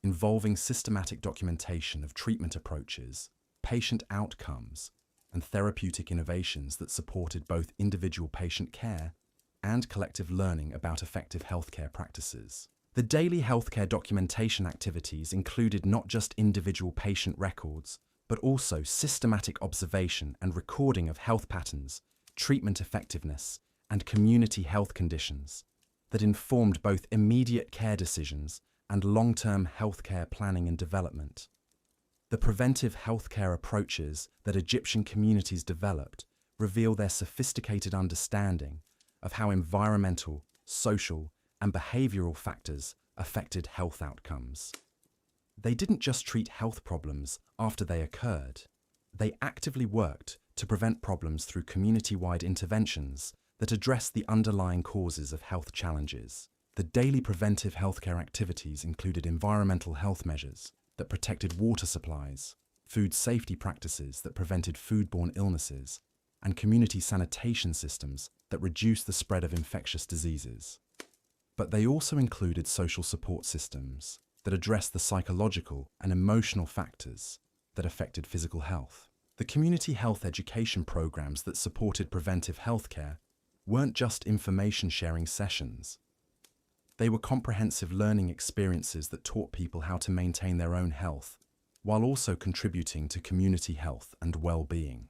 involving systematic documentation of treatment approaches, patient outcomes, and therapeutic innovations that supported both individual patient care and collective learning about effective healthcare practices. The daily healthcare documentation activities included not just individual patient records, but also systematic observation and recording of health patterns, treatment effectiveness, and community health conditions that informed both immediate care decisions and long-term healthcare planning and development. The preventive healthcare approaches that Egyptian communities developed reveal their sophisticated understanding of how environmental, social, and behavioral factors affected health outcomes. They didn't just treat health problems after they occurred. They actively worked to prevent problems through community-wide interventions that address the underlying causes of health challenges. The daily preventive healthcare activities included environmental health measures that protected water supplies, food safety practices that prevented foodborne illnesses, and community sanitation systems that reduced the spread of infectious diseases. But they also included social support systems that addressed the psychological and emotional factors that affected physical health. The community health education programs that supported preventive healthcare weren't just information-sharing sessions. They were comprehensive learning experiences that taught people how to maintain their own health, while also contributing to community health and well-being.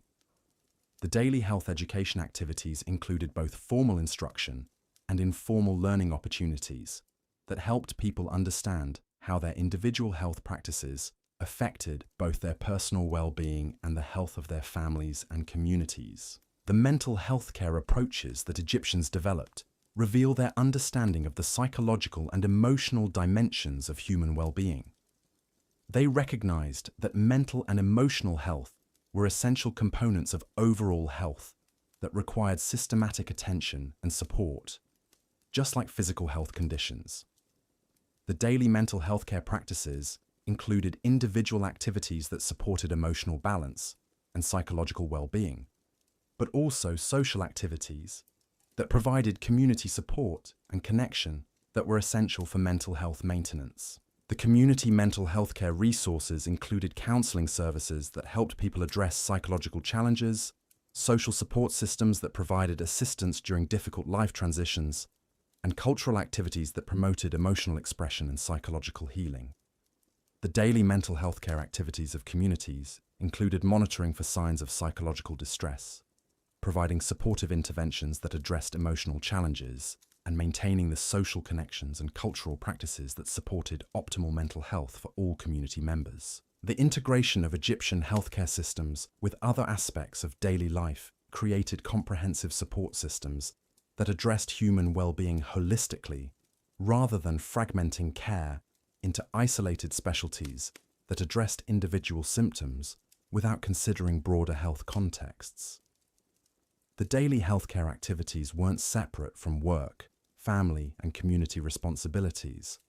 The daily health education activities included both formal instruction and informal learning opportunities that helped people understand how their individual health practices affected both their personal well-being and the health of their families and communities. The mental health care approaches that Egyptians developed reveal their understanding of the psychological and emotional dimensions of human well-being. They recognized that mental and emotional health were essential components of overall health that required systematic attention and support, just like physical health conditions. The daily mental health care practices included individual activities that supported emotional balance and psychological well-being, but also social activities that provided community support and connection that were essential for mental health maintenance. The community mental health care resources included counseling services that helped people address psychological challenges, social support systems that provided assistance during difficult life transitions, and cultural activities that promoted emotional expression and psychological healing. The daily mental health care activities of communities included monitoring for signs of psychological distress, providing supportive interventions that addressed emotional challenges, and maintaining the social connections and cultural practices that supported optimal mental health for all community members. The integration of Egyptian healthcare systems with other aspects of daily life created comprehensive support systems that addressed human well-being holistically, rather than fragmenting care into isolated specialties that addressed individual symptoms without considering broader health contexts. The daily healthcare activities weren't separate from work, family, and community responsibilities.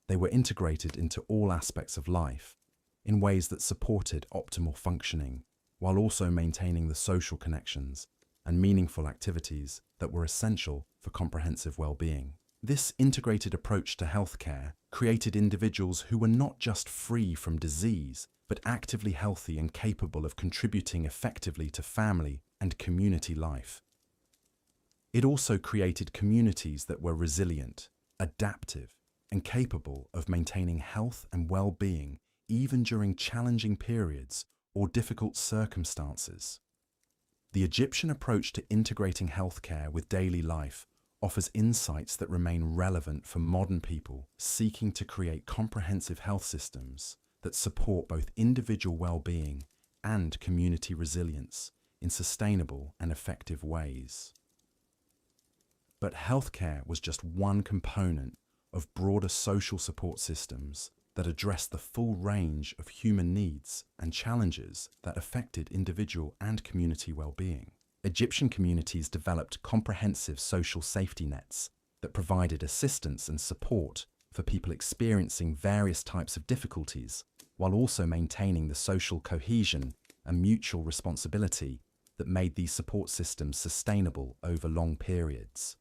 They were integrated into all aspects of life in ways that supported optimal functioning, while also maintaining the social connections and meaningful activities that were essential for comprehensive well-being. This integrated approach to healthcare created individuals who were not just free from disease, but actively healthy and capable of contributing effectively to family and community life. It also created communities that were resilient, adaptive, and capable of maintaining health and well-being even during challenging periods or difficult circumstances. The Egyptian approach to integrating healthcare with daily life offers insights that remain relevant for modern people seeking to create comprehensive health systems that support both individual well-being and community resilience in sustainable and effective ways. But healthcare was just one component of broader social support systems that address the full range of human needs and challenges that affected individual and community well-being. Egyptian communities developed comprehensive social safety nets that provided assistance and support for people experiencing various types of difficulties, while also maintaining the social cohesion and mutual responsibility that made these support systems sustainable over long periods.